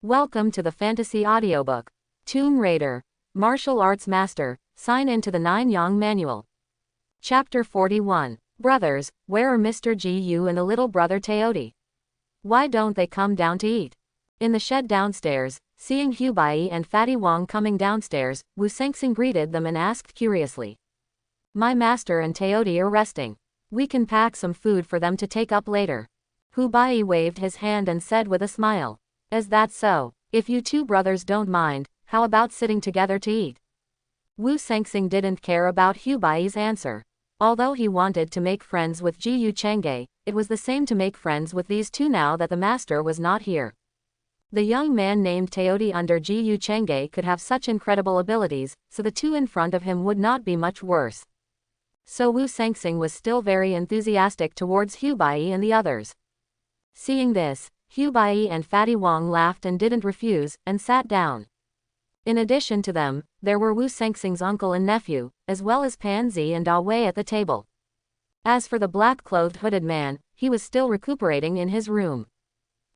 Welcome to the Fantasy Audiobook. Tomb Raider. Martial Arts Master, sign into the 9-Yang Manual. Chapter 41. Brothers, where are Mr. Gu and the little brother Teodi? Why don't they come down to eat? In the shed downstairs, seeing Hubai and Fatty Wong coming downstairs, Wu Sengsing greeted them and asked curiously. My master and Teodi are resting. We can pack some food for them to take up later. Hubai waved his hand and said with a smile. Is that so? If you two brothers don't mind, how about sitting together to eat? Wu Sengsing didn't care about Hubai's answer. Although he wanted to make friends with Jiyu Chang'e, it was the same to make friends with these two now that the master was not here. The young man named Teodi under Jiyu Chang'e could have such incredible abilities, so the two in front of him would not be much worse. So Wu Sengsing was still very enthusiastic towards Hubai and the others. Seeing this, Hubai and Fatty Wong laughed and didn't refuse, and sat down. In addition to them, there were Wu Sengsing's uncle and nephew, as well as Pan Zi and Da Wei at the table. As for the black-clothed hooded man, he was still recuperating in his room.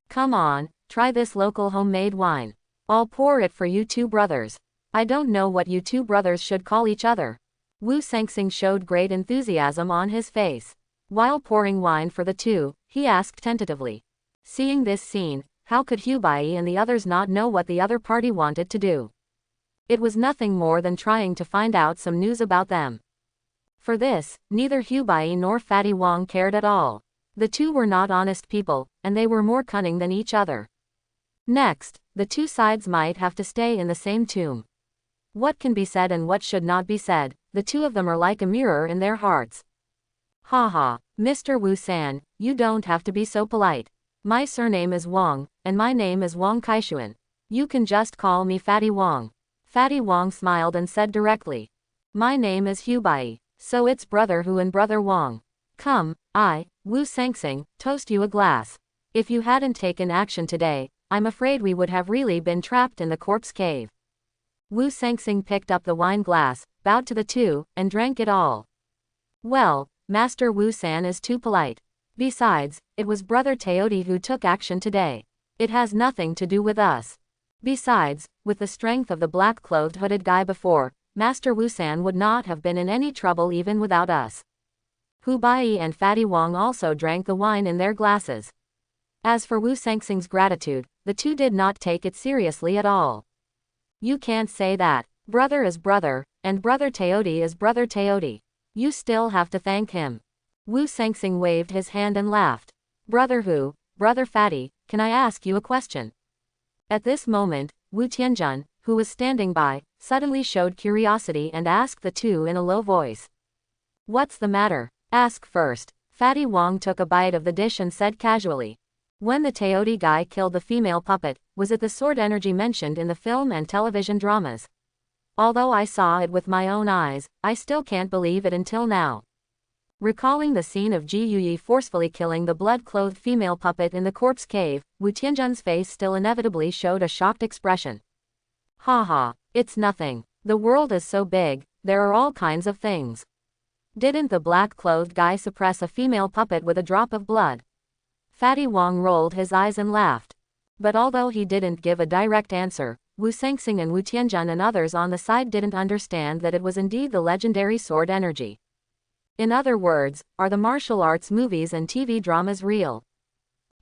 Come on, try this local homemade wine. I'll pour it for you two brothers. I don't know what you two brothers should call each other. Wu Sengsing showed great enthusiasm on his face. While pouring wine for the two, he asked tentatively. Seeing this scene, how could Hubai and the others not know what the other party wanted to do? It was nothing more than trying to find out some news about them. For this, neither Hubai nor Fatty Wong cared at all. The two were not honest people, and they were more cunning than each other. Next, the two sides might have to stay in the same tomb. What can be said and what should not be said, the two of them are like a mirror in their hearts. Haha, Mr. Wu-san, you don't have to be so polite. My surname is Wong, and my name is Wong Kaishuan. You can just call me Fatty Wong. Fatty Wong smiled and said directly. My name is Hubai, so it's Brother Hu and Brother Wong. Come, I, Wu Sengsing, toast you a glass. If you hadn't taken action today, I'm afraid we would have really been trapped in the corpse cave. Wu Sengsing picked up the wine glass, bowed to the two, and drank it all. Well, Master Wu-san is too polite. Besides, it was Brother Teodi who took action today. It has nothing to do with us. Besides, with the strength of the black-clothed hooded guy before, Master Wu-san would not have been in any trouble even without us. Hubai and Fatty Wong also drank the wine in their glasses. As for Wu Sengsing's gratitude, the two did not take it seriously at all. You can't say that. Brother is brother, and Brother Teodi is Brother Teodi. You still have to thank him. Wu Sengsing waved his hand and laughed. Brother Hu, Brother Fatty, can I ask you a question? At this moment, Wu Tianjun, who was standing by, suddenly showed curiosity and asked the two in a low voice. What's the matter? Ask first. Fatty Wong took a bite of the dish and said casually. When the Teodi guy killed the female puppet, was it the sword energy mentioned in the film and television dramas? Although I saw it with my own eyes, I still can't believe it until now. Recalling the scene of Ji Yuyi forcefully killing the blood-clothed female puppet in the corpse cave, Wu Tianjun's face still inevitably showed a shocked expression. Haha, it's nothing. The world is so big, there are all kinds of things. Didn't the black-clothed guy suppress a female puppet with a drop of blood? Fatty Wong rolled his eyes and laughed. But although he didn't give a direct answer, Wu Sengsing and Wu Tianjun and others on the side didn't understand that it was indeed the legendary sword energy. In other words, are the martial arts movies and TV dramas real?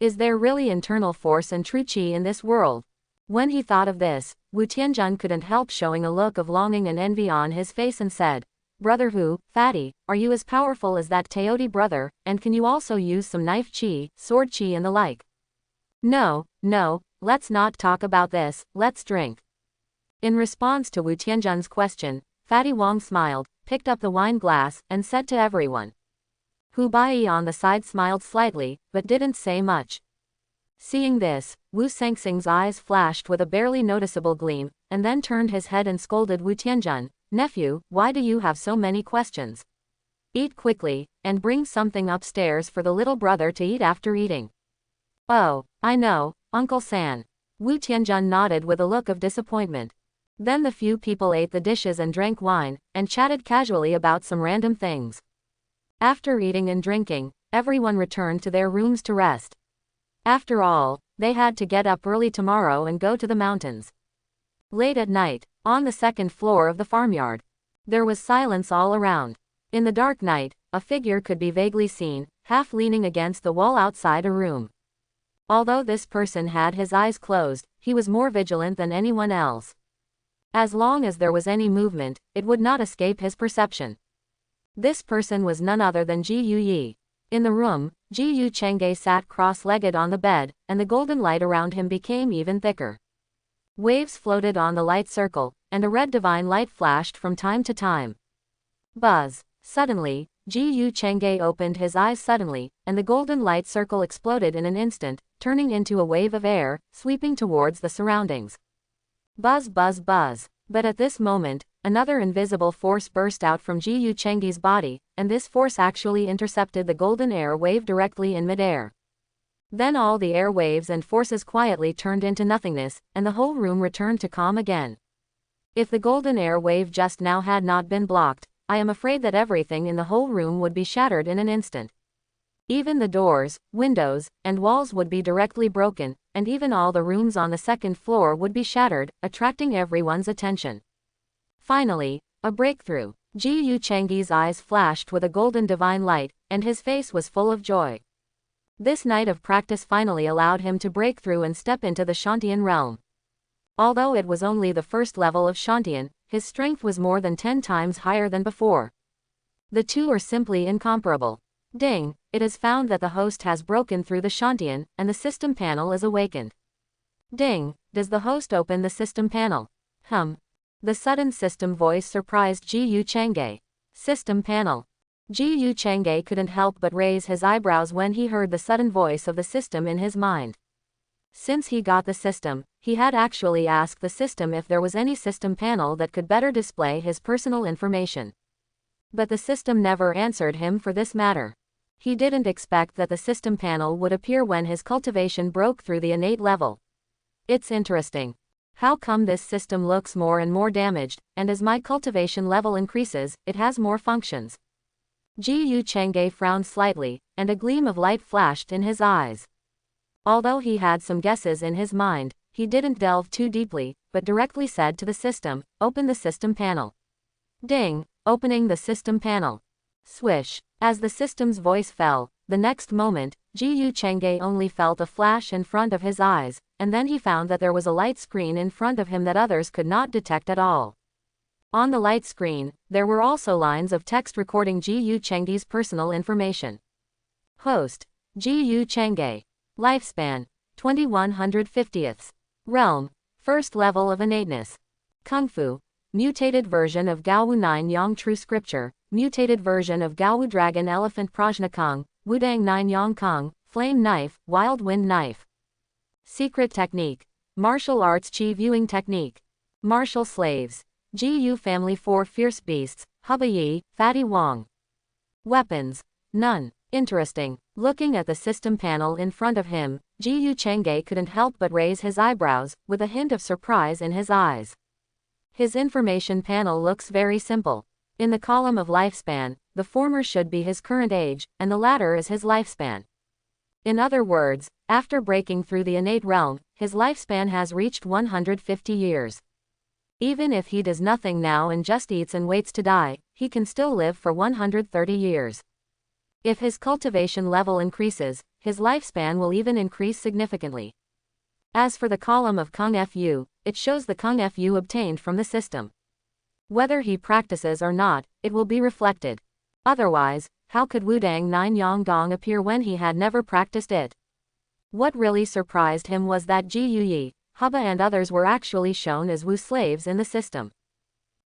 Is there really internal force and true chi in this world? When he thought of this, Wu Tianjun couldn't help showing a look of longing and envy on his face and said, Brother Hu, Fatty, are you as powerful as that Teodi brother, and can you also use some knife chi, sword chi and the like? No, let's not talk about this, let's drink. In response to Wu Tianjun's question, Fatty Wong smiled, picked up the wine glass, and said to everyone. Hubai on the side smiled slightly, but didn't say much. Seeing this, Wu Sengsing's eyes flashed with a barely noticeable gleam, and then turned his head and scolded Wu Tianjun, Nephew, why do you have so many questions? Eat quickly, and bring something upstairs for the little brother to eat after eating. Oh, I know, Uncle San. Wu Tianjun nodded with a look of disappointment. Then the few people ate the dishes and drank wine, and chatted casually about some random things. After eating and drinking, everyone returned to their rooms to rest. After all, they had to get up early tomorrow and go to the mountains. Late at night, on the second floor of the farmyard, there was silence all around. In the dark night, a figure could be vaguely seen, half leaning against the wall outside a room. Although this person had his eyes closed, he was more vigilant than anyone else. As long as there was any movement, it would not escape his perception. This person was none other than Ji Yi. In the room, Ji Chang'e sat cross-legged on the bed, and the golden light around him became even thicker. Waves floated on the light circle, and a red divine light flashed from time to time. Buzz. Suddenly, Ji Chang'e opened his eyes suddenly, and the golden light circle exploded in an instant, turning into a wave of air, sweeping towards the surroundings. Buzz, buzz, buzz. But at this moment, another invisible force burst out from Ji Chang'e's body, and this force actually intercepted the golden air wave directly in midair. Then all the air waves and forces quietly turned into nothingness, and the whole room returned to calm again. If the golden air wave just now had not been blocked, I am afraid that everything in the whole room would be shattered in an instant. Even the doors, windows, and walls would be directly broken, and even all the rooms on the second floor would be shattered, attracting everyone's attention. Finally, a breakthrough. Ji Chang'e's eyes flashed with a golden divine light, and his face was full of joy. This night of practice finally allowed him to break through and step into the Shantian realm. Although it was only the first level of Shantian, his strength was more than 10 times higher than before. The two are simply incomparable. Ding, it is found that the host has broken through the Shantian, and the system panel is awakened. Ding, does the host open the system panel? The sudden system voice surprised Ji Chang'e. System panel. Ji Chang'e couldn't help but raise his eyebrows when he heard the sudden voice of the system in his mind. Since he got the system, he had actually asked the system if there was any system panel that could better display his personal information. But the system never answered him for this matter. He didn't expect that the system panel would appear when his cultivation broke through the innate level. It's interesting. How come this system looks more and more damaged, and as my cultivation level increases, it has more functions? Ji Chang'e frowned slightly, and a gleam of light flashed in his eyes. Although he had some guesses in his mind, he didn't delve too deeply, but directly said to the system, "Open the system panel." Ding, opening the system panel. Swish. As the system's voice fell, the next moment, Ji Chang'e only felt a flash in front of his eyes, and then he found that there was a light screen in front of him that others could not detect at all. On the light screen, there were also lines of text recording Ji Chang'e's personal information. Host: Ji Chang'e. Lifespan: 2150ths. Realm: first level of innateness. Kung Fu: mutated version of Gaowu 9 Yang True Scripture, mutated version of Gaowu Dragon Elephant Prajna Kung, Wudang 9 Yang Kung, Flame Knife, Wild Wind Knife. Secret Technique: martial arts Chi Viewing Technique. Martial Slaves: Ji Family 4 Fierce Beasts, Hubba Yi, Fatty Wong. Weapons: none. Interesting. Looking at the system panel in front of him, Ji Chang'e couldn't help but raise his eyebrows, with a hint of surprise in his eyes. His information panel looks very simple. In the column of lifespan, the former should be his current age, and the latter is his lifespan. In other words, after breaking through the innate realm, his lifespan has reached 150 years. Even if he does nothing now and just eats and waits to die, he can still live for 130 years. If his cultivation level increases, his lifespan will even increase significantly. As for the column of Kung Fu, it shows the Kung Fu obtained from the system. Whether he practices or not, it will be reflected. Otherwise, how could Wudang 9 Yang Gong appear when he had never practiced it? What really surprised him was that Ji Yi, Hubba and others were actually shown as Wu slaves in the system.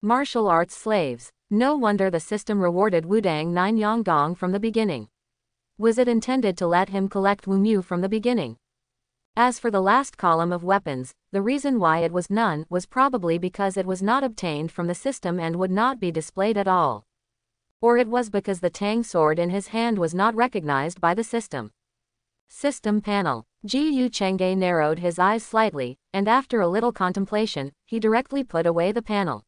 Martial arts slaves. No wonder the system rewarded Wudang 9 Yang Gong from the beginning. Was it intended to let him collect Wu Mu from the beginning? As for the last column of weapons, the reason why it was none was probably because it was not obtained from the system and would not be displayed at all. Or it was because the Tang sword in his hand was not recognized by the system. System panel. Ji Chang'e narrowed his eyes slightly, and after a little contemplation, he directly put away the panel.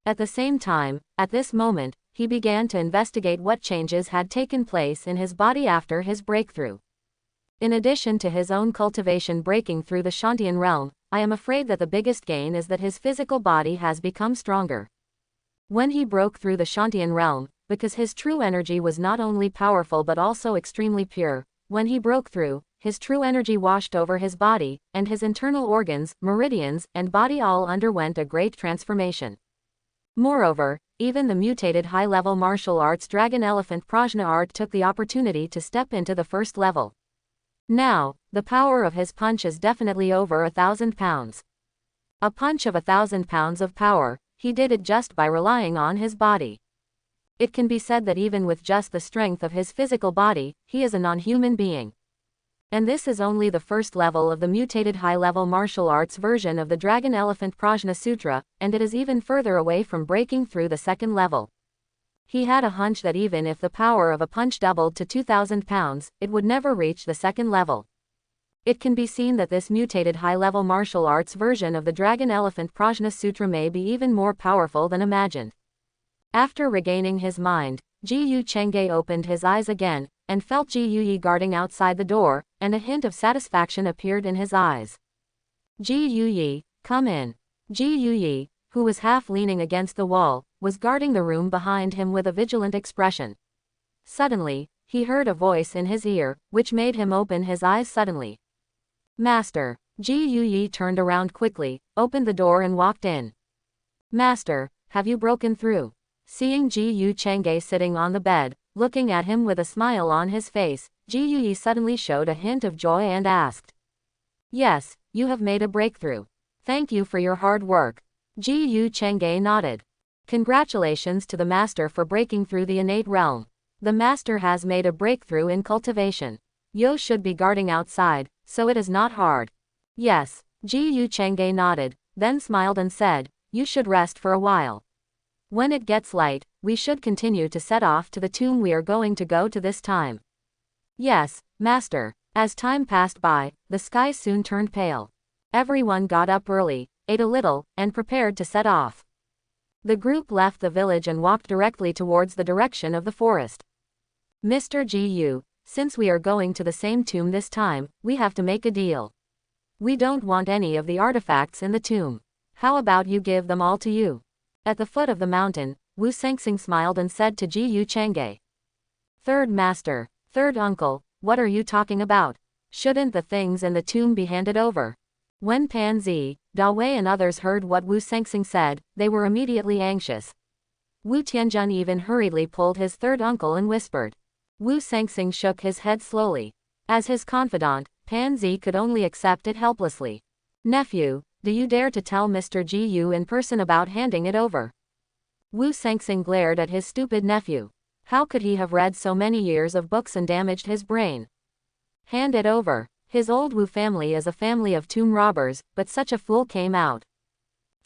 At the same time, at this moment, he began to investigate what changes had taken place in his body after his breakthrough. In addition to his own cultivation breaking through the Shantian realm, I am afraid that the biggest gain is that his physical body has become stronger. When he broke through the Shantian realm, because his true energy was not only powerful but also extremely pure, when he broke through, his true energy washed over his body, and his internal organs, meridians, and body all underwent a great transformation. Moreover, even the mutated high-level martial arts Dragon Elephant Prajna art took the opportunity to step into the first level. Now, the power of his punch is definitely over 1,000 pounds. A punch of 1,000 pounds of power, he did it just by relying on his body. It can be said that even with just the strength of his physical body, he is a non-human being. And this is only the first level of the mutated high-level martial arts version of the Dragon Elephant Prajna Sutra, and it is even further away from breaking through the second level. He had a hunch that even if the power of a punch doubled to 2,000 pounds, it would never reach the second level. It can be seen that this mutated high-level martial arts version of the Dragon Elephant Prajna Sutra may be even more powerful than imagined. After regaining his mind, Ji Yu Chengge opened his eyes again, and felt Ji Yu guarding outside the door, and a hint of satisfaction appeared in his eyes. Ji Yu, come in. Ji Yu, who was half leaning against the wall, was guarding the room behind him with a vigilant expression. Suddenly, he heard a voice in his ear, which made him open his eyes suddenly. Master. Ji Yu turned around quickly, opened the door and walked in. Master, have you broken through? Seeing Ji Yu Chengge sitting on the bed, looking at him with a smile on his face, Ji Yu suddenly showed a hint of joy and asked. Yes, you have made a breakthrough. Thank you for your hard work. Ji Yu Chengge nodded. Congratulations to the master for breaking through the innate realm. The master has made a breakthrough in cultivation. Yo should be guarding outside, so it is not hard. Yes, Ji Yu Chengge nodded, then smiled and said, you should rest for a while. When it gets light, we should continue to set off to the tomb we are going to go to this time. Yes, master. As time passed by, the sky soon turned pale. Everyone got up early, ate a little, and prepared to set off. The group left the village and walked directly towards the direction of the forest. Mr. Ji Yu, since we are going to the same tomb this time, we have to make a deal. We don't want any of the artifacts in the tomb. How about you give them all to you? At the foot of the mountain, Wu Sengxing smiled and said to Ji Yu Chengge. Third master, third uncle, what are you talking about? Shouldn't the things in the tomb be handed over? When Pan Zi, Da Wei and others heard what Wu Sengxing said, they were immediately anxious. Wu Tianjun even hurriedly pulled his third uncle and whispered. Wu Sengxing shook his head slowly. As his confidant, Pan Zi could only accept it helplessly. Nephew, do you dare to tell Mr. Ji Yu in person about handing it over? Wu Sengxing glared at his stupid nephew. How could he have read so many years of books and damaged his brain? Hand it over. His old Wu family is a family of tomb robbers, but such a fool came out.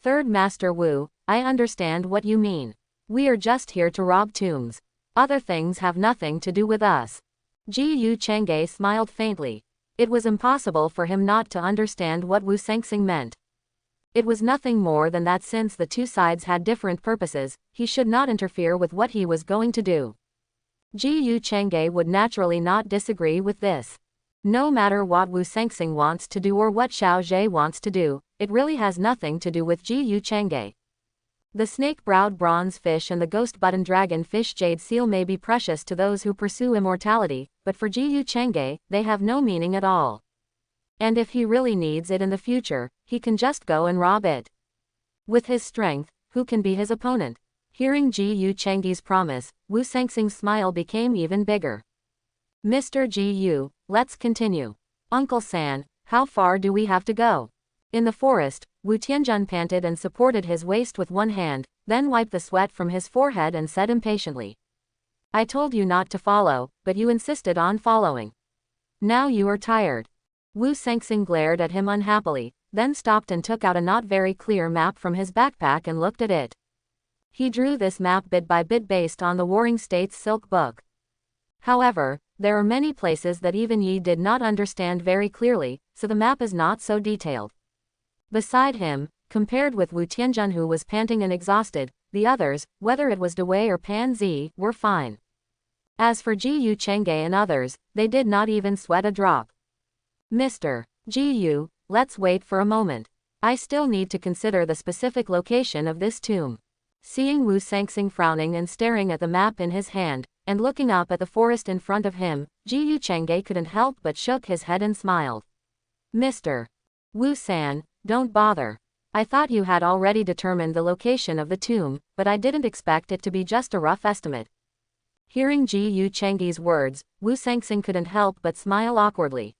Third Master Wu, I understand what you mean. We are just here to rob tombs. Other things have nothing to do with us. Ji Yu Chengge smiled faintly. It was impossible for him not to understand what Wu Sengxing meant. It was nothing more than that since the two sides had different purposes, he should not interfere with what he was going to do. Ji Yu Chengge would naturally not disagree with this. No matter what Wu Sengxing wants to do or what Xiao Zhe wants to do, it really has nothing to do with Ji Yu Chengge. The snake-browed bronze fish and the ghost-button dragon fish jade seal may be precious to those who pursue immortality, but for Ji Yu Chengge, they have no meaning at all. And if he really needs it in the future, he can just go and rob it. With his strength, who can be his opponent? Hearing Ji Yu Chengge's promise, Wu Sengxing's smile became even bigger. Mr. Ji Yu, let's continue. Uncle San, how far do we have to go? In the forest, Wu Tianjun panted and supported his waist with one hand, then wiped the sweat from his forehead and said impatiently. I told you not to follow, but you insisted on following. Now you are tired. Wu Sengxing glared at him unhappily, then stopped and took out a not very clear map from his backpack and looked at it. He drew this map bit by bit based on the Warring States Silk Book. However, there are many places that even Yi did not understand very clearly, so the map is not so detailed. Beside him, compared with Wu Tianjun who was panting and exhausted, the others, whether it was Dewey or Pan Zi, were fine. As for Ji Yu Chengge and others, they did not even sweat a drop. Mr. Gu, let's wait for a moment. I still need to consider the specific location of this tomb. Seeing Wu Sangsing frowning and staring at the map in his hand, and looking up at the forest in front of him, Ji Chengge couldn't help but shook his head and smiled. Mr. Wu-san, don't bother. I thought you had already determined the location of the tomb, but I didn't expect it to be just a rough estimate. Hearing Ji Chengge's words, Wu Sangsing couldn't help but smile awkwardly.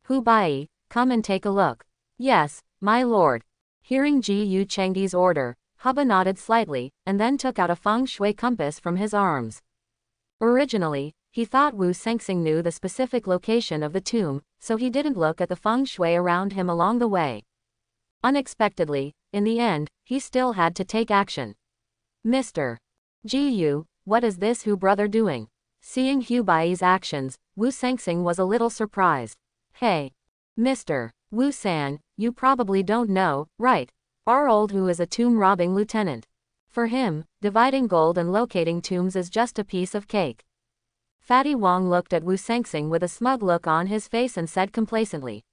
Hu Bai, come and take a look. Yes, my lord. Hearing Ji Chengge's order, Hubba nodded slightly, and then took out a feng shui compass from his arms. Originally, he thought Wu Sangsing knew the specific location of the tomb, so he didn't look at the feng shui around him along the way. Unexpectedly, in the end, he still had to take action. Mr. Ji, what is this Hu brother doing? Seeing Hu Bai's actions, Wu Sangsing was a little surprised. Hey. Mr. Wu-san, you probably don't know, right? Our old Hu is a tomb-robbing lieutenant. For him, dividing gold and locating tombs is just a piece of cake. Fatty Wong looked at Wu Sangsing with a smug look on his face and said complacently.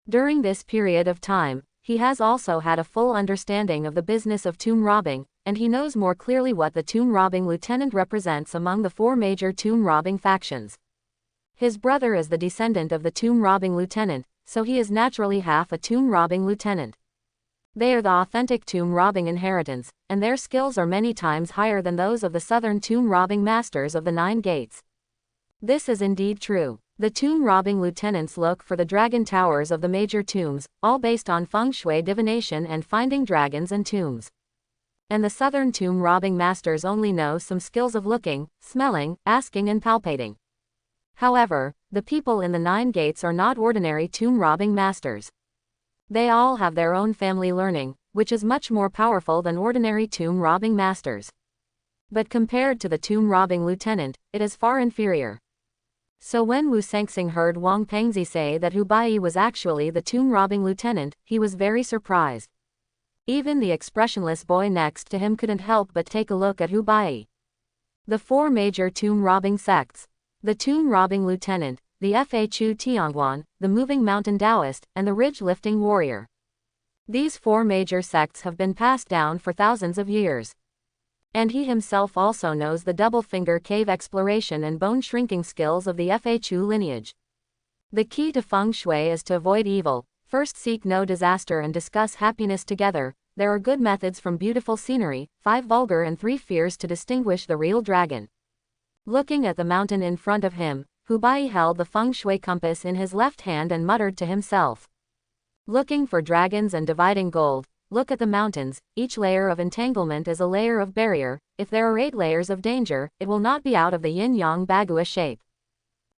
During this period of time, he has also had a full understanding of the business of tomb robbing, and he knows more clearly what the tomb robbing lieutenant represents among the 4 major tomb robbing factions. His brother is the descendant of the tomb robbing lieutenant, so he is naturally half a tomb robbing lieutenant. They are the authentic tomb robbing inheritance, and their skills are many times higher than those of the southern tomb robbing masters of the 9 gates. This is indeed true. The tomb robbing lieutenants look for the dragon towers of the major tombs, all based on feng shui divination and finding dragons and tombs. And the southern tomb robbing masters only know some skills of looking, smelling, asking and palpating. However, the people in the 9 gates are not ordinary tomb robbing masters. They all have their own family learning, which is much more powerful than ordinary tomb robbing masters. But compared to the tomb robbing lieutenant, it is far inferior. So when Wu Sangsing heard Wang Pengzi say that Hu Bai was actually the tomb-robbing lieutenant, he was very surprised. Even the expressionless boy next to him couldn't help but take a look at Hu Bai. The 4 major tomb-robbing sects. The tomb-robbing lieutenant, the Fa Chu Tiangwan, the moving mountain Taoist, and the ridge-lifting warrior. These 4 major sects have been passed down for thousands of years. And he himself also knows the double-finger cave exploration and bone-shrinking skills of the Fa Chu lineage. The key to feng shui is to avoid evil, first seek no disaster and discuss happiness together. There are good methods from beautiful scenery, 5 vulgar and 3 fears to distinguish the real dragon. Looking at the mountain in front of him, Hu Bai held the feng shui compass in his left hand and muttered to himself. Looking for dragons and dividing gold. Look at the mountains, each layer of entanglement is a layer of barrier. If there are 8 layers of danger, it will not be out of the yin-yang bagua shape.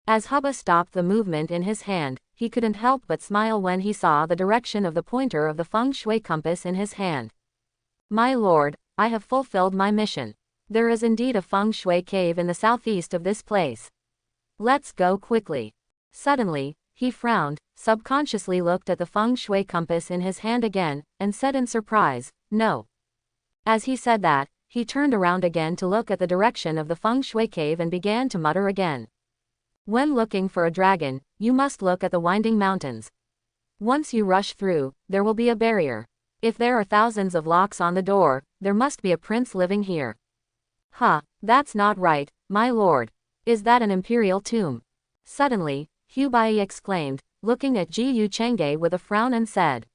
As Hubba stopped the movement in his hand, he couldn't help but smile when he saw the direction of the pointer of the feng shui compass in his hand. My lord, I have fulfilled my mission. There is indeed a feng shui cave in the southeast of this place. Let's go quickly. Suddenly, he frowned, subconsciously looked at the feng shui compass in his hand again, and said in surprise, no. As he said that, he turned around again to look at the direction of the feng shui cave and began to mutter again. When looking for a dragon, you must look at the winding mountains. Once you rush through, there will be a barrier. If there are thousands of locks on the door, there must be a prince living here. Huh, that's not right, my lord. Is that an imperial tomb? Suddenly, Hu Bai exclaimed, looking at Ji Chengge with a frown and said.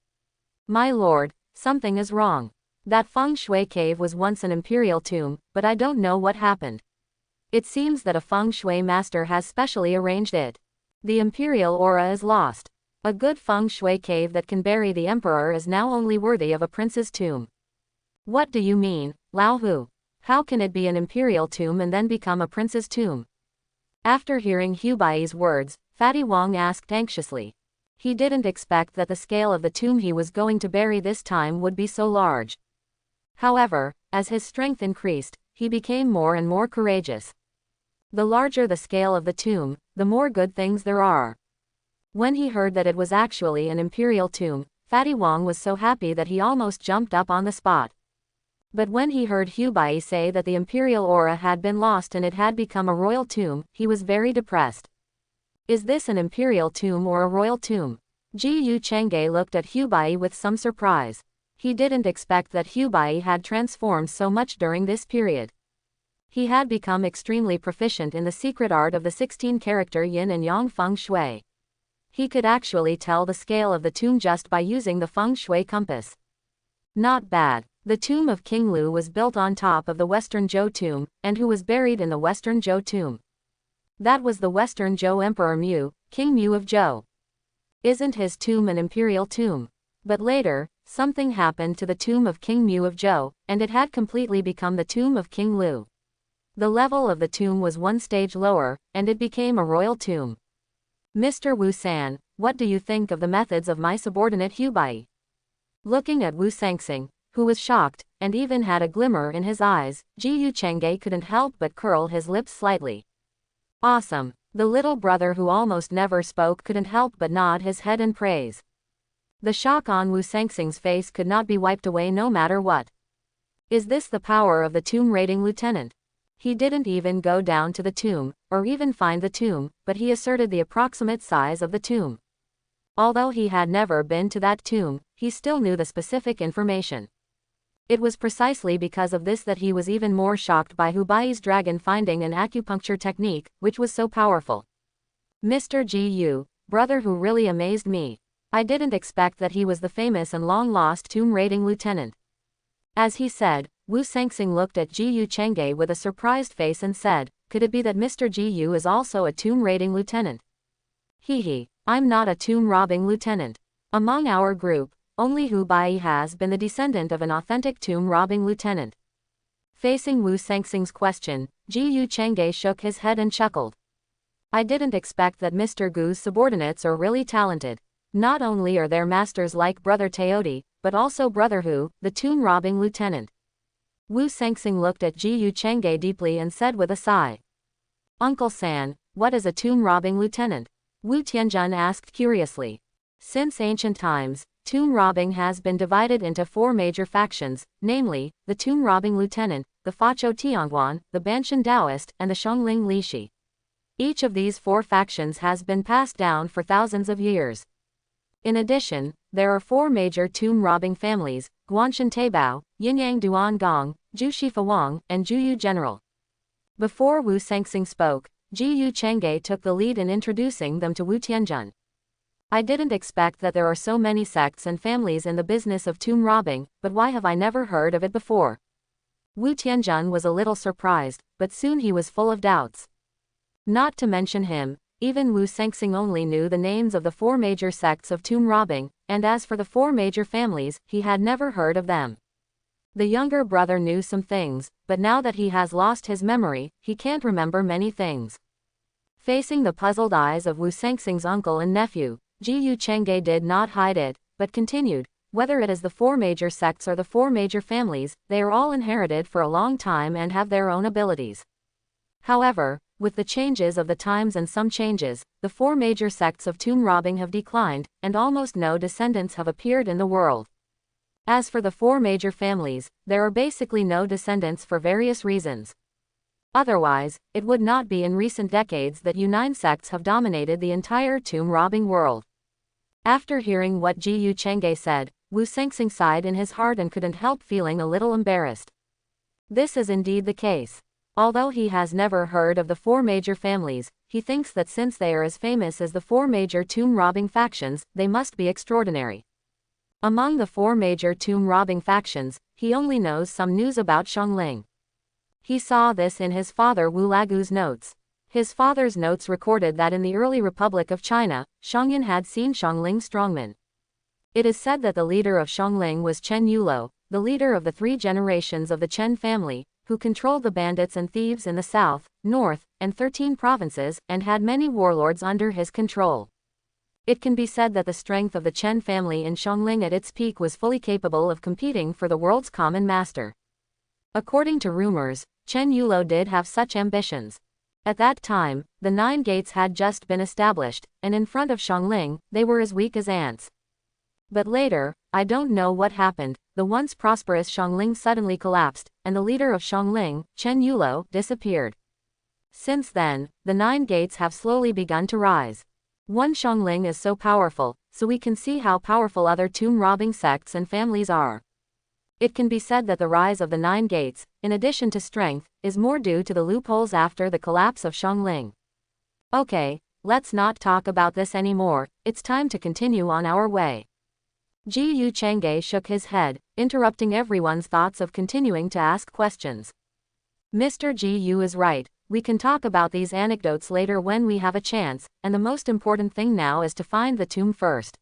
My lord, something is wrong. That feng shui cave was once an imperial tomb, but I don't know what happened. It seems that a feng shui master has specially arranged it. The imperial aura is lost. A good feng shui cave that can bury the emperor is now only worthy of a prince's tomb. What do you mean, Lao Hu? How can it be an imperial tomb and then become a prince's tomb? After hearing Hu Bai's words, Fatty Wong asked anxiously. He didn't expect that the scale of the tomb he was going to bury this time would be so large. However, as his strength increased, he became more and more courageous. The larger the scale of the tomb, the more good things there are. When he heard that it was actually an imperial tomb, Fatty Wong was so happy that he almost jumped up on the spot. But when he heard Hu Bai say that the imperial aura had been lost and it had become a royal tomb, he was very depressed. Is this an imperial tomb or a royal tomb? Ji Yu Chang'e looked at Hubei with some surprise. He didn't expect that Hubei had transformed so much during this period. He had become extremely proficient in the secret art of the 16-character yin and yang feng shui. He could actually tell the scale of the tomb just by using the feng shui compass. Not bad. The tomb of King Lu was built on top of the Western Zhou tomb, and who was buried in the Western Zhou tomb? That was the Western Zhou Emperor Mu, King Mu of Zhou. Isn't his tomb an imperial tomb? But later, something happened to the tomb of King Mu of Zhou, and it had completely become the tomb of King Lu. The level of the tomb was one stage lower, and it became a royal tomb. Mr. Wu San, what do you think of the methods of my subordinate Hubei? Looking at Wu Sangxing, who was shocked, and even had a glimmer in his eyes, Ji Yu Chang'e couldn't help but curl his lips slightly. Awesome. The little brother who almost never spoke couldn't help but nod his head in praise. The shock on Wu Sangxing's face could not be wiped away no matter what. Is this the power of the tomb raiding lieutenant? He didn't even go down to the tomb, or even find the tomb, but he asserted the approximate size of the tomb. Although he had never been to that tomb, he still knew the specific information. It was precisely because of this that he was even more shocked by Hubei's dragon finding an acupuncture technique, which was so powerful. Mr. Ji Yu, brother who really amazed me. I didn't expect that he was the famous and long-lost tomb-raiding lieutenant. As he said, Wu Sangxing looked at Ji Yu Chang'e with a surprised face and said, could it be that Mr. Ji Yu is also a tomb-raiding lieutenant? Hee, I'm not a tomb-robbing lieutenant. Among our group, only Hubei has been the descendant of an authentic tomb-robbing lieutenant. Facing Wu Sangxing's question, Ji Yu Chang'e shook his head and chuckled. I didn't expect that Mr. Gu's subordinates are really talented. Not only are there masters like Brother Teodi, but also Brother Hu, the tomb-robbing lieutenant. Wu Sangxing looked at Ji Yu Chang'e deeply and said with a sigh. Uncle San, what is a tomb-robbing lieutenant? Wu Tianjun asked curiously. Since ancient times, tomb robbing has been divided into 4 major factions, namely, the tomb robbing lieutenant, the Facho Tianguan, the Banshan Taoist, and the Shongling Lishi. Each of these 4 factions has been passed down for thousands of years. In addition, there are 4 major tomb robbing families, Guanshan Taibao, Yinyang Duan Gong, Jushi Fawang, and Juyu General. Before Wu Sangxing spoke, Ji Yu Chang'e took the lead in introducing them to Wu Tianjun. I didn't expect that there are so many sects and families in the business of tomb robbing, but why have I never heard of it before? Wu Tianjun was a little surprised, but soon he was full of doubts. Not to mention him, even Wu Sangxing only knew the names of the 4 major sects of tomb robbing, and as for the 4 major families, he had never heard of them. The younger brother knew some things, but now that he has lost his memory, he can't remember many things. Facing the puzzled eyes of Wu Sangxing's uncle and nephew, Ji Yu Chang'e did not hide it, but continued, whether it is the 4 major sects or the 4 major families, they are all inherited for a long time and have their own abilities. However, with the changes of the times and some changes, the 4 major sects of tomb robbing have declined, and almost no descendants have appeared in the world. As for the 4 major families, there are basically no descendants for various reasons. Otherwise, it would not be in recent decades that 9 sects have dominated the entire tomb robbing world. After hearing what Ji Yu Chang'e said, Wu Sangxing sighed in his heart and couldn't help feeling a little embarrassed. This is indeed the case. Although he has never heard of the 4 major families, he thinks that since they are as famous as the 4 major tomb robbing factions, they must be extraordinary. Among the 4 major tomb robbing factions, he only knows some news about Shongling. He saw this in his father Wu Lagu's notes. His father's notes recorded that in the early Republic of China, Shongyin had seen Shongling strongmen. It is said that the leader of Shongling was Chen Yulo, the leader of the 3 generations of the Chen family, who controlled the bandits and thieves in the south, north, and 13 provinces, and had many warlords under his control. It can be said that the strength of the Chen family in Shongling at its peak was fully capable of competing for the world's common master. According to rumors, Chen Yulo did have such ambitions. At that time, the 9 gates had just been established, and in front of Shongling, they were as weak as ants. But later, I don't know what happened, the once prosperous Shongling suddenly collapsed, and the leader of Shongling, Chen Yulo, disappeared. Since then, the 9 gates have slowly begun to rise. One Xiongling is so powerful, so we can see how powerful other tomb-robbing sects and families are. It can be said that the rise of the 9 gates, in addition to strength, is more due to the loopholes after the collapse of Xiongling. Okay, let's not talk about this anymore, it's time to continue on our way. Ji Yu Chang'e shook his head, interrupting everyone's thoughts of continuing to ask questions. Mr. Ji Yu is right, we can talk about these anecdotes later when we have a chance, and the most important thing now is to find the tomb first.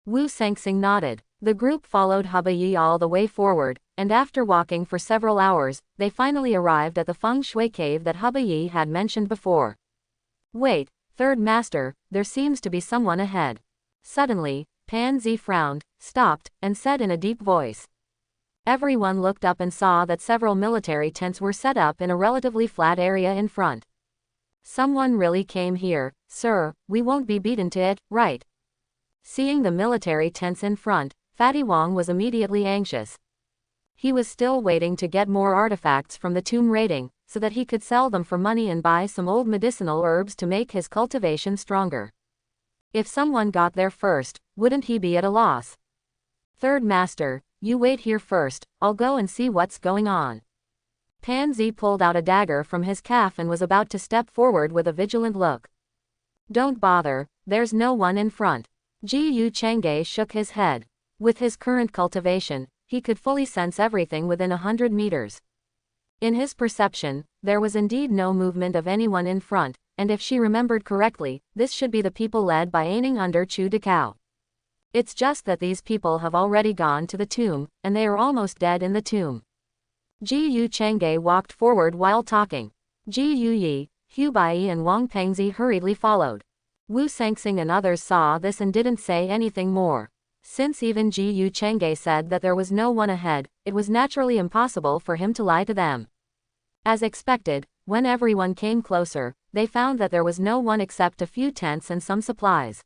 Wu Sangxing nodded. The group followed Heba Yi all the way forward, and after walking for several hours, they finally arrived at the feng shui cave that Heba Yi had mentioned before. Wait, third master, there seems to be someone ahead. Suddenly, Pan Zi frowned, stopped, and said in a deep voice. Everyone looked up and saw that several military tents were set up in a relatively flat area in front. Someone really came here, sir, we won't be beaten to it, right? Seeing the military tents in front, Fatty Wong was immediately anxious. He was still waiting to get more artifacts from the tomb raiding, so that he could sell them for money and buy some old medicinal herbs to make his cultivation stronger. If someone got there first, wouldn't he be at a loss? Third master, you wait here first, I'll go and see what's going on. Pan Zi pulled out a dagger from his calf and was about to step forward with a vigilant look. Don't bother, there's no one in front. Ji Yu Chang'e shook his head. With his current cultivation, he could fully sense everything within 100 meters. In his perception, there was indeed no movement of anyone in front, and if she remembered correctly, this should be the people led by Aining under Chu Decao. It's just that these people have already gone to the tomb, and they are almost dead in the tomb. Ji Yu Chang'e walked forward while talking. Ji Yu Yi, Hu Bai and Wang Pengzi hurriedly followed. Wu Sangxing and others saw this and didn't say anything more. Since even Ji Yu Chang'e said that there was no one ahead, it was naturally impossible for him to lie to them. As expected, when everyone came closer, they found that there was no one except a few tents and some supplies.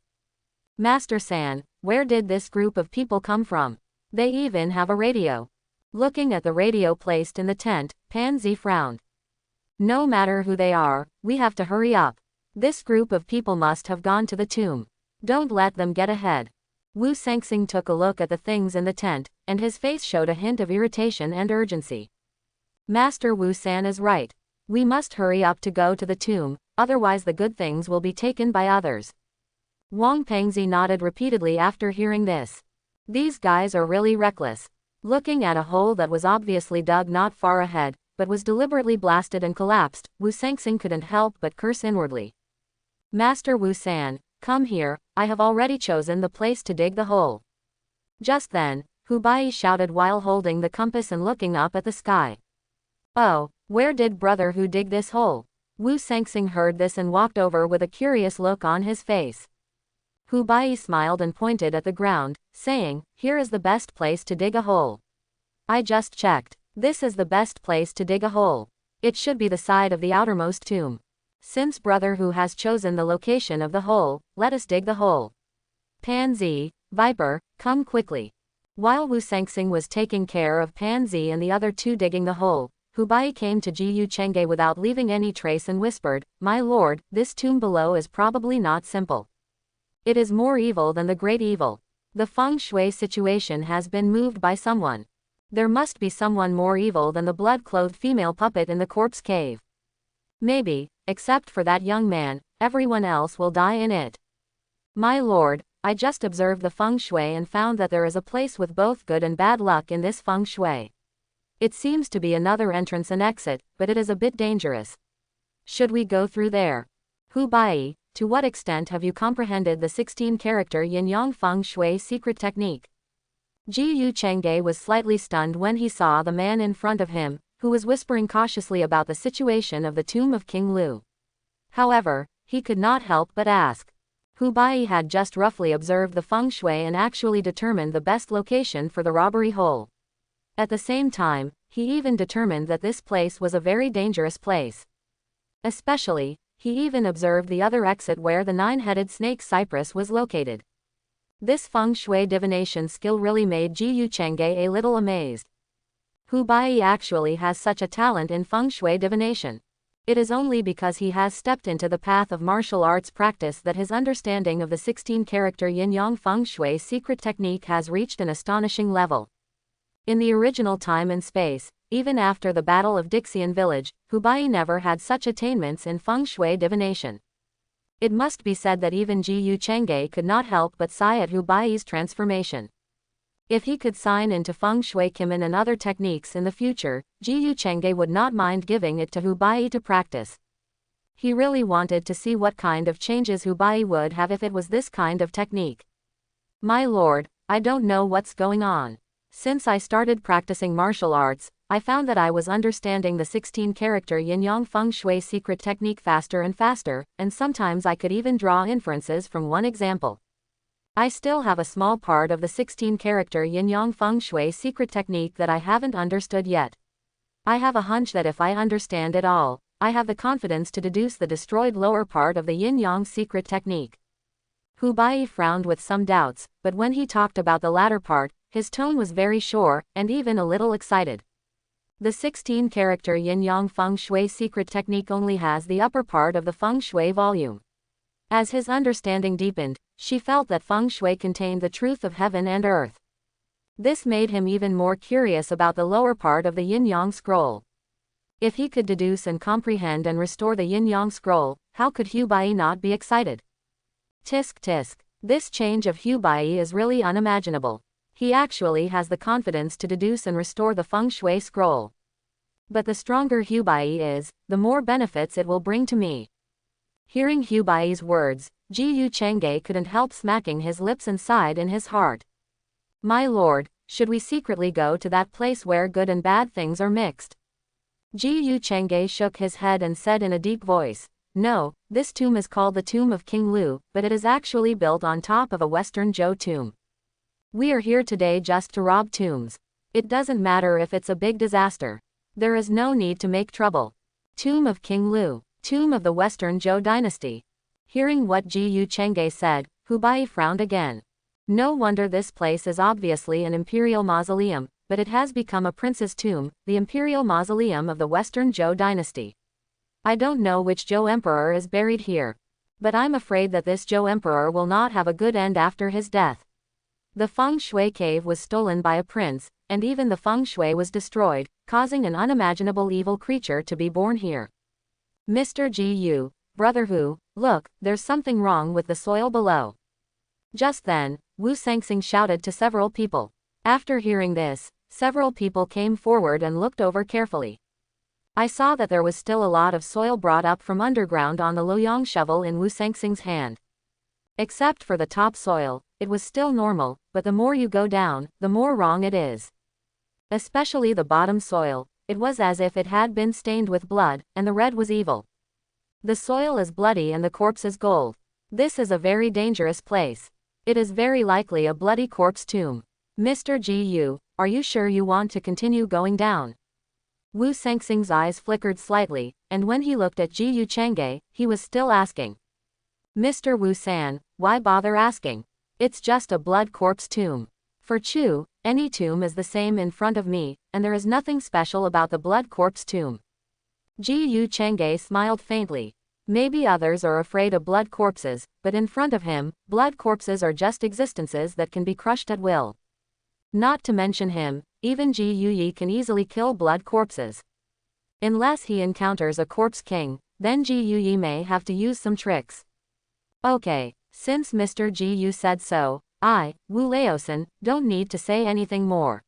Master San, where did this group of people come from? They even have a radio. Looking at the radio placed in the tent, Pan Zi frowned. No matter who they are, we have to hurry up. This group of people must have gone to the tomb. Don't let them get ahead. Wu Sangxing took a look at the things in the tent, and his face showed a hint of irritation and urgency. Master Wu San is right. We must hurry up to go to the tomb, otherwise the good things will be taken by others. Wang Pengzi nodded repeatedly after hearing this. These guys are really reckless. Looking at a hole that was obviously dug not far ahead, but was deliberately blasted and collapsed, Wu Sangxing couldn't help but curse inwardly. Master Wu San, come here, I have already chosen the place to dig the hole. Just then, Hu Bai shouted while holding the compass and looking up at the sky. Oh, where did Brother Hu dig this hole? Wu Sangxing heard this and walked over with a curious look on his face. Hu Bai smiled and pointed at the ground, saying, here is the best place to dig a hole. I just checked. This is the best place to dig a hole. It should be the side of the outermost tomb. Since Brother Hu has chosen the location of the hole, let us dig the hole. Pan Zi, Viper, come quickly. While Wu Sangxing was taking care of Pan Zi and the other two digging the hole, Hu Bai came to Ji Yu Chang'e without leaving any trace and whispered, my lord, this tomb below is probably not simple. It is more evil than the great evil. The feng shui situation has been moved by someone. There must be someone more evil than the blood-clothed female puppet in the corpse cave. Maybe, except for that young man, everyone else will die in it. My lord, I just observed the feng shui and found that there is a place with both good and bad luck in this feng shui. It seems to be another entrance and exit, but it is a bit dangerous. Should we go through there? Hu Bai, to what extent have you comprehended the 16-character yin-yang feng shui secret technique? Ji Yu Chang'e was slightly stunned when he saw the man in front of him, who was whispering cautiously about the situation of the tomb of King Lu. However, he could not help but ask. Hu Bai had just roughly observed the feng shui and actually determined the best location for the robbery hole. At the same time, he even determined that this place was a very dangerous place. Especially, he even observed the other exit where the 9-headed snake cypress was located. This feng shui divination skill really made Ji Yu Chang'e a little amazed. Hu Bai actually has such a talent in feng shui divination. It is only because he has stepped into the path of martial arts practice that his understanding of the 16-character yin-yang feng shui secret technique has reached an astonishing level. In the original time and space, even after the Battle of Dixian Village, Hubei never had such attainments in feng shui divination. It must be said that even Ji Yu Chengge could not help but sigh at Hubei's transformation. If he could sign into feng shui kimen and other techniques in the future, Ji Yu Chengge would not mind giving it to Hubei to practice. He really wanted to see what kind of changes Hubei would have if it was this kind of technique. My lord, I don't know what's going on. Since I started practicing martial arts, I found that I was understanding the 16-character yin-yang feng shui secret technique faster and faster, and sometimes I could even draw inferences from one example. I still have a small part of the 16-character yin-yang feng shui secret technique that I haven't understood yet. I have a hunch that if I understand it all, I have the confidence to deduce the destroyed lower part of the yin-yang secret technique. Hubei frowned with some doubts, but when he talked about the latter part, his tone was very sure, and even a little excited. The 16-character yin-yang feng shui secret technique only has the upper part of the feng shui volume. As his understanding deepened, she felt that feng shui contained the truth of heaven and earth. This made him even more curious about the lower part of the yin-yang scroll. If he could deduce and comprehend and restore the yin-yang scroll, how could Hubei not be excited? Tisk tisk. This change of Hubei is really unimaginable. He actually has the confidence to deduce and restore the feng shui scroll. But the stronger Hubei is, the more benefits it will bring to me. Hearing Hubei's words, Ji Yu Chengge couldn't help smacking his lips and sighed in his heart. My lord, should we secretly go to that place where good and bad things are mixed? Ji Yu Chengge shook his head and said in a deep voice, no, this tomb is called the Tomb of King Lu, but it is actually built on top of a Western Zhou tomb. We are here today just to rob tombs. It doesn't matter if it's a big disaster. There is no need to make trouble. Tomb of King Lu. Tomb of the Western Zhou dynasty. Hearing what Ji Yu Chengge said, Hubei frowned again. No wonder this place is obviously an imperial mausoleum, but it has become a prince's tomb, the imperial mausoleum of the Western Zhou dynasty. I don't know which Zhou emperor is buried here. But I'm afraid that this Zhou emperor will not have a good end after his death. The feng shui cave was stolen by a prince, and even the feng shui was destroyed, causing an unimaginable evil creature to be born here. Mr. Ji Yu, brother Hu, look, there's something wrong with the soil below. Just then, Wu Sangxing shouted to several people. After hearing this, several people came forward and looked over carefully. I saw that there was still a lot of soil brought up from underground on the Luoyang shovel in Wu Sangxing's hand. Except for the top soil, it was still normal, but the more you go down, the more wrong it is. Especially the bottom soil. It was as if it had been stained with blood, and the red was evil. The soil is bloody and the corpse is gold. This is a very dangerous place. It is very likely a bloody corpse tomb. Mr. Ji Yu, are you sure you want to continue going down? Wu Sangxing's eyes flickered slightly, and when he looked at Ji Yu Chengge, he was still asking. Mr. Wu San, why bother asking? It's just a blood corpse tomb. For Chu, any tomb is the same in front of me, and there is nothing special about the blood corpse tomb. Ji Yu Chengge smiled faintly. Maybe others are afraid of blood corpses, but in front of him, blood corpses are just existences that can be crushed at will. Not to mention him, even Ji Yuyi can easily kill blood corpses. Unless he encounters a corpse king, then Ji Yuyi may have to use some tricks. Okay, since Mr. Ji Yu said so, I, Wu Laosan, don't need to say anything more.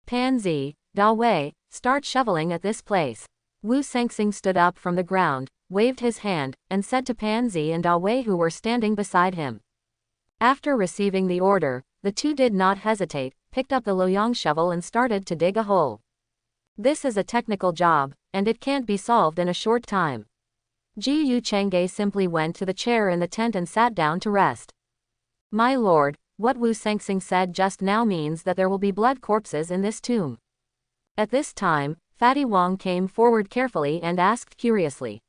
Panzi, Da Wei, start shoveling at this place. Wu Sangxing stood up from the ground, waved his hand, and said to Panzi and Da Wei who were standing beside him. After receiving the order, the two did not hesitate, picked up the Luoyang shovel and started to dig a hole. This is a technical job, and it can't be solved in a short time. Ji Yu Chengge simply went to the chair in the tent and sat down to rest. My lord, what Wu Sangxing said just now means that there will be blood corpses in this tomb. At this time, Fatty Wong came forward carefully and asked curiously.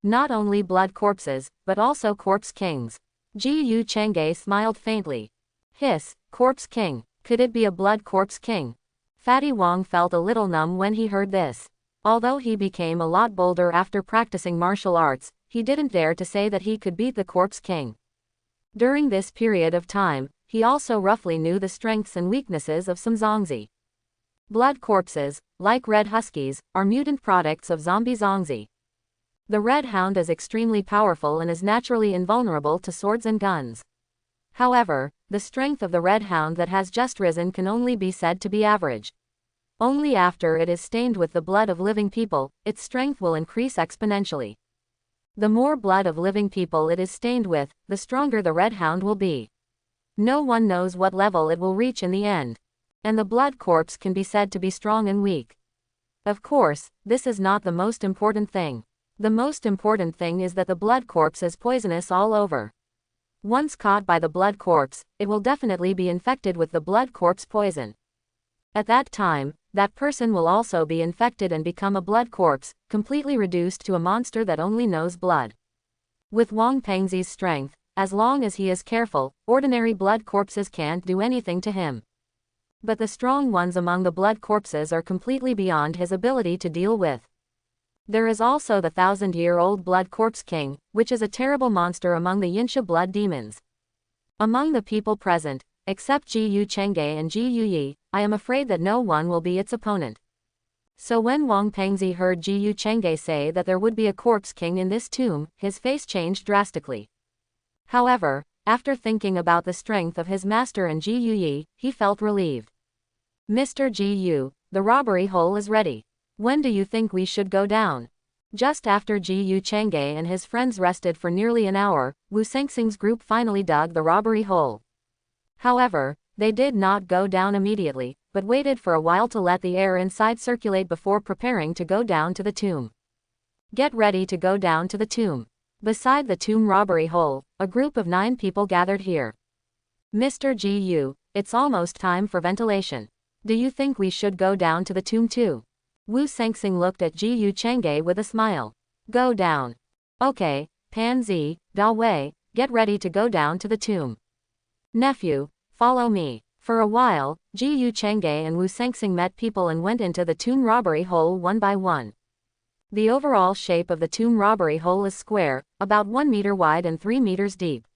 Not only blood corpses, but also corpse kings. Ji Yu Chengge smiled faintly. Hiss, corpse king. Could it be a blood corpse king? Fatty Wong felt a little numb when he heard this. Although he became a lot bolder after practicing martial arts, he didn't dare to say that he could beat the Corpse King. During this period of time, he also roughly knew the strengths and weaknesses of some Zongzi. Blood corpses, like red huskies, are mutant products of zombie Zongzi. The red hound is extremely powerful and is naturally invulnerable to swords and guns. However, the strength of the red hound that has just risen can only be said to be average. Only after it is stained with the blood of living people, its strength will increase exponentially. The more blood of living people it is stained with, the stronger the red hound will be. No one knows what level it will reach in the end. And the blood corpse can be said to be strong and weak. Of course, this is not the most important thing. The most important thing is that the blood corpse is poisonous all over. Once caught by the blood corpse, it will definitely be infected with the blood corpse poison. At that time, that person will also be infected and become a blood corpse, completely reduced to a monster that only knows blood. With Wang Pengzi's strength, as long as he is careful, ordinary blood corpses can't do anything to him. But the strong ones among the blood corpses are completely beyond his ability to deal with. There is also the 1,000-year-old Blood Corpse King, which is a terrible monster among the Yinsha blood demons. Among the people present, except Ji Yu Chengge and Ji Yu Yi, I am afraid that no one will be its opponent. So when Wang Pengzi heard Ji Yu Chengge say that there would be a Corpse King in this tomb, his face changed drastically. However, after thinking about the strength of his master and Ji Yu Yi, he felt relieved. Mr. Ji Yu, the robbery hole is ready. When do you think we should go down? Just after Ji Yu Chengge and his friends rested for nearly an hour, Wu Sengxing's group finally dug the robbery hole. However, they did not go down immediately, but waited for a while to let the air inside circulate before preparing to go down to the tomb. Get ready to go down to the tomb. Beside the tomb robbery hole, a group of 9 people gathered here. Mr. Ji Yu, it's almost time for ventilation. Do you think we should go down to the tomb too? Wu Sengxing looked at Ji Yu Chengge with a smile. Go down. Okay, Pan Zi, Da Wei, get ready to go down to the tomb. Nephew, follow me. For a while, Ji Yu Chengge and Wu Sengxing met people and went into the tomb robbery hole one by one. The overall shape of the tomb robbery hole is square, about 1 meter wide and 3 meters deep.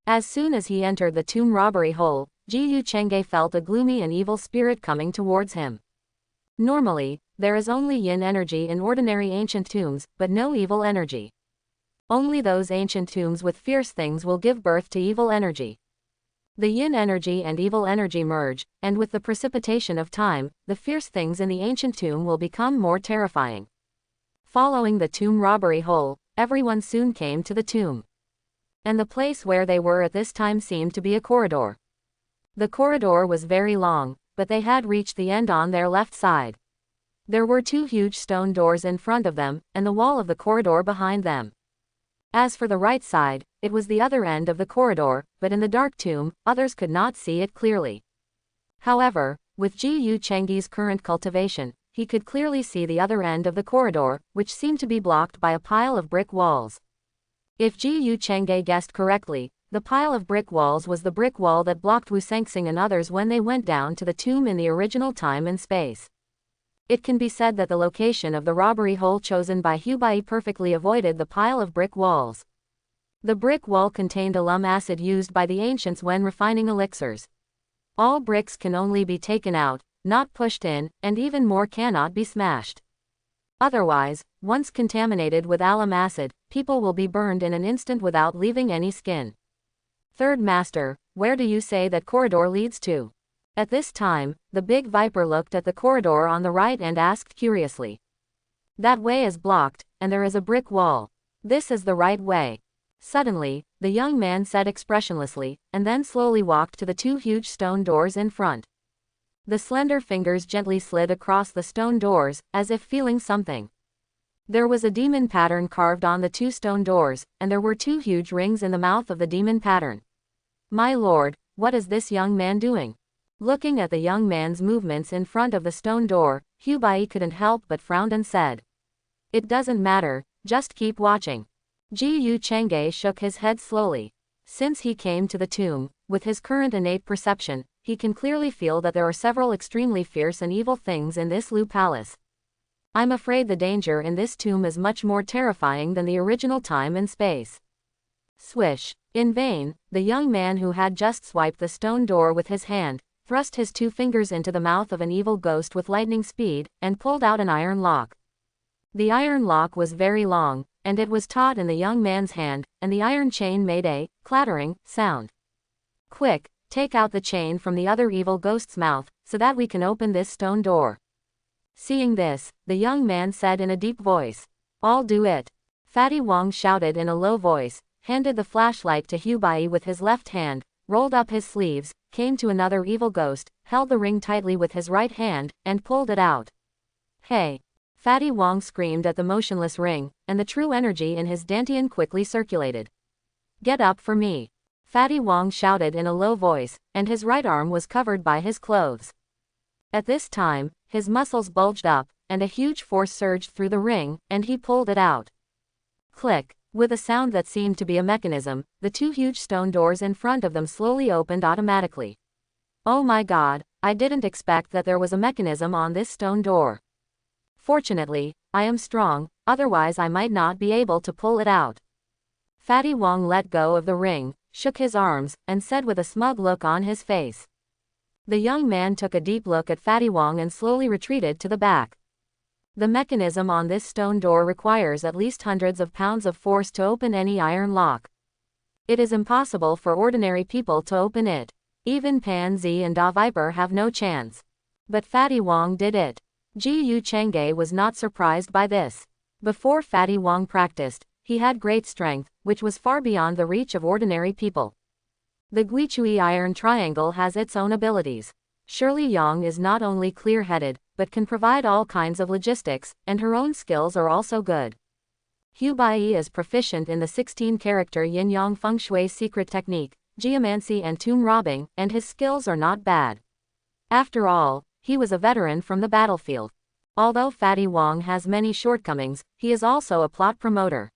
As soon as he entered the tomb robbery hole, Ji Yu Chengge felt a gloomy and evil spirit coming towards him. Normally, there is only yin energy in ordinary ancient tombs, but no evil energy. Only those ancient tombs with fierce things will give birth to evil energy. The yin energy and evil energy merge, and with the precipitation of time, the fierce things in the ancient tomb will become more terrifying. Following the tomb robbery hole, everyone soon came to the tomb. And the place where they were at this time seemed to be a corridor. The corridor was very long, but they had reached the end on their left side. There were 2 huge stone doors in front of them, and the wall of the corridor behind them. As for the right side, it was the other end of the corridor, but in the dark tomb, others could not see it clearly. However, with Ji Yu Chengge's current cultivation, he could clearly see the other end of the corridor, which seemed to be blocked by a pile of brick walls. If Ji Yu Chengge guessed correctly, the pile of brick walls was the brick wall that blocked Wu Sengxing and others when they went down to the tomb in the original time and space. It can be said that the location of the robbery hole chosen by Hubai perfectly avoided the pile of brick walls. The brick wall contained alum acid used by the ancients when refining elixirs. All bricks can only be taken out, not pushed in, and even more cannot be smashed. Otherwise, once contaminated with alum acid, people will be burned in an instant without leaving any skin. Third Master, where do you say that corridor leads to? At this time, the big viper looked at the corridor on the right and asked curiously. That way is blocked, and there is a brick wall. This is the right way. Suddenly, the young man said expressionlessly, and then slowly walked to the 2 huge stone doors in front. The slender fingers gently slid across the stone doors, as if feeling something. There was a demon pattern carved on the 2 stone doors, and there were 2 huge rings in the mouth of the demon pattern. My lord, what is this young man doing? Looking at the young man's movements in front of the stone door, Hubai couldn't help but frowned and said. It doesn't matter, just keep watching. Ji Yu Chengge shook his head slowly. Since he came to the tomb, with his current innate perception, he can clearly feel that there are several extremely fierce and evil things in this Lu Palace. I'm afraid the danger in this tomb is much more terrifying than the original time and space. Swish. In vain, the young man who had just swiped the stone door with his hand, thrust his 2 fingers into the mouth of an evil ghost with lightning speed, and pulled out an iron lock. The iron lock was very long, and it was taut in the young man's hand, and the iron chain made a clattering sound. Quick, take out the chain from the other evil ghost's mouth, so that we can open this stone door. Seeing this, the young man said in a deep voice, I'll do it. Fatty Wong shouted in a low voice, handed the flashlight to Hubai with his left hand, rolled up his sleeves, came to another evil ghost, held the ring tightly with his right hand, and pulled it out. Hey! Fatty Wong screamed at the motionless ring, and the true energy in his dantian quickly circulated. Get up for me. Fatty Wong shouted in a low voice, and his right arm was covered by his clothes. At this time, his muscles bulged up, and a huge force surged through the ring, and he pulled it out. Click. With a sound that seemed to be a mechanism, the 2 huge stone doors in front of them slowly opened automatically. Oh my God, I didn't expect that there was a mechanism on this stone door. Fortunately, I am strong, otherwise I might not be able to pull it out. Fatty Wong let go of the ring, shook his arms, and said with a smug look on his face. The young man took a deep look at Fatty Wong and slowly retreated to the back. The mechanism on this stone door requires at least hundreds of pounds of force to open any iron lock. It is impossible for ordinary people to open it. Even Pan Zi and Da Viper have no chance. But Fatty Wong did it. Ji Yu Chang'e was not surprised by this. Before Fatty Wong practiced, he had great strength, which was far beyond the reach of ordinary people. The Guichui Iron Triangle has its own abilities. Shirley Yang is not only clear-headed, but can provide all kinds of logistics, and her own skills are also good. Hubai is proficient in the 16-character yin-yang feng shui secret technique, geomancy and tomb robbing, and his skills are not bad. After all, he was a veteran from the battlefield. Although Fatty Wong has many shortcomings, he is also a plot promoter.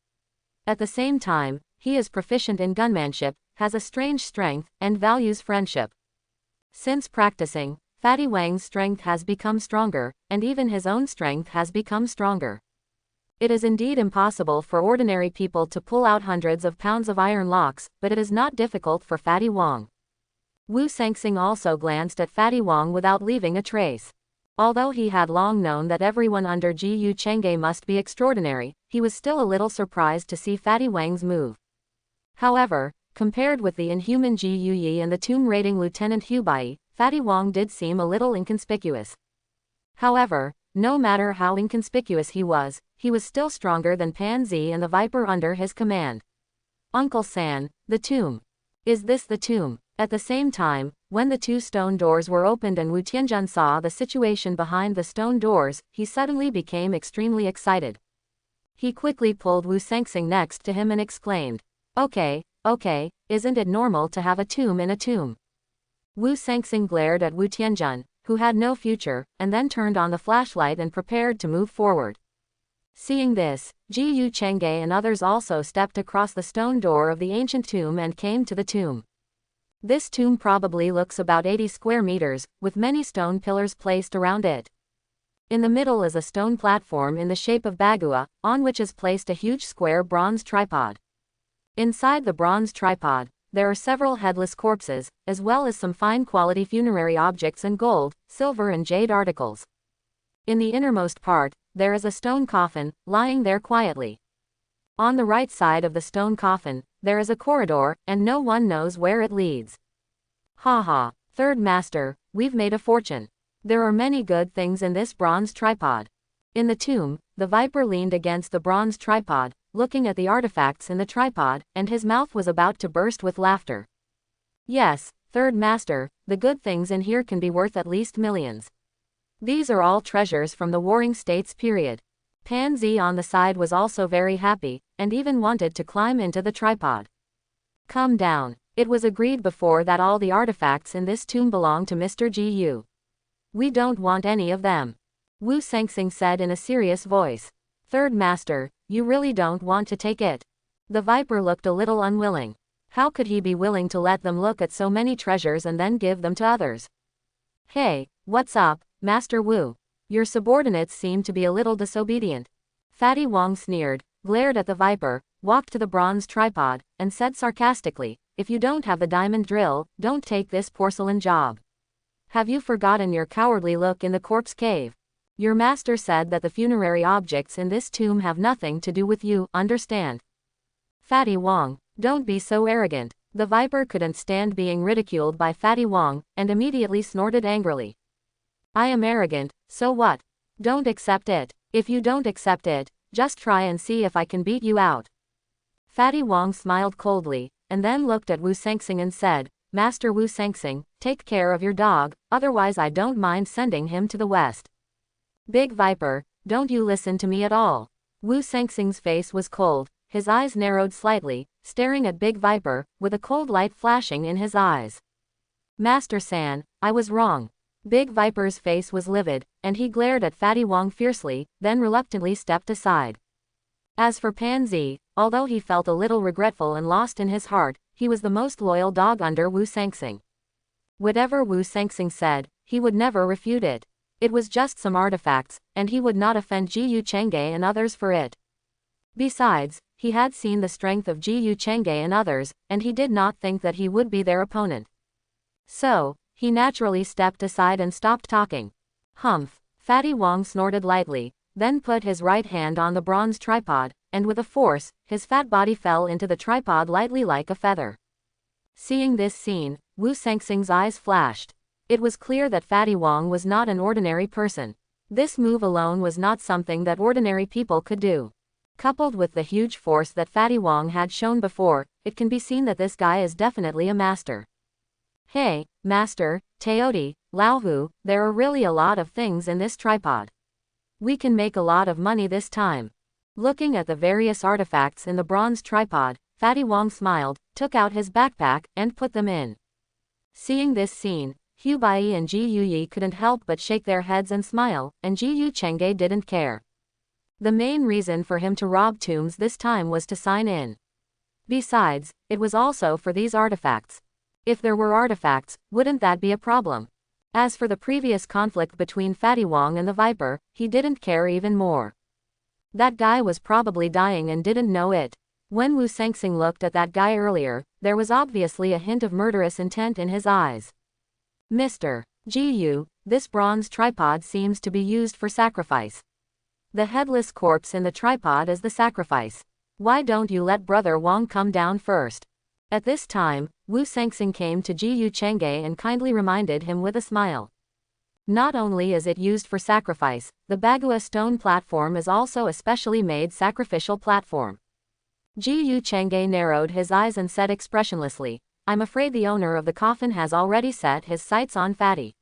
At the same time, he is proficient in gunmanship, has a strange strength, and values friendship. Since practicing, Fatty Wang's strength has become stronger, and even his own strength has become stronger. It is indeed impossible for ordinary people to pull out hundreds of pounds of iron locks, but it is not difficult for Fatty Wong. Wu Sangsing also glanced at Fatty Wong without leaving a trace. Although he had long known that everyone under Ji Yu Chang'e must be extraordinary, he was still a little surprised to see Fatty Wang's move. However, compared with the inhuman Ji Yu Yi and the tomb-raiding Lieutenant Hubai, Fatty Wong did seem a little inconspicuous. However, no matter how inconspicuous he was still stronger than Pan Zi and the Viper under his command. Uncle San, the tomb. Is this the tomb? At the same time, when the 2 stone doors were opened and Wu Tianjun saw the situation behind the stone doors, he suddenly became extremely excited. He quickly pulled Wu Sangsing next to him and exclaimed, Okay, isn't it normal to have a tomb in a tomb? Wu Sangsing glared at Wu Tianjun, who had no future, and then turned on the flashlight and prepared to move forward. Seeing this, Ji Yu Chang'e and others also stepped across the stone door of the ancient tomb and came to the tomb. This tomb probably looks about 80 square meters, with many stone pillars placed around it. In the middle is a stone platform in the shape of bagua, on which is placed a huge square bronze tripod. Inside the bronze tripod, there are several headless corpses, as well as some fine-quality funerary objects and gold, silver and jade articles. In the innermost part, there is a stone coffin, lying there quietly. On the right side of the stone coffin, there is a corridor, and no one knows where it leads. Ha ha, Third Master, we've made a fortune. There are many good things in this bronze tripod. In the tomb, the Viper leaned against the bronze tripod, looking at the artifacts in the tripod, and his mouth was about to burst with laughter. Yes, Third Master, the good things in here can be worth at least millions. These are all treasures from the Warring States period. Pan Zi on the side was also very happy, and even wanted to climb into the tripod. Come down. It was agreed before that all the artifacts in this tomb belong to Mr. Ji Yu. We don't want any of them. Wu Sangsing said in a serious voice. Third Master, you really don't want to take it? The Viper looked a little unwilling. How could he be willing to let them look at so many treasures and then give them to others? Hey, what's up, Master Wu? Your subordinates seem to be a little disobedient. Fatty Wong sneered, glared at the viper, walked to the bronze tripod, and said sarcastically, if you don't have the diamond drill, don't take this porcelain job. Have you forgotten your cowardly look in the corpse cave? Your master said that the funerary objects in this tomb have nothing to do with you, understand? Fatty Wong, don't be so arrogant. The viper couldn't stand being ridiculed by Fatty Wong, and immediately snorted angrily. I am arrogant, so what? Don't accept it. If you don't accept it, just try and see if I can beat you out. Fatty Wong smiled coldly, and then looked at Wu Sangsing and said, Master Wu Sangsing, take care of your dog, otherwise I don't mind sending him to the west. Big Viper, don't you listen to me at all. Wu Sangsing's face was cold, his eyes narrowed slightly, staring at Big Viper, with a cold light flashing in his eyes. Master San, I was wrong. Big Viper's face was livid, and he glared at Fatty Wong fiercely, then reluctantly stepped aside. As for Pansy, although he felt a little regretful and lost in his heart, he was the most loyal dog under Wu Sangsing. Whatever Wu Sangsing said, he would never refute it. It was just some artifacts, and he would not offend Jiyu Chengge and others for it. Besides, he had seen the strength of Jiyu Chengge and others, and he did not think that he would be their opponent. So, he naturally stepped aside and stopped talking. Humph! Fatty Wong snorted lightly, then put his right hand on the bronze tripod, and with a force, his fat body fell into the tripod lightly like a feather. Seeing this scene, Wu Sangsing's eyes flashed. It was clear that Fatty Wong was not an ordinary person. This move alone was not something that ordinary people could do. Coupled with the huge force that Fatty Wong had shown before, it can be seen that this guy is definitely a master. Hey, Master, Teodi, Laohu, there are really a lot of things in this tripod. We can make a lot of money this time. Looking at the various artifacts in the bronze tripod, Fatty Wong smiled, took out his backpack, and put them in. Seeing this scene, Hu Bai and Ji Yuyi couldn't help but shake their heads and smile, and Jiyu Chengge didn't care. The main reason for him to rob tombs this time was to sign in. Besides, it was also for these artifacts. If there were artifacts, wouldn't that be a problem? As for the previous conflict between Fatty Wong and the Viper, he didn't care even more. That guy was probably dying and didn't know it. When Wu Sangsing looked at that guy earlier, there was obviously a hint of murderous intent in his eyes. Mr. Jiyu, this bronze tripod seems to be used for sacrifice. The headless corpse in the tripod is the sacrifice. Why don't you let Brother Wong come down first? At this time, Wu Sangsing came to Jiyu Chengge and kindly reminded him with a smile. Not only is it used for sacrifice, the Bagua stone platform is also a specially made sacrificial platform. Jiyu Chengge narrowed his eyes and said expressionlessly, I'm afraid the owner of the coffin has already set his sights on Fatty.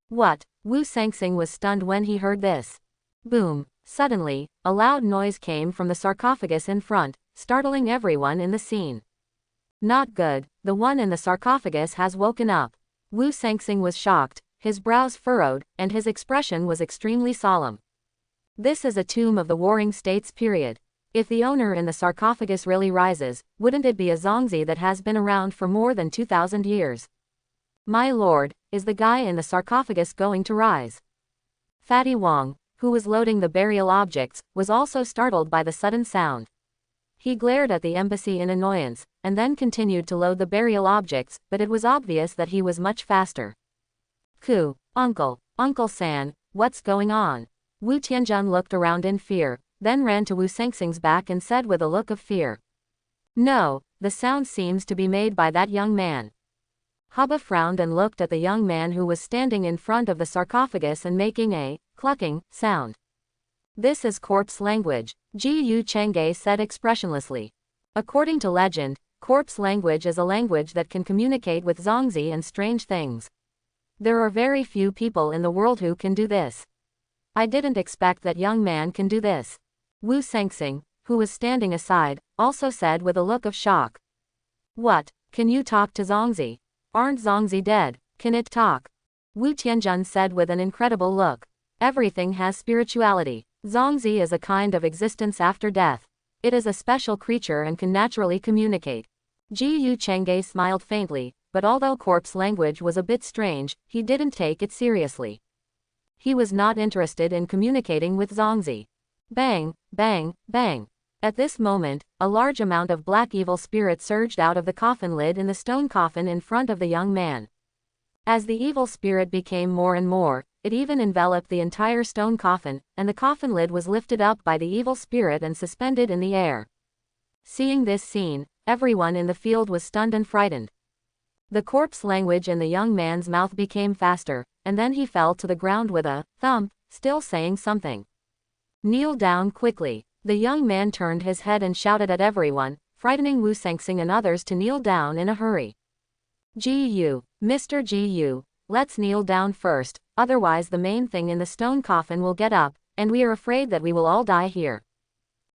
What? Wu Sangsing was stunned when he heard this. Boom! Suddenly, a loud noise came from the sarcophagus in front, startling everyone in the scene. Not good, the one in the sarcophagus has woken up. Wu Sangsing was shocked, his brows furrowed, and his expression was extremely solemn. This is a tomb of the Warring States period. If the owner in the sarcophagus really rises, wouldn't it be a Zongzi that has been around for more than 2,000 years? My lord, is the guy in the sarcophagus going to rise? Fatty Wong, who was loading the burial objects, was also startled by the sudden sound. He glared at the embassy in annoyance, and then continued to load the burial objects, but it was obvious that he was much faster. Uncle San, what's going on? Wu Tianjun looked around in fear, then ran to Wu Sangsing's back and said with a look of fear. No, the sound seems to be made by that young man. Hubba frowned and looked at the young man who was standing in front of the sarcophagus and making a clucking sound. This is corpse language, Jiyu Chengge said expressionlessly. According to legend, corpse language is a language that can communicate with Zongzi and strange things. There are very few people in the world who can do this. I didn't expect that young man can do this. Wu Sangsing, who was standing aside, also said with a look of shock. What, can you talk to Zongzi? Aren't Zongzi dead? Can it talk? Wu Tianjun said with an incredible look. Everything has spirituality. Zongzi is a kind of existence after death. It is a special creature and can naturally communicate. Jiyu Chengge smiled faintly, but although corpse language was a bit strange, he didn't take it seriously. He was not interested in communicating with Zongzi. Bang, bang, bang. At this moment, a large amount of black evil spirit surged out of the coffin lid in the stone coffin in front of the young man. As the evil spirit became more and more, it even enveloped the entire stone coffin, and the coffin lid was lifted up by the evil spirit and suspended in the air. Seeing this scene, everyone in the field was stunned and frightened. The corpse language in the young man's mouth became faster, and then he fell to the ground with a thump, still saying something. Kneel down quickly. The young man turned his head and shouted at everyone, frightening Wu Sengxing and others to kneel down in a hurry. Gu, Mr. Gu, let's kneel down first, otherwise the main thing in the stone coffin will get up, and we are afraid that we will all die here.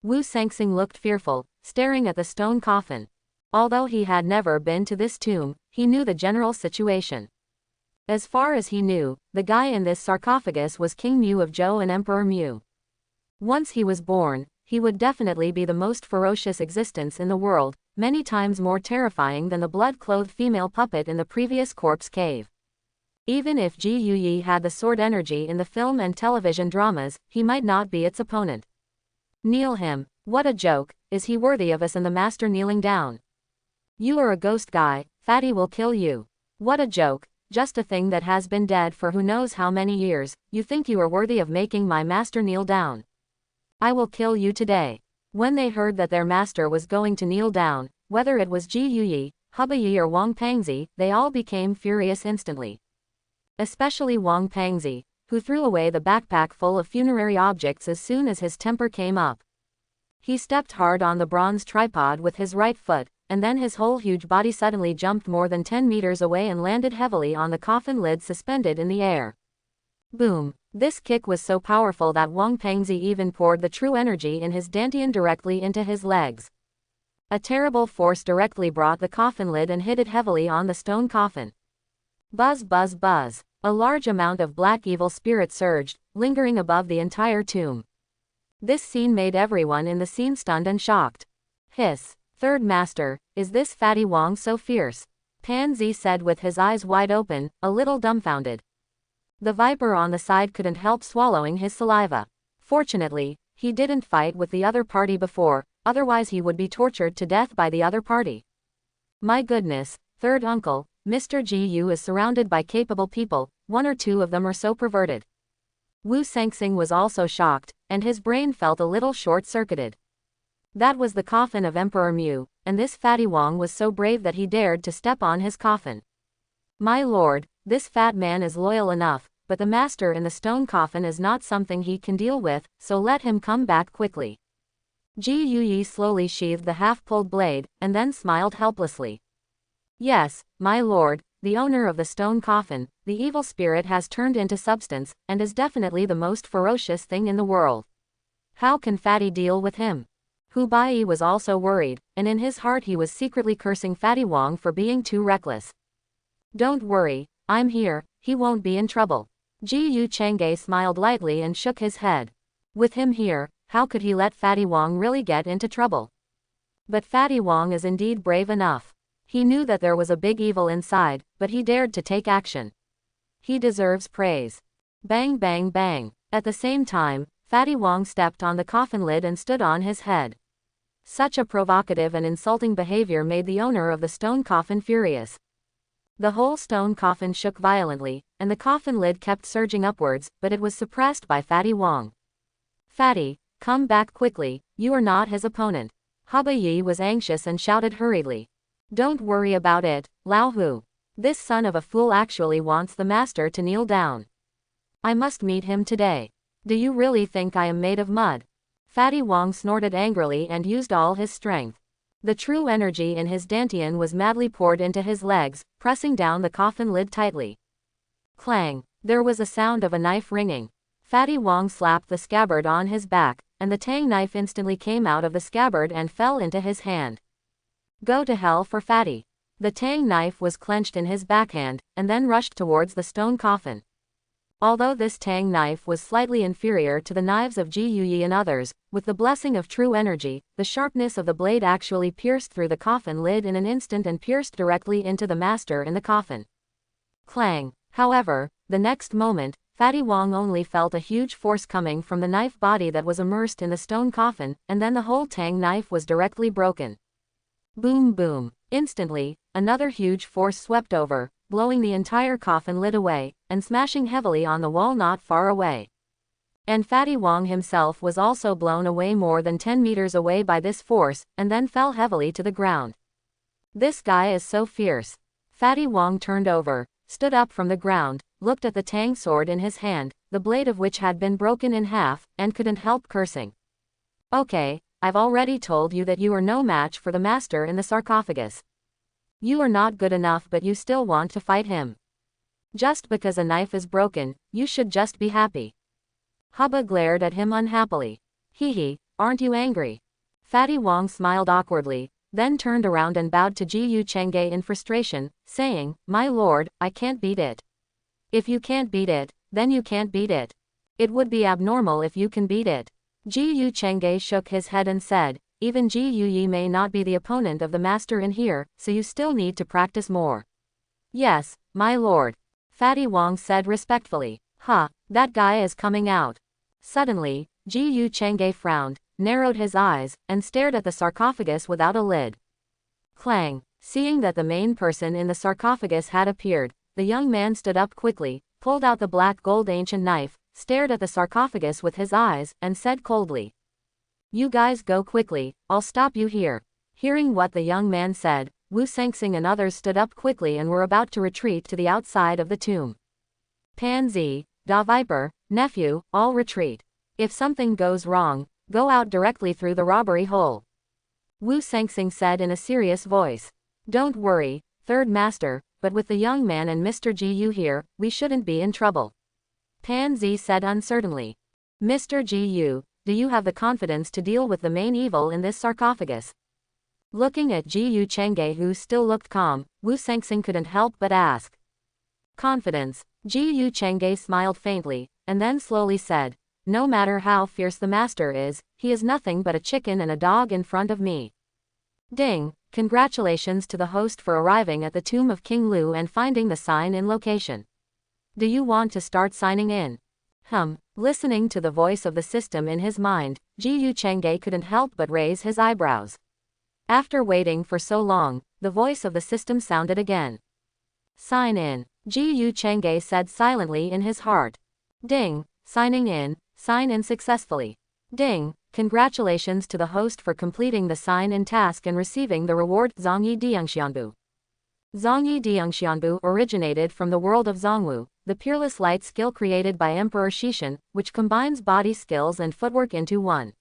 Wu Sengxing looked fearful, staring at the stone coffin. Although he had never been to this tomb, he knew the general situation. As far as he knew, the guy in this sarcophagus was King Mu of Zhou and Emperor Mu. Once he was born, he would definitely be the most ferocious existence in the world, many times more terrifying than the blood-clothed female puppet in the previous corpse cave. Even if Ji Yuyi had the sword energy in the film and television dramas, he might not be its opponent. Kneel him. What a joke, is he worthy of us and the master kneeling down? You are a ghost guy, Fatty will kill you. What a joke, just a thing that has been dead for who knows how many years, you think you are worthy of making my master kneel down? I will kill you today. When they heard that their master was going to kneel down, whether it was Ji Yuyi, Hubba Yi or Wang Pangzi, they all became furious instantly. Especially Wang Pangzi, who threw away the backpack full of funerary objects as soon as his temper came up. He stepped hard on the bronze tripod with his right foot, and then his whole huge body suddenly jumped more than 10 meters away and landed heavily on the coffin lid suspended in the air. Boom! This kick was so powerful that Wang Pengzi even poured the true energy in his dantian directly into his legs. A terrible force directly brought the coffin lid and hit it heavily on the stone coffin. Buzz buzz buzz. A large amount of black evil spirit surged, lingering above the entire tomb. This scene made everyone in the scene stunned and shocked. Hiss. Third master, is this Fatty Wang so fierce? Pan Zi said with his eyes wide open, a little dumbfounded. The viper on the side couldn't help swallowing his saliva. Fortunately, he didn't fight with the other party before, otherwise he would be tortured to death by the other party. My goodness, third uncle, Mr. Gu is surrounded by capable people, one or two of them are so perverted. Wu Sengxing was also shocked, and his brain felt a little short-circuited. That was the coffin of Emperor Mu, and this Fatty Wang was so brave that he dared to step on his coffin. My lord, this fat man is loyal enough, but the master in the stone coffin is not something he can deal with, so let him come back quickly. Ji Yuyi slowly sheathed the half-pulled blade, and then smiled helplessly. Yes, my lord, the owner of the stone coffin, the evil spirit has turned into substance, and is definitely the most ferocious thing in the world. How can Fatty deal with him? Hu Bai was also worried, and in his heart he was secretly cursing Fatty Wang for being too reckless. Don't worry, I'm here, he won't be in trouble. Ji Yu Chang'e smiled lightly and shook his head. With him here, how could he let Fatty Wang really get into trouble? But Fatty Wang is indeed brave enough. He knew that there was a big evil inside, but he dared to take action. He deserves praise. Bang bang bang. At the same time, Fatty Wang stepped on the coffin lid and stood on his head. Such a provocative and insulting behavior made the owner of the stone coffin furious. The whole stone coffin shook violently, and the coffin lid kept surging upwards, but it was suppressed by Fatty Wang. Fatty, come back quickly, you are not his opponent. Hubba Yi was anxious and shouted hurriedly. Don't worry about it, Lao Hu. This son of a fool actually wants the master to kneel down. I must meet him today. Do you really think I am made of mud? Fatty Wang snorted angrily and used all his strength. The true energy in his dantian was madly poured into his legs, pressing down the coffin lid tightly. Clang! There was a sound of a knife ringing. Fatty Wang slapped the scabbard on his back, and the tang knife instantly came out of the scabbard and fell into his hand. Go to hell for Fatty. The tang knife was clenched in his backhand, and then rushed towards the stone coffin. Although this tang knife was slightly inferior to the knives of Ji Yuyi and others, with the blessing of true energy, the sharpness of the blade actually pierced through the coffin lid in an instant and pierced directly into the master in the coffin. Clang! However, the next moment, Fatty Wong only felt a huge force coming from the knife body that was immersed in the stone coffin, and then the whole tang knife was directly broken. Boom boom. Instantly, another huge force swept over, blowing the entire coffin lid away, and smashing heavily on the wall not far away. And Fatty Wong himself was also blown away more than 10 meters away by this force, and then fell heavily to the ground. This guy is so fierce. Fatty Wong turned over, stood up from the ground, looked at the tang sword in his hand, the blade of which had been broken in half, and couldn't help cursing. Okay, I've already told you that you are no match for the master in the sarcophagus. You are not good enough, but you still want to fight him. Just because a knife is broken, you should just be happy. Hubba glared at him unhappily. Hee, aren't you angry? Fatty Wong smiled awkwardly, then turned around and bowed to Ji Chang'e in frustration, saying, "My lord, I can't beat it." If you can't beat it, then you can't beat it. It would be abnormal if you can beat it. Ji Chang'e shook his head and said, "Even Ji Yi may not be the opponent of the master in here, so you still need to practice more." "Yes, my lord," Fatty Wong said respectfully. That guy is coming out." Suddenly, Ji Chang'e frowned, narrowed his eyes, and stared at the sarcophagus without a lid. Clang. Seeing that the main person in the sarcophagus had appeared, the young man stood up quickly, pulled out the black gold ancient knife, stared at the sarcophagus with his eyes, and said coldly, "You guys go quickly, I'll stop you here." Hearing what the young man said, Wu Sengxing and others stood up quickly and were about to retreat to the outside of the tomb. "Pansy, Da Viper, nephew, all retreat. If something goes wrong, go out directly through the robbery hole," Wu Sengxing said in a serious voice. "Don't worry, third master, but with the young man and Mr. Gu here, we shouldn't be in trouble," Pansy said uncertainly. "Mr. Gu, do you have the confidence to deal with the main evil in this sarcophagus?" Looking at Ji Chang'e, who still looked calm, Wu Sengxing couldn't help but ask. "Confidence." Ji Chang'e smiled faintly, and then slowly said, "No matter how fierce the master is, he is nothing but a chicken and a dog in front of me." Ding! Congratulations to the host for arriving at the tomb of King Lu and finding the sign in location. Do you want to start signing in? Listening to the voice of the system in his mind, Ji Chang'e couldn't help but raise his eyebrows. After waiting for so long, the voice of the system sounded again. "Sign in," Ji Chang'e said silently in his heart. Ding! Signing in, sign in successfully. Ding! Congratulations to the host for completing the sign-in task and receiving the reward Zongyi Diangxianbu. Zongyi Diangxianbu originated from the world of Zongwu, the peerless light skill created by Emperor Shishan, which combines body skills and footwork into one.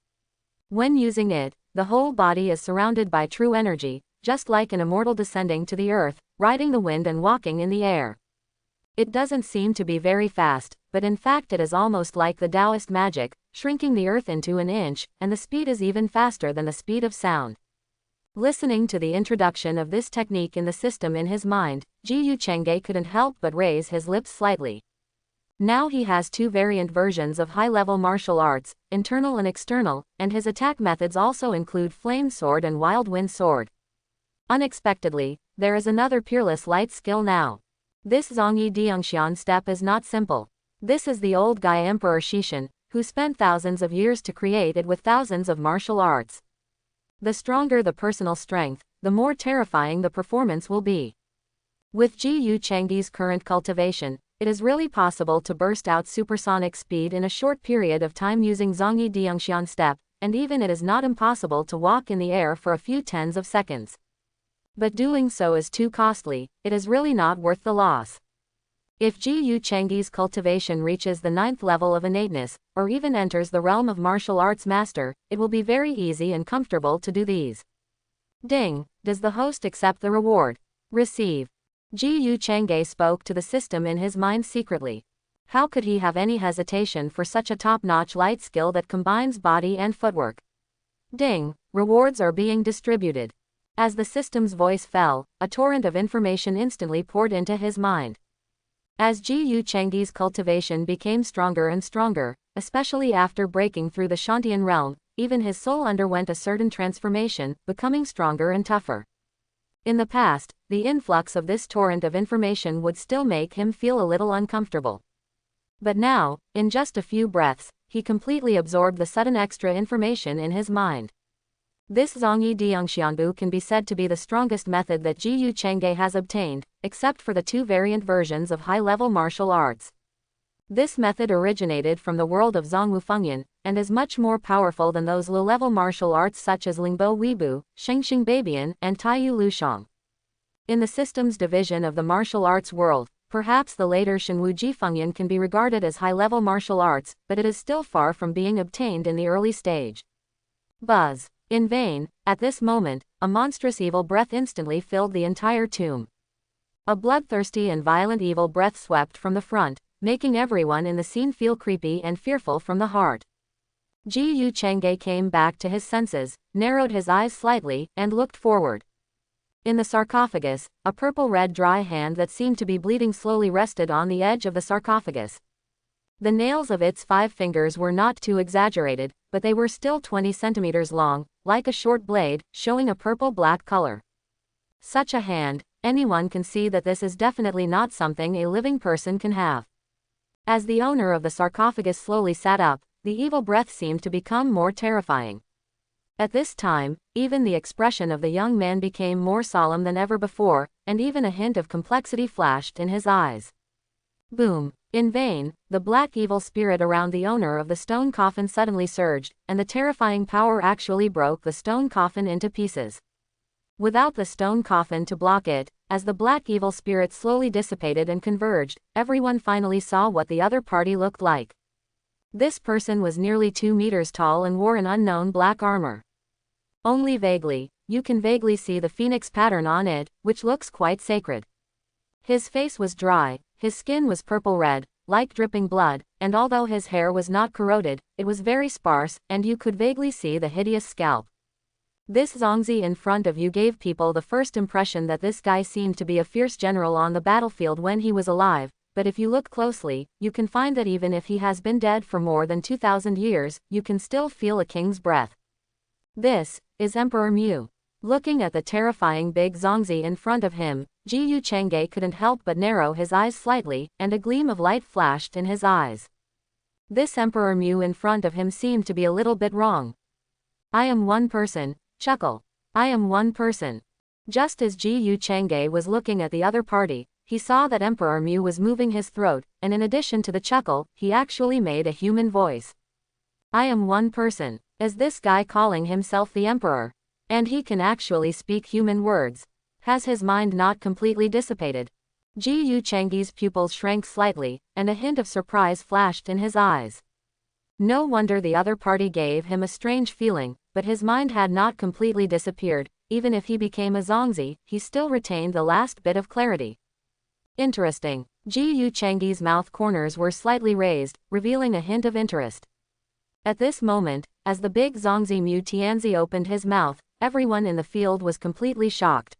When using it, the whole body is surrounded by true energy, just like an immortal descending to the earth, riding the wind and walking in the air. It doesn't seem to be very fast, but in fact it is almost like the Taoist magic, shrinking the earth into an inch, and the speed is even faster than the speed of sound. Listening to the introduction of this technique in the system in his mind, Ji Chang'e couldn't help but raise his lips slightly. Now he has two variant versions of high-level martial arts, internal and external, and his attack methods also include flame sword and wild wind sword. Unexpectedly, there is another peerless light skill now. This Zongyi Diangxian step is not simple. This is the old guy Emperor Shishan, who spent thousands of years to create it with thousands of martial arts. The stronger the personal strength, the more terrifying the performance will be. With Ji Chang'e's current cultivation, it is really possible to burst out supersonic speed in a short period of time using Zongyi Diangxian step, and even it is not impossible to walk in the air for a few tens of seconds. But doing so is too costly, it is really not worth the loss. If Ji Chang'e's cultivation reaches the 9th level of innateness, or even enters the realm of martial arts master, it will be very easy and comfortable to do these. Ding! Does the host accept the reward? Receive. Ji Chang'e spoke to the system in his mind secretly. How could he have any hesitation for such a top-notch light skill that combines body and footwork? Ding! Rewards are being distributed. As the system's voice fell, a torrent of information instantly poured into his mind. As Ji Chang'e's cultivation became stronger and stronger, especially after breaking through the Shantian realm, even his soul underwent a certain transformation, becoming stronger and tougher. In the past, the influx of this torrent of information would still make him feel a little uncomfortable. But now, in just a few breaths, he completely absorbed the sudden extra information in his mind. This Zhongyi Diangxianbu can be said to be the strongest method that Ji Yu Chengge has obtained, except for the two variant versions of high-level martial arts. This method originated from the world of Zhongwu Fengyan, and is much more powerful than those low-level martial arts such as Lingbo Weibu, Shengxing Beibian, and Taiyu Lushang. In the systems division of the martial arts world, perhaps the later Shenwu Ji Fengyan can be regarded as high-level martial arts, but it is still far from being obtained in the early stage. Buzz. In vain, at this moment, a monstrous evil breath instantly filled the entire tomb. A bloodthirsty and violent evil breath swept from the front, making everyone in the scene feel creepy and fearful from the heart. Ji Yu Chengge came back to his senses, narrowed his eyes slightly, and looked forward. In the sarcophagus, a purple-red dry hand that seemed to be bleeding slowly rested on the edge of the sarcophagus. The nails of its 5 fingers were not too exaggerated, but they were still 20 centimeters long, like a short blade, showing a purple-black color. Such a hand, anyone can see that this is definitely not something a living person can have. As the owner of the sarcophagus slowly sat up, the evil breath seemed to become more terrifying. At this time, even the expression of the young man became more solemn than ever before, and even a hint of complexity flashed in his eyes. Boom! In vain, the black evil spirit around the owner of the stone coffin suddenly surged, and the terrifying power actually broke the stone coffin into pieces. Without the stone coffin to block it, as the black evil spirit slowly dissipated and converged, everyone finally saw what the other party looked like. This person was nearly 2 meters tall and wore an unknown black armor. Only vaguely, you can vaguely see the phoenix pattern on it, which looks quite sacred. His face was dry, his skin was purple-red, like dripping blood, and although his hair was not corroded, it was very sparse, and you could vaguely see the hideous scalp. This Zongzi in front of you gave people the first impression that this guy seemed to be a fierce general on the battlefield when he was alive, but if you look closely, you can find that even if he has been dead for more than 2,000 years, you can still feel a king's breath. This is Emperor Mu. Looking at the terrifying big Zongzi in front of him, Ji Yu Chengge couldn't help but narrow his eyes slightly, and a gleam of light flashed in his eyes. This Emperor Mu in front of him seemed to be a little bit wrong. I am one person. Chuckle. I am one person. Just as Ji Yu Chengge was looking at the other party, he saw that Emperor Mu was moving his throat, and in addition to the chuckle, he actually made a human voice. I am one person. Is this guy calling himself the Emperor? And he can actually speak human words. Has his mind not completely dissipated? Ji Yu Chengge's pupils shrank slightly, and a hint of surprise flashed in his eyes. No wonder the other party gave him a strange feeling, but his mind had not completely disappeared. Even if he became a Zongzi, he still retained the last bit of clarity. Interesting. Ji Yu Chengge's mouth corners were slightly raised, revealing a hint of interest. At this moment, as the big Zongzi Mu Tianzi opened his mouth, everyone in the field was completely shocked.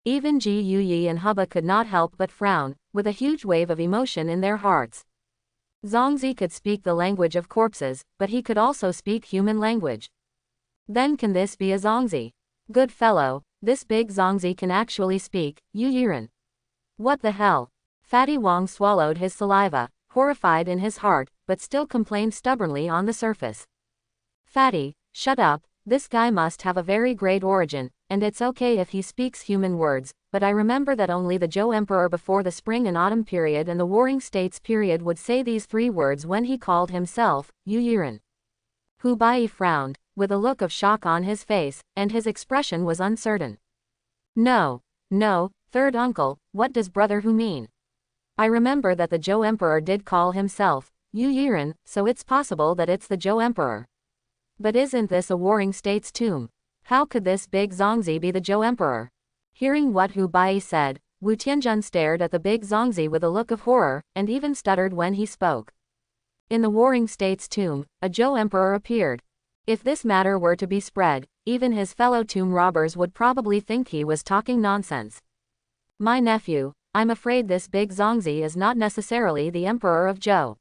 Even Ji Yuyi and Hubba could not help but frown, with a huge wave of emotion in their hearts. Zongzi could speak the language of corpses, but he could also speak human language. Then can this be a Zongzi? Good fellow, this big Zongzi can actually speak, Yu Yiren. What the hell? Fatty Wong swallowed his saliva, horrified in his heart, but still complained stubbornly on the surface. Fatty, shut up, this guy must have a very great origin, and it's okay if he speaks human words, but I remember that only the Zhou Emperor before the Spring and Autumn period and the Warring States period would say these 3 words when he called himself, Yu Yiren. Hu Bai frowned, with a look of shock on his face, and his expression was uncertain. No, third uncle, what does brother Hu mean? I remember that the Zhou Emperor did call himself, Yu Yiren, so it's possible that it's the Zhou Emperor. But isn't this a Warring States tomb? How could this big Zongzi be the Zhou Emperor? Hearing what Hu Bai said, Wu Tianjun stared at the big Zongzi with a look of horror, and even stuttered when he spoke. In the Warring States tomb, a Zhou Emperor appeared. If this matter were to be spread, even his fellow tomb robbers would probably think he was talking nonsense. My nephew, I'm afraid this big Zongzi is not necessarily the Emperor of Zhou.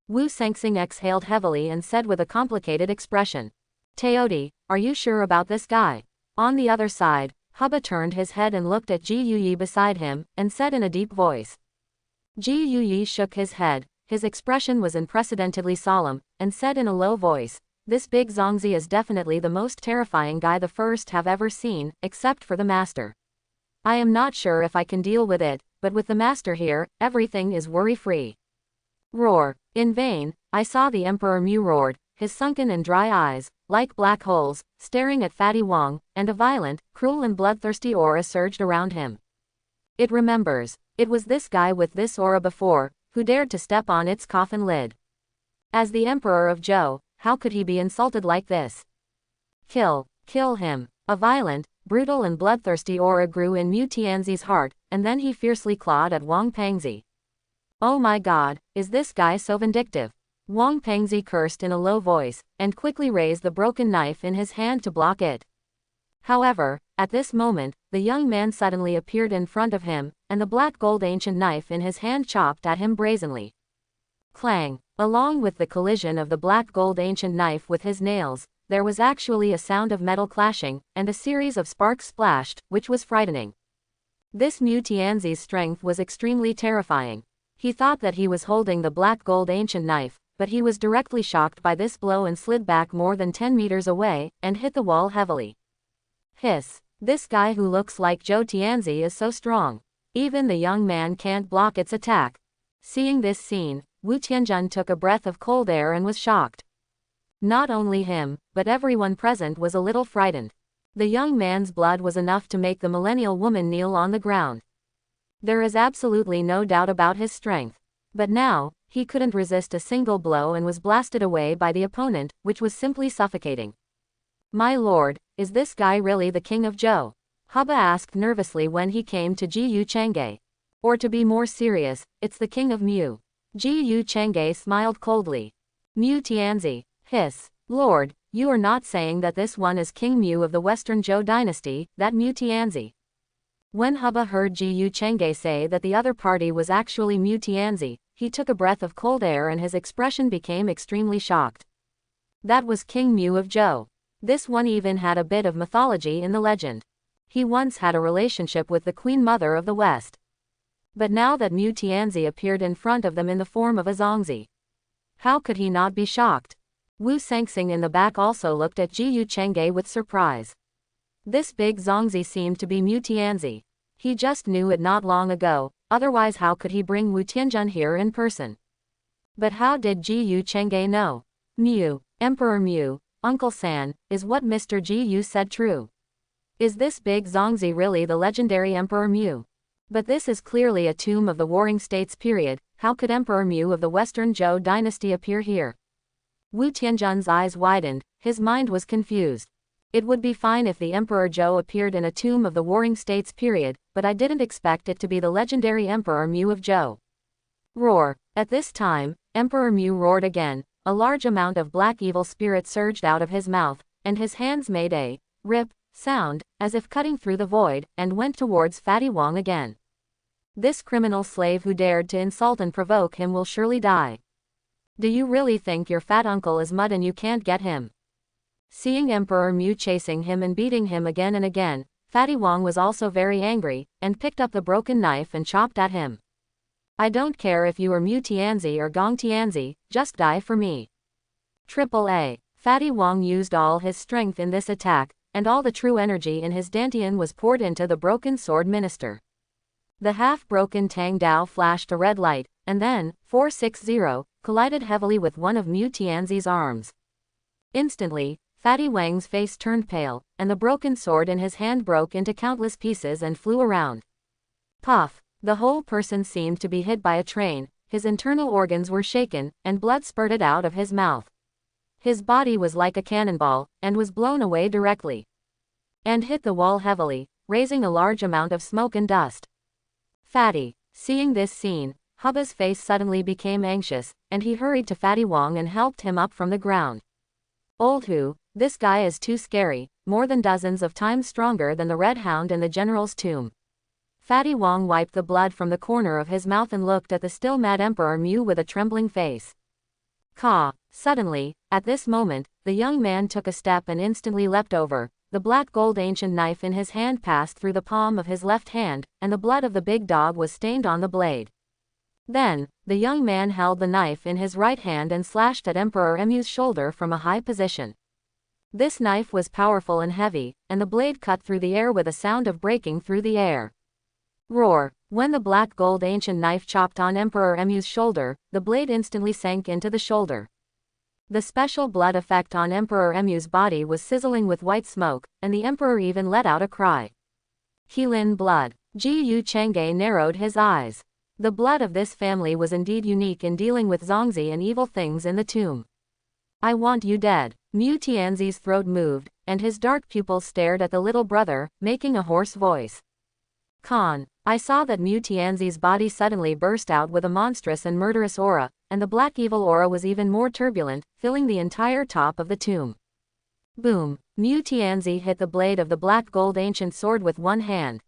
Wu Sengxing exhaled heavily and said with a complicated expression. Teodi, are you sure about this guy? On the other side, Hubba turned his head and looked at Ji Yuyi beside him, and said in a deep voice. Ji Yuyi shook his head, his expression was unprecedentedly solemn, and said in a low voice, "This big Zongzi is definitely the most terrifying guy the first have ever seen, except for the master. I am not sure if I can deal with it, but with the master here, everything is worry-free." Roar. In vain, I saw the Emperor Mu roared, his sunken and dry eyes, like black holes, staring at Fatty Wong, and a violent, cruel and bloodthirsty aura surged around him. It remembers. It was this guy with this aura before, who dared to step on its coffin lid. As the Emperor of Zhou, how could he be insulted like this? Kill him. A violent, brutal and bloodthirsty aura grew in Mu Tianzi's heart, and then he fiercely clawed at Wang Pengzi. Oh my god, is this guy so vindictive? Wang Pengzi cursed in a low voice, and quickly raised the broken knife in his hand to block it. However, at this moment, the young man suddenly appeared in front of him, and the black gold ancient knife in his hand chopped at him brazenly. Clang! Along with the collision of the black gold ancient knife with his nails, there was actually a sound of metal clashing, and a series of sparks splashed, which was frightening. This Mu Tianzi's strength was extremely terrifying. He thought that he was holding the black gold ancient knife, but he was directly shocked by this blow and slid back more than 10 meters away, and hit the wall heavily. Hiss! This guy who looks like Zhou Tianzi is so strong. Even the young man can't block its attack. Seeing this scene, Wu Tianjun took a breath of cold air and was shocked. Not only him, but everyone present was a little frightened. The young man's blood was enough to make the millennial woman kneel on the ground. There is absolutely no doubt about his strength. But now, he couldn't resist a single blow and was blasted away by the opponent, which was simply suffocating. My lord, is this guy really the king of Zhou? Hubba asked nervously when he came to Jiyu Chang'e. Or to be more serious, it's the king of Mu. Jiyu Chang'e smiled coldly. Mu Tianzi. Hiss. Lord, you are not saying that this one is King Mu of the Western Zhou dynasty, that Mu Tianzi. When Hubba heard Jiyu Chang'e say that the other party was actually Mu Tianzi, he took a breath of cold air and his expression became extremely shocked. That was King Mu of Zhou. This one even had a bit of mythology in the legend. He once had a relationship with the Queen Mother of the West. But now that Mu Tianzi appeared in front of them in the form of a Zongzi, how could he not be shocked? Wu Sangxing in the back also looked at Jiyu Chang'e with surprise. This big Zongzi seemed to be Mu Tianzi. He just knew it not long ago, otherwise how could he bring Wu Tianjun here in person? But how did Jiyu Chang'e know? Mu, Emperor Mu, Uncle San, is what Mr. Jiyu said true? Is this big Zongzi really the legendary Emperor Mu? But this is clearly a tomb of the Warring States period. How could Emperor Mu of the Western Zhou dynasty appear here? Wu Tianjun's eyes widened, his mind was confused. It would be fine if the Emperor Zhou appeared in a tomb of the Warring States period, but I didn't expect it to be the legendary Emperor Mu of Zhou. Roar. At this time, Emperor Mu roared again. A large amount of black evil spirit surged out of his mouth, and his hands made a rip sound, as if cutting through the void, and went towards Fatty Wong again. This criminal slave who dared to insult and provoke him will surely die. Do you really think your fat uncle is mud and you can't get him? Seeing Emperor Mu chasing him and beating him again and again, Fatty Wong was also very angry, and picked up the broken knife and chopped at him. I don't care if you are Mu Tianzi or Gong Tianzi, just die for me. Triple A. Fatty Wong used all his strength in this attack, and all the true energy in his dantian was poured into the broken sword minister. The half-broken Tang Dao flashed a red light, and then, 460, collided heavily with one of Mu Tianzi's arms. Instantly, Fatty Wang's face turned pale, and the broken sword in his hand broke into countless pieces and flew around. Puff! The whole person seemed to be hit by a train, his internal organs were shaken, and blood spurted out of his mouth. His body was like a cannonball, and was blown away directly. And hit the wall heavily, raising a large amount of smoke and dust. Fatty. Seeing this scene, Hubba's face suddenly became anxious, and he hurried to Fatty Wong and helped him up from the ground. Old Hu, this guy is too scary, more than dozens of times stronger than the Red Hound in the General's tomb. Fatty Wong wiped the blood from the corner of his mouth and looked at the still mad Emperor Mu with a trembling face. Caw! Suddenly, at this moment, the young man took a step and instantly leapt over. The black gold ancient knife in his hand passed through the palm of his left hand, and the blood of the big dog was stained on the blade. Then, the young man held the knife in his right hand and slashed at Emperor Emu's shoulder from a high position. This knife was powerful and heavy, and the blade cut through the air with a sound of breaking through the air. Roar! When the black gold ancient knife chopped on Emperor Emu's shoulder, the blade instantly sank into the shoulder. The special blood effect on Emperor Emu's body was sizzling with white smoke, and the emperor even let out a cry. Heilin blood. Ji Yu Chang'e narrowed his eyes. The blood of this family was indeed unique in dealing with Zongzi and evil things in the tomb. I want you dead. Mu Tianzi's throat moved, and his dark pupils stared at the little brother, making a hoarse voice. Khan. I saw that Mu Tianzi's body suddenly burst out with a monstrous and murderous aura, and the black evil aura was even more turbulent, filling the entire top of the tomb. Boom. Mu Tianzi hit the blade of the black gold ancient sword with one hand.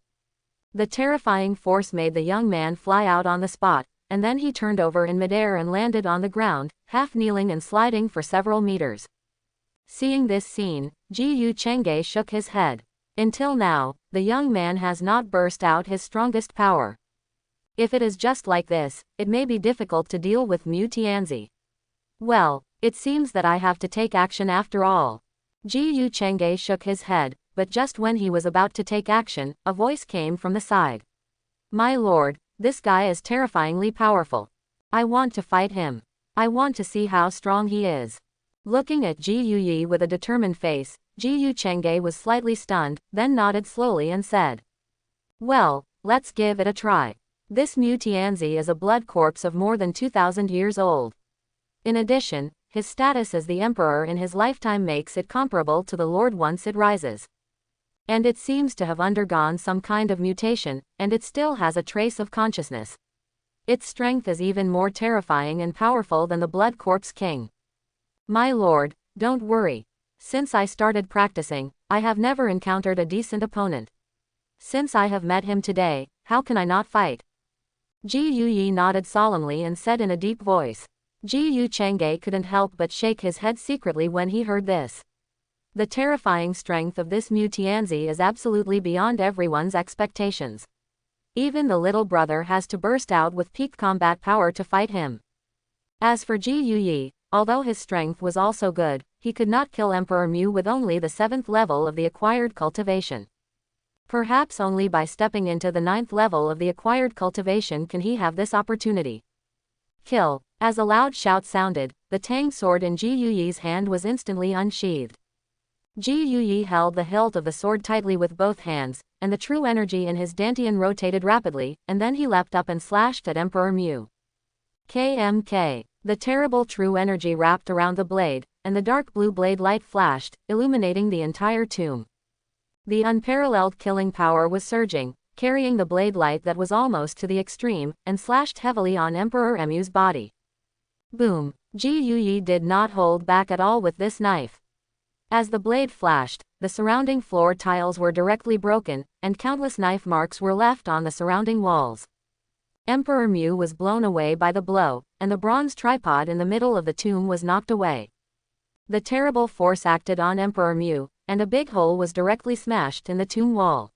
The terrifying force made the young man fly out on the spot, and then he turned over in midair and landed on the ground, half kneeling and sliding for several meters. Seeing this scene, Ji Yu Chang'e shook his head. Until now, the young man has not burst out his strongest power. If it is just like this, it may be difficult to deal with Mu Tianzi. Well, it seems that I have to take action after all. Ji Yu Chang'e shook his head, but just when he was about to take action, a voice came from the side. My lord, this guy is terrifyingly powerful. I want to fight him. I want to see how strong he is. Looking at Ji Yuyi with a determined face, Ji Yu Chang'e was slightly stunned, then nodded slowly and said, well, let's give it a try. This Mu Tianzi is a blood corpse of more than 2,000 years old. In addition, his status as the emperor in his lifetime makes it comparable to the lord once it rises. And it seems to have undergone some kind of mutation, and it still has a trace of consciousness. Its strength is even more terrifying and powerful than the Blood Corpse King. My lord, don't worry. Since I started practicing, I have never encountered a decent opponent. Since I have met him today, how can I not fight? Ji Yuyi nodded solemnly and said in a deep voice. Ji Yu Chang'e couldn't help but shake his head secretly when he heard this. The terrifying strength of this Mu Tianzi is absolutely beyond everyone's expectations. Even the little brother has to burst out with peak combat power to fight him. As for Ji Yuyi, although his strength was also good, he could not kill Emperor Mu with only the 7th level of the acquired cultivation. Perhaps only by stepping into the 9th level of the acquired cultivation can he have this opportunity. Kill. As a loud shout sounded, the tang sword in Ji Yuyi's hand was instantly unsheathed. Ji Yuyi held the hilt of the sword tightly with both hands, and the true energy in his dantian rotated rapidly, and then he leapt up and slashed at Emperor Mu. KMK. The terrible true energy wrapped around the blade, and the dark blue blade light flashed, illuminating the entire tomb. The unparalleled killing power was surging, carrying the blade light that was almost to the extreme, and slashed heavily on Emperor Emu's body. Boom. Ji Yuyi did not hold back at all with this knife. As the blade flashed, the surrounding floor tiles were directly broken, and countless knife marks were left on the surrounding walls. Emperor Mu was blown away by the blow, and the bronze tripod in the middle of the tomb was knocked away. The terrible force acted on Emperor Mu, and a big hole was directly smashed in the tomb wall.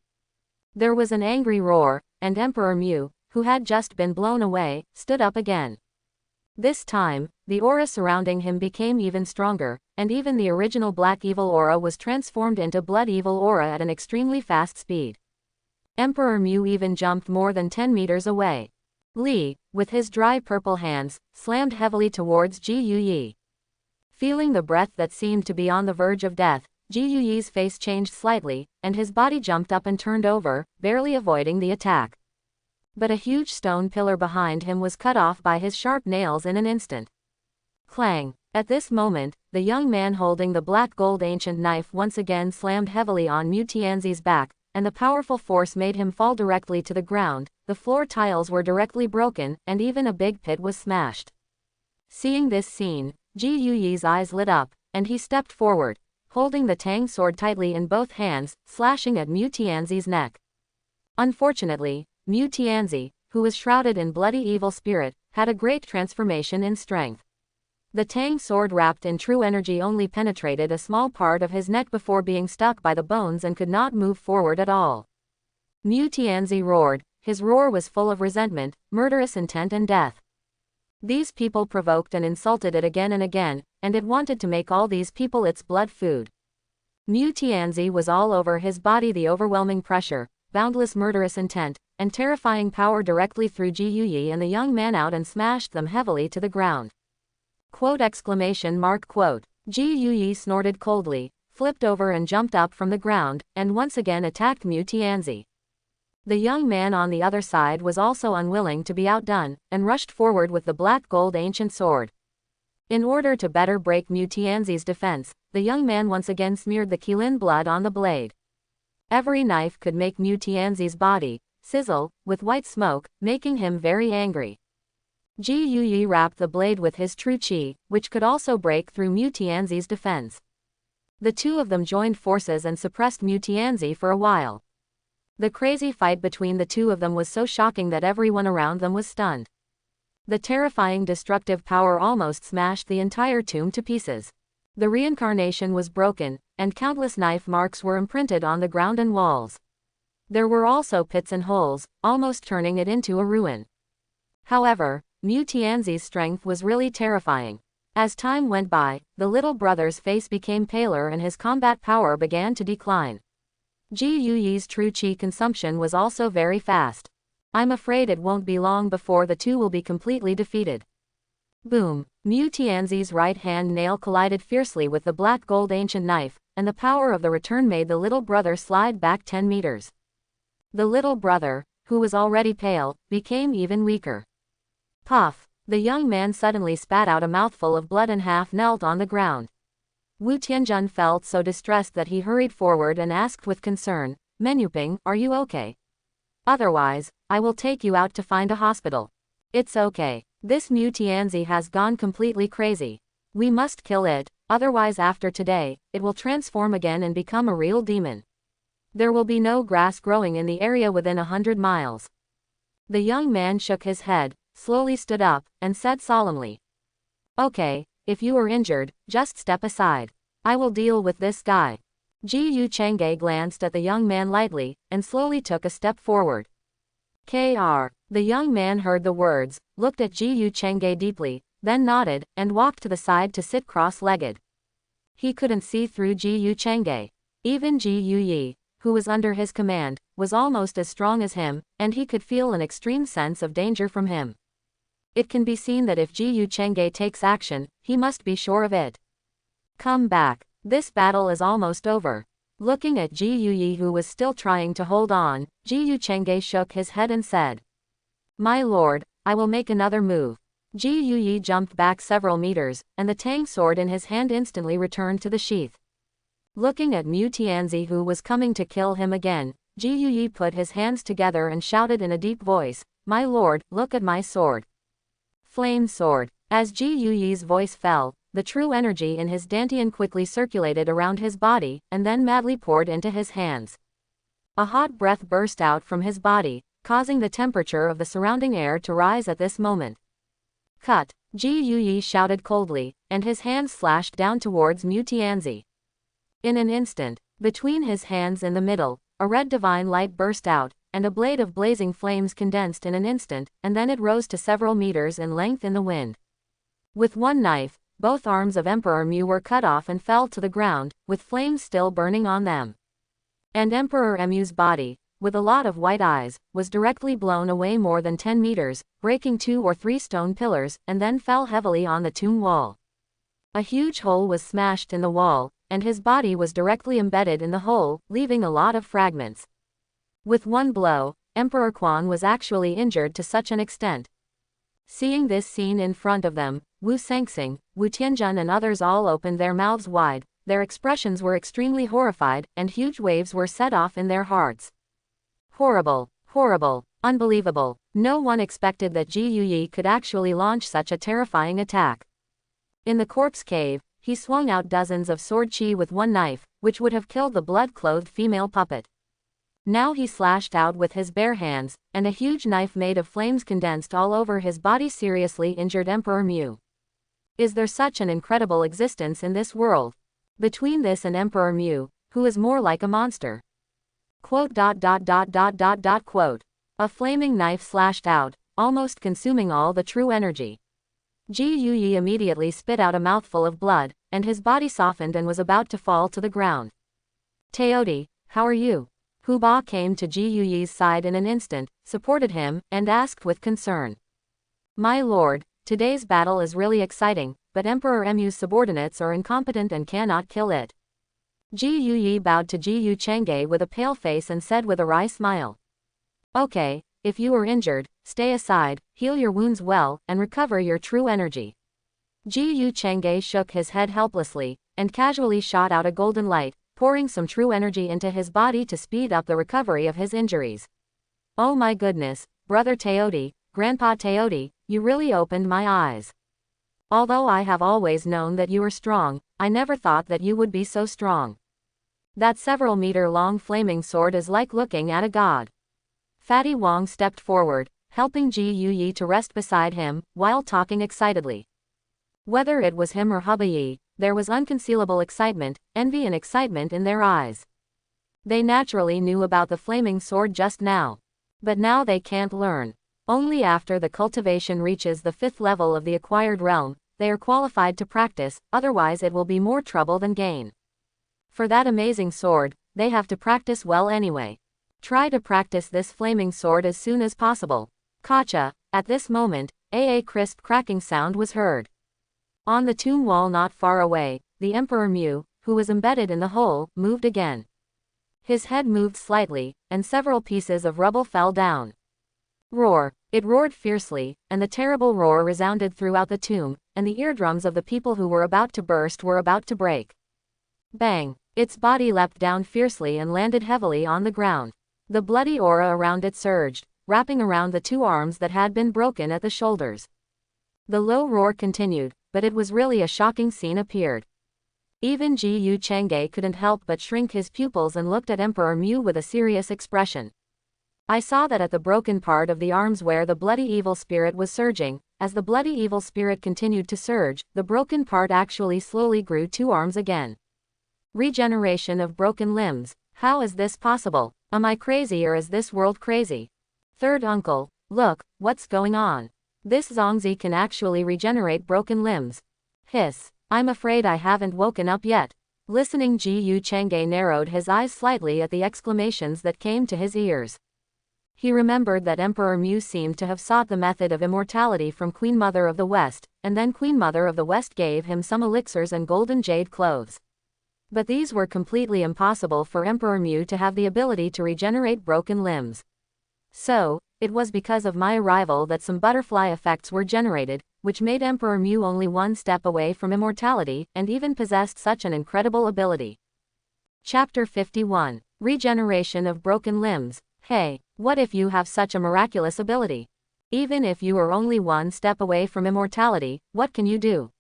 There was an angry roar, and Emperor Mu, who had just been blown away, stood up again. This time, the aura surrounding him became even stronger, and even the original black evil aura was transformed into blood evil aura at an extremely fast speed. Emperor Mu even jumped more than 10 meters away. Li, with his dry purple hands, slammed heavily towards Ji Yuyi. Feeling the breath that seemed to be on the verge of death, Ji Yuyi's face changed slightly, and his body jumped up and turned over, barely avoiding the attack. But a huge stone pillar behind him was cut off by his sharp nails in an instant. Clang! At this moment, the young man holding the black gold ancient knife once again slammed heavily on Mu Tianzi's back, and the powerful force made him fall directly to the ground. The floor tiles were directly broken, and even a big pit was smashed. Seeing this scene, Ji Yuyi's eyes lit up, and he stepped forward, holding the tang sword tightly in both hands, slashing at Mu Tianzi's neck. Unfortunately, Mu Tianzi, who was shrouded in bloody evil spirit, had a great transformation in strength. The tang sword wrapped in true energy only penetrated a small part of his neck before being stuck by the bones and could not move forward at all. Mu Tianzi roared, his roar was full of resentment, murderous intent and death. These people provoked and insulted it again and again, and it wanted to make all these people its blood food. Mu Tianzi was all over his body, the overwhelming pressure, boundless murderous intent, and terrifying power directly threw Ji Yuyi and the young man out and smashed them heavily to the ground. Quote! Quote. Ji Yuyi snorted coldly, flipped over and jumped up from the ground, and once again attacked Mu Tianzi. The young man on the other side was also unwilling to be outdone, and rushed forward with the black gold ancient sword. In order to better break Mu Tianzi's defense, the young man once again smeared the Qilin blood on the blade. Every knife could make Mu Tianzi's body sizzle with white smoke, making him very angry. Ji Yuyi wrapped the blade with his true qi, which could also break through Mu Tianzi's defense. The two of them joined forces and suppressed Mu Tianzi for a while. The crazy fight between the two of them was so shocking that everyone around them was stunned. The terrifying destructive power almost smashed the entire tomb to pieces. The reincarnation was broken, and countless knife marks were imprinted on the ground and walls. There were also pits and holes, almost turning it into a ruin. However, Mu Tianzi's strength was really terrifying. As time went by, the little brother's face became paler and his combat power began to decline. Ji Yuyi's true qi consumption was also very fast. I'm afraid it won't be long before the two will be completely defeated. Boom! Mu Tianzi's right hand nail collided fiercely with the black gold ancient knife, and the power of the return made the little brother slide back 10 meters. The little brother, who was already pale, became even weaker. Puff! The young man suddenly spat out a mouthful of blood and half knelt on the ground. Wu Tianjun felt so distressed that he hurried forward and asked with concern, Menuping, are you okay? Otherwise, I will take you out to find a hospital. It's okay. This Mu Tianzi has gone completely crazy. We must kill it, otherwise after today, it will transform again and become a real demon. There will be no grass growing in the area within 100 miles. The young man shook his head, slowly stood up, and said solemnly. Okay, if you are injured, just step aside. I will deal with this guy. Ji Yu Chang'e glanced at the young man lightly, and slowly took a step forward. Kr. The young man heard the words, looked at Ji Yu Chang'e deeply, then nodded, and walked to the side to sit cross-legged. He couldn't see through Ji Yu Chang'e. Even Ji Yuyi, who was under his command, was almost as strong as him, and he could feel an extreme sense of danger from him. It can be seen that if Ji Yu Chang'e takes action, he must be sure of it. Come back. This battle is almost over. Looking at Ji Yuyi, who was still trying to hold on, Ji Yu Chang'e shook his head and said, My lord, I will make another move. Ji Yuyi jumped back several meters, and the tang sword in his hand instantly returned to the sheath. Looking at Mu Tianzi, who was coming to kill him again, Ji Yuyi put his hands together and shouted in a deep voice, My lord, look at my sword. Flame sword. As Ji Yuyi's voice fell, the true energy in his dantian quickly circulated around his body, and then madly poured into his hands. A hot breath burst out from his body, causing the temperature of the surrounding air to rise at this moment. Cut! Ji Yuyi shouted coldly, and his hands slashed down towards Mu Tianzi. In an instant, between his hands in the middle, a red divine light burst out, and a blade of blazing flames condensed in an instant, and then it rose to several meters in length in the wind. With one knife, both arms of Emperor Mu were cut off and fell to the ground, with flames still burning on them. And Emperor Mu's body, with a lot of white eyes, was directly blown away more than 10 meters, breaking 2 or 3 stone pillars, and then fell heavily on the tomb wall. A huge hole was smashed in the wall, and his body was directly embedded in the hole, leaving a lot of fragments. With one blow, Emperor Quan was actually injured to such an extent. Seeing this scene in front of them, Wu Sengxing, Wu Tianjun and others all opened their mouths wide, their expressions were extremely horrified, and huge waves were set off in their hearts. Horrible, horrible, unbelievable. No one expected that Ji Yuyi could actually launch such a terrifying attack. In the corpse cave, he swung out dozens of sword qi with one knife, which would have killed the blood-clothed female puppet. Now he slashed out with his bare hands, and a huge knife made of flames condensed all over his body seriously injured Emperor Mu. Is there such an incredible existence in this world? Between this and Emperor Mu, who is more like a monster? Quote. A flaming knife slashed out, almost consuming all the true energy. Ji Yuyi immediately spit out a mouthful of blood, and his body softened and was about to fall to the ground. Teodi, how are you? Hu Ba came to Ji Yuyi's side in an instant, supported him, and asked with concern. My lord, today's battle is really exciting, but Emperor Mu's subordinates are incompetent and cannot kill it. Ji Yuyi bowed to Ji Yu Chang'e with a pale face and said with a wry smile. Okay, if you are injured, stay aside, heal your wounds well, and recover your true energy. Ji Yu Chang'e shook his head helplessly, and casually shot out a golden light, pouring some true energy into his body to speed up the recovery of his injuries. Oh my goodness, Brother Teodi, Grandpa Teodi, you really opened my eyes. Although I have always known that you are strong, I never thought that you would be so strong. That several-meter-long flaming sword is like looking at a god. Fatty Wong stepped forward, helping Ji Yuyi to rest beside him, while talking excitedly. Whether it was him or Hubayi, there was unconcealable excitement, envy and excitement in their eyes. They naturally knew about the flaming sword just now. But now they can't learn. Only after the cultivation reaches the 5th level of the acquired realm, they are qualified to practice, otherwise it will be more trouble than gain. For that amazing sword, they have to practice well anyway. Try to practice this flaming sword as soon as possible. Kacha, at this moment, a crisp cracking sound was heard. On the tomb wall not far away, the Emperor Mu, who was embedded in the hole, moved again. His head moved slightly, and several pieces of rubble fell down. Roar! It roared fiercely, and the terrible roar resounded throughout the tomb, and the eardrums of the people who were about to burst were about to break. Bang! Its body leapt down fiercely and landed heavily on the ground. The bloody aura around it surged, wrapping around the 2 arms that had been broken at the shoulders. The low roar continued, but it was really a shocking scene appeared. Even Ji Yu Chang'e couldn't help but shrink his pupils and looked at Emperor Mu with a serious expression. I saw that at the broken part of the arms where the bloody evil spirit was surging. As the bloody evil spirit continued to surge, the broken part actually slowly grew 2 arms again. Regeneration of broken limbs. How is this possible? Am I crazy or is this world crazy? Third uncle, look, what's going on? This Zongzi can actually regenerate broken limbs. Hiss, I'm afraid I haven't woken up yet. Listening, Ji Yu Chang'e narrowed his eyes slightly at the exclamations that came to his ears. He remembered that Emperor Mu seemed to have sought the method of immortality from Queen Mother of the West, and then Queen Mother of the West gave him some elixirs and golden jade clothes. But these were completely impossible for Emperor Mu to have the ability to regenerate broken limbs. So, it was because of my arrival that some butterfly effects were generated, which made Emperor Mu only 1 step away from immortality, and even possessed such an incredible ability. Chapter 51. Regeneration of Broken Limbs. Hey, what if you have such a miraculous ability? Even if you are only 1 step away from immortality, what can you do?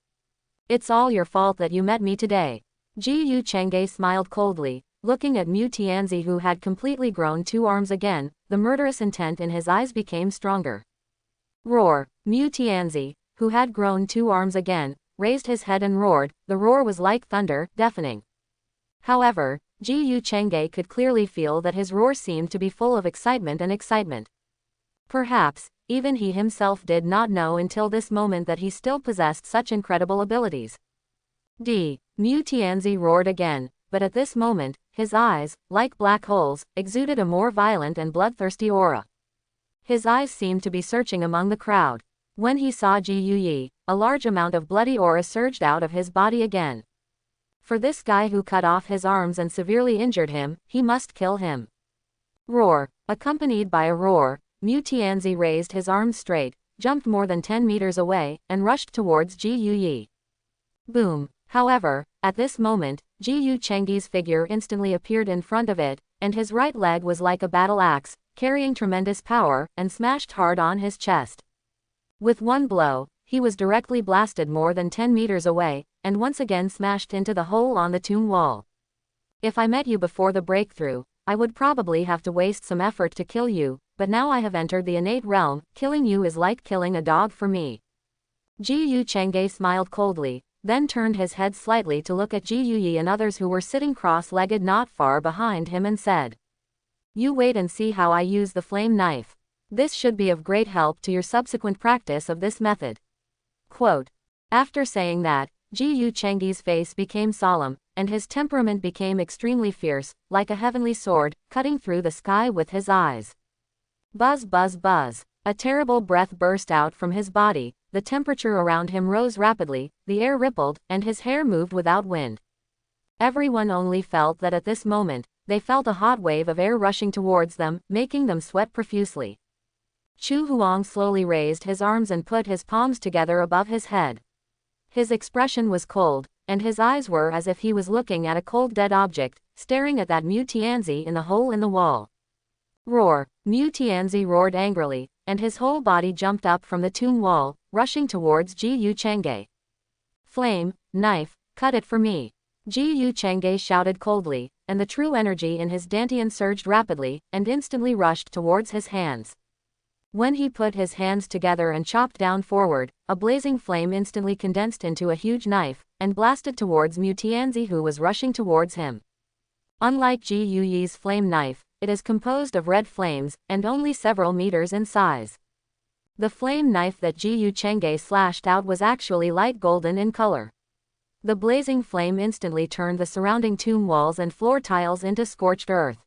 It's all your fault that you met me today. Ji Yu Chang'e smiled coldly, looking at Mu Tianzi who had completely grown 2 arms again. The murderous intent in his eyes became stronger. Roar! Mu Tianzi, who had grown 2 arms again, raised his head and roared. The roar was like thunder, deafening. However, Ji Yu Chang'e could clearly feel that his roar seemed to be full of excitement and excitement. Perhaps, even he himself did not know until this moment that he still possessed such incredible abilities. Mu Tianzi roared again, but at this moment, his eyes, like black holes, exuded a more violent and bloodthirsty aura. His eyes seemed to be searching among the crowd. When he saw Ji Yuyi, a large amount of bloody aura surged out of his body again. For this guy who cut off his arms and severely injured him, he must kill him. Roar! Accompanied by a roar, Mu Tianzi raised his arms straight, jumped more than 10 meters away, and rushed towards Ji Yuyi. Boom! However, at this moment, Ji Yu Chang'e's figure instantly appeared in front of it, and his right leg was like a battle axe, carrying tremendous power, and smashed hard on his chest. With one blow, he was directly blasted more than 10 meters away, and once again smashed into the hole on the tomb wall. If I met you before the breakthrough, I would probably have to waste some effort to kill you, but now I have entered the innate realm. Killing you is like killing a dog for me. Ji Yu Chang'e smiled coldly, then turned his head slightly to look at Ji Yuyi and others who were sitting cross-legged not far behind him and said, "You wait and see how I use the flame knife." This should be of great help to your subsequent practice of this method. Quote. After saying that, Ji Cheng's face became solemn, and his temperament became extremely fierce, like a heavenly sword, cutting through the sky with his eyes. Buzz buzz buzz. A terrible breath burst out from his body, the temperature around him rose rapidly, the air rippled, and his hair moved without wind. Everyone only felt that at this moment, they felt a hot wave of air rushing towards them, making them sweat profusely. Chu Huang slowly raised his arms and put his palms together above his head. His expression was cold, and his eyes were as if he was looking at a cold dead object, staring at that Mu Tianzi in the hole in the wall. Roar! Mu Tianzi roared angrily, and his whole body jumped up from the tomb wall, rushing towards Ji Chengge. Flame, knife, cut it for me. Ji Chengge shouted coldly, and the true energy in his dantian surged rapidly, and instantly rushed towards his hands. When he put his hands together and chopped down forward, a blazing flame instantly condensed into a huge knife, and blasted towards Mu Tianzi, who was rushing towards him. Unlike Ji Yuyi's flame knife, it is composed of red flames, and only several meters in size. The flame knife that Ji Chengge slashed out was actually light golden in color. The blazing flame instantly turned the surrounding tomb walls and floor tiles into scorched earth.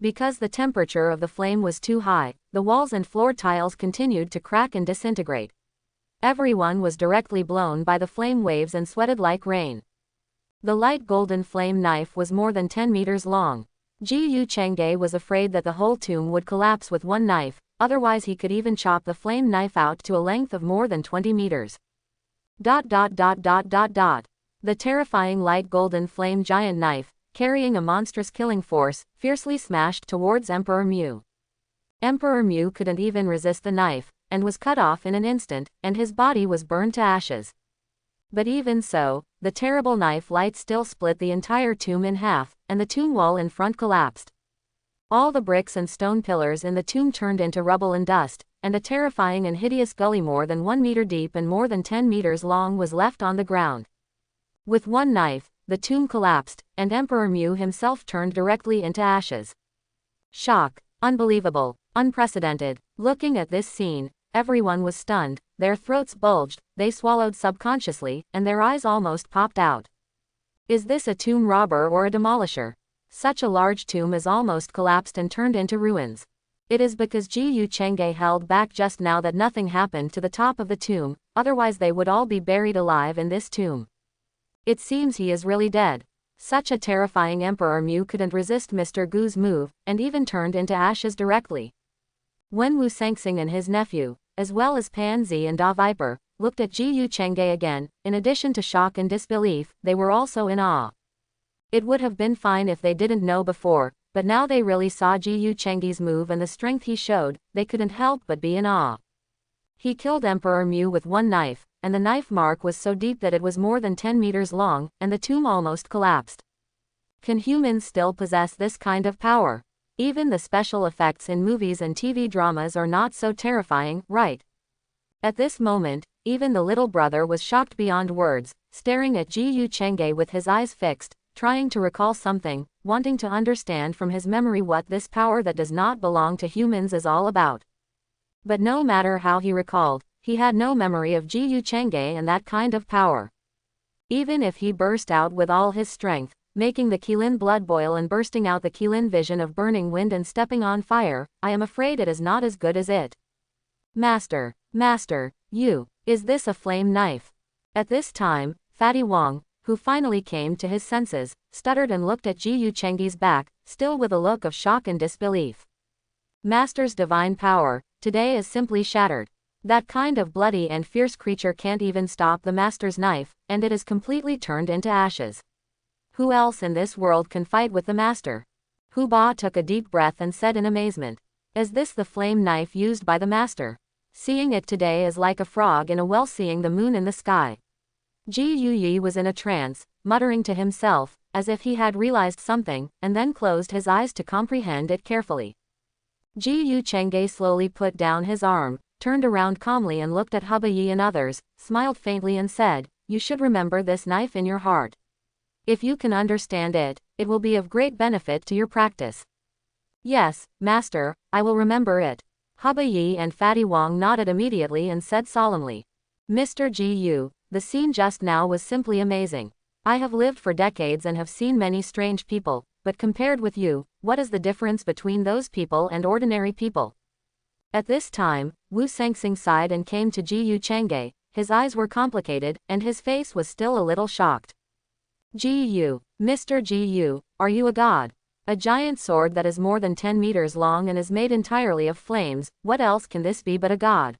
Because the temperature of the flame was too high, the walls and floor tiles continued to crack and disintegrate. Everyone was directly blown by the flame waves and sweated like rain. The light golden flame knife was more than 10 meters long. Ji Chengge was afraid that the whole tomb would collapse with one knife, otherwise he could even chop the flame knife out to a length of more than 20 meters. The terrifying light golden flame giant knife, carrying a monstrous killing force, fiercely smashed towards Emperor Mu. Emperor Mu couldn't even resist the knife, and was cut off in an instant, and his body was burned to ashes. But even so, the terrible knife light still split the entire tomb in half, and the tomb wall in front collapsed. All the bricks and stone pillars in the tomb turned into rubble and dust, and a terrifying and hideous gully more than 1 meter deep and more than 10 meters long was left on the ground. With one knife, the tomb collapsed, and Emperor Mu himself turned directly into ashes. Shock. Unbelievable. Unprecedented. Looking at this scene, everyone was stunned, their throats bulged, they swallowed subconsciously, and their eyes almost popped out. Is this a tomb robber or a demolisher? Such a large tomb is almost collapsed and turned into ruins. It is because Ji Chengge held back just now that nothing happened to the top of the tomb, otherwise they would all be buried alive in this tomb. It seems he is really dead. Such a terrifying Emperor Mu couldn't resist Mr. Gu's move, and even turned into ashes directly. When Wu Sangxing and his nephew, as well as Pan Zi and Da Viper, looked at Ji Chengge again, in addition to shock and disbelief, they were also in awe. It would have been fine if they didn't know before, but now they really saw Ji Chengge's move and the strength he showed, they couldn't help but be in awe. He killed Emperor Mu with one knife, and the knife mark was so deep that it was more than 10 meters long, and the tomb almost collapsed. Can humans still possess this kind of power? Even the special effects in movies and TV dramas are not so terrifying, right? At this moment, even the little brother was shocked beyond words, staring at Ji Chengge with his eyes fixed, trying to recall something, wanting to understand from his memory what this power that does not belong to humans is all about. But no matter how he recalled, he had no memory of Ji Chengge and that kind of power. Even if he burst out with all his strength, making the Qilin blood boil and bursting out the Qilin vision of burning wind and stepping on fire, I am afraid it is not as good as it. Master, is this a flame knife? At this time, Fatty Wang, who finally came to his senses, stuttered and looked at Ji Chengge's back, still with a look of shock and disbelief. Master's divine power, today is simply shattered. That kind of bloody and fierce creature can't even stop the master's knife, and it is completely turned into ashes. Who else in this world can fight with the master? Hu Ba took a deep breath and said in amazement. Is this the flame knife used by the master? Seeing it today is like a frog in a well seeing the moon in the sky. Ji Yuyi was in a trance, muttering to himself, as if he had realized something, and then closed his eyes to comprehend it carefully. Ji Chengge slowly put down his arm, turned around calmly and looked at Hubba Yi and others, smiled faintly and said, you should remember this knife in your heart. If you can understand it, it will be of great benefit to your practice. Yes, master, I will remember it. Hubba Yi and Fatty Wong nodded immediately and said solemnly, Mr. Gu, the scene just now was simply amazing. I have lived for decades and have seen many strange people, but compared with you, what is the difference between those people and ordinary people? At this time, Wu Sengxing sighed and came to Ji Yu Chang'e. His eyes were complicated, and his face was still a little shocked. Ji Yu, Mr. Ji Yu, are you a god? A giant sword that is more than 10 meters long and is made entirely of flames, what else can this be but a god?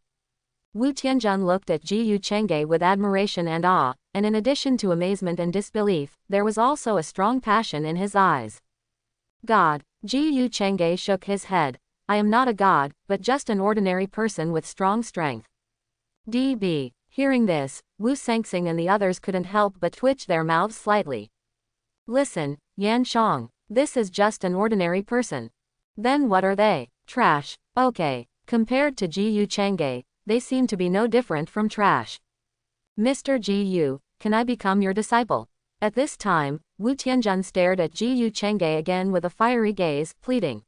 Wu Tianjun looked at Ji Yu Chang'e with admiration and awe, and in addition to amazement and disbelief, there was also a strong passion in his eyes. God. Ji Yu Chang'e shook his head. I am not a god, but just an ordinary person with strong strength. DB. Hearing this, Wu Sengxing and the others couldn't help but twitch their mouths slightly. Listen, Yan Shang, this is just an ordinary person. Then what are they? Trash. Okay. Compared to Ji Yu Chang'e, they seem to be no different from trash. Mr. Ji Yu, can I become your disciple? At this time, Wu Tianjun stared at Ji Yu Chang'e again with a fiery gaze, pleading.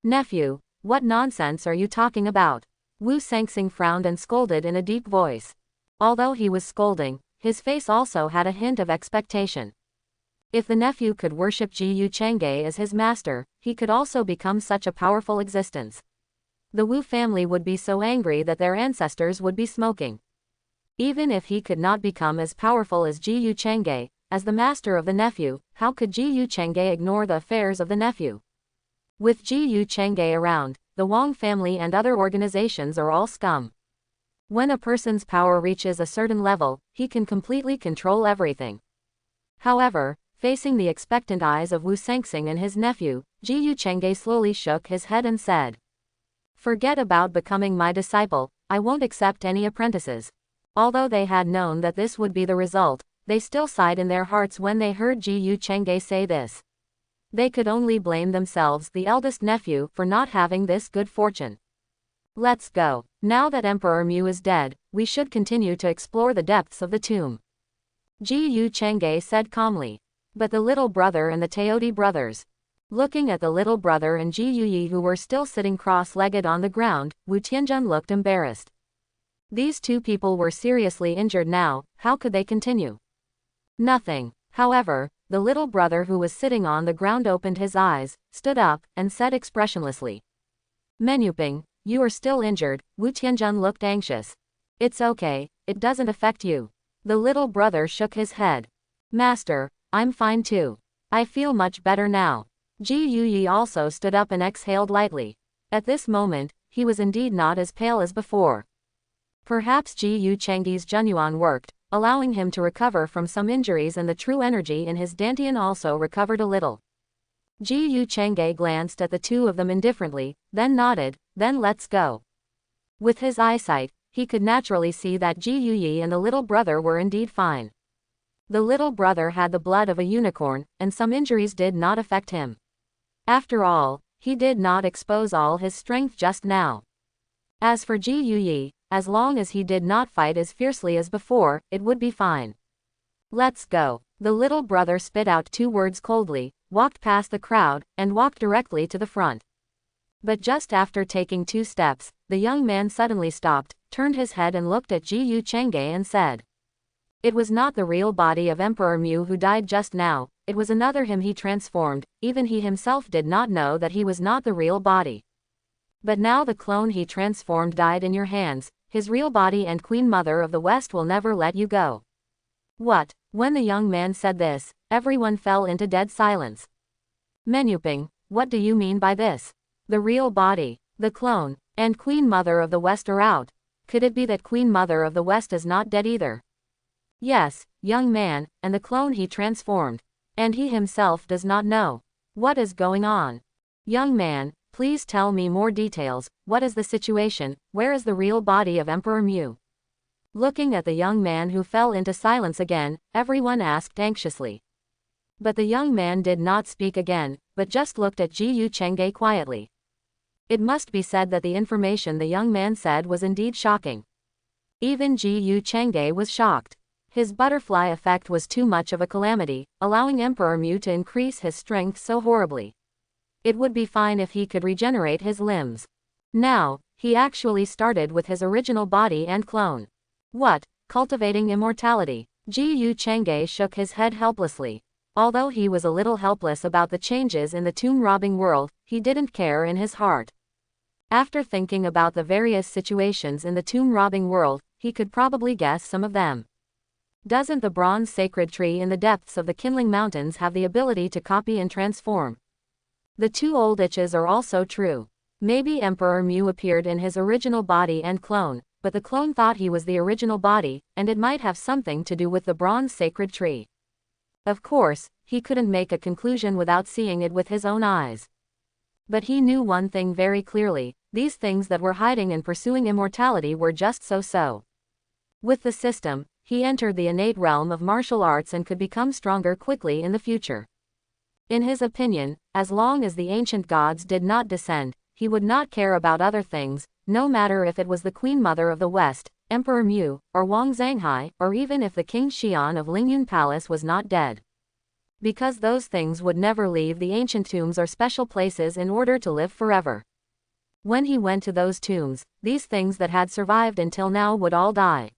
Nephew, what nonsense are you talking about? Wu Sengxing frowned and scolded in a deep voice. Although he was scolding, his face also had a hint of expectation. If the nephew could worship Ji Yu Chang'e as his master, he could also become such a powerful existence. The Wu family would be so angry that their ancestors would be smoking. Even if he could not become as powerful as Ji Yu Chang'e, as the master of the nephew, how could Ji Yu Chang'e ignore the affairs of the nephew? With Ji Yu Chang'e around, the Wang family and other organizations are all scum. When a person's power reaches a certain level, he can completely control everything. However, facing the expectant eyes of Wu Sengxing and his nephew, Ji Yu Chang'e slowly shook his head and said, Forget about becoming my disciple, I won't accept any apprentices. Although they had known that this would be the result, they still sighed in their hearts when they heard Ji Yu Chang'e say this. They could only blame themselves, the eldest nephew, for not having this good fortune. Let's go. Now that Emperor Mu is dead, we should continue to explore the depths of the tomb. Ji Yu Chang'e said calmly. But the little brother and the Teodi brothers. Looking at the little brother and Ji Yuyi who were still sitting cross-legged on the ground, Wu Tianjun looked embarrassed. These two people were seriously injured now, how could they continue? Nothing. However, the little brother who was sitting on the ground opened his eyes, stood up, and said expressionlessly. Menuping, you are still injured. Wu Tianjun looked anxious. It's okay, it doesn't affect you. The little brother shook his head. Master, I'm fine too. I feel much better now. Ji Yuyi also stood up and exhaled lightly. At this moment, he was indeed not as pale as before. Perhaps Ji Yu Chang'e's Junyuan worked, allowing him to recover from some injuries, and the true energy in his dantian also recovered a little. Ji Yu Chang'e glanced at the two of them indifferently, then nodded, then let's go. With his eyesight, he could naturally see that Ji Yuyi and the little brother were indeed fine. The little brother had the blood of a unicorn, and some injuries did not affect him. After all, he did not expose all his strength just now. As for Ji Yuyi, as long as he did not fight as fiercely as before, it would be fine. Let's go. The little brother spit out two words coldly, walked past the crowd, and walked directly to the front. But just after taking 2 steps, the young man suddenly stopped, turned his head and looked at Ji Yu Chang'e and said. It was not the real body of Emperor Mu who died just now, it was another him he transformed, even he himself did not know that he was not the real body. But now the clone he transformed died in your hands, his real body and Queen Mother of the West will never let you go. What? When the young man said this, everyone fell into dead silence. Menuping, what do you mean by this? The real body, the clone, and Queen Mother of the West are out. Could it be that Queen Mother of the West is not dead either? Yes, young man, and the clone he transformed. And he himself does not know. What is going on? Young man, please tell me more details. What is the situation? Where is the real body of Emperor Mu? Looking at the young man who fell into silence again, everyone asked anxiously. But the young man did not speak again, but just looked at Ji Yu Chang'e quietly. It must be said that the information the young man said was indeed shocking. Even Ji Yu Chang'e was shocked. His butterfly effect was too much of a calamity, allowing Emperor Mu to increase his strength so horribly. It would be fine if he could regenerate his limbs. Now, He actually started with his original body and clone. What? Cultivating immortality? Yu Chang'e shook his head helplessly. Although he was a little helpless about the changes in the tomb-robbing world, he didn't care in his heart. After thinking about the various situations in the tomb-robbing world, he could probably guess some of them. Doesn't the bronze sacred tree in the depths of the Kindling Mountains have the ability to copy and transform? The two old itches are also true. Maybe Emperor Mu appeared in his original body and clone, but the clone thought he was the original body, and it might have something to do with the bronze sacred tree. Of course, he couldn't make a conclusion without seeing it with his own eyes. But he knew one thing very clearly: these things that were hiding and pursuing immortality were just so-so. With the system, he entered the innate realm of martial arts and could become stronger quickly in the future. In his opinion, as long as the ancient gods did not descend, he would not care about other things, no matter if it was the Queen Mother of the West, Emperor Mu, or Wang Zhanghai, or even if the King Xian of Lingyun Palace was not dead. Because those things would never leave the ancient tombs or special places in order to live forever. When he went to those tombs, these things that had survived until now would all die.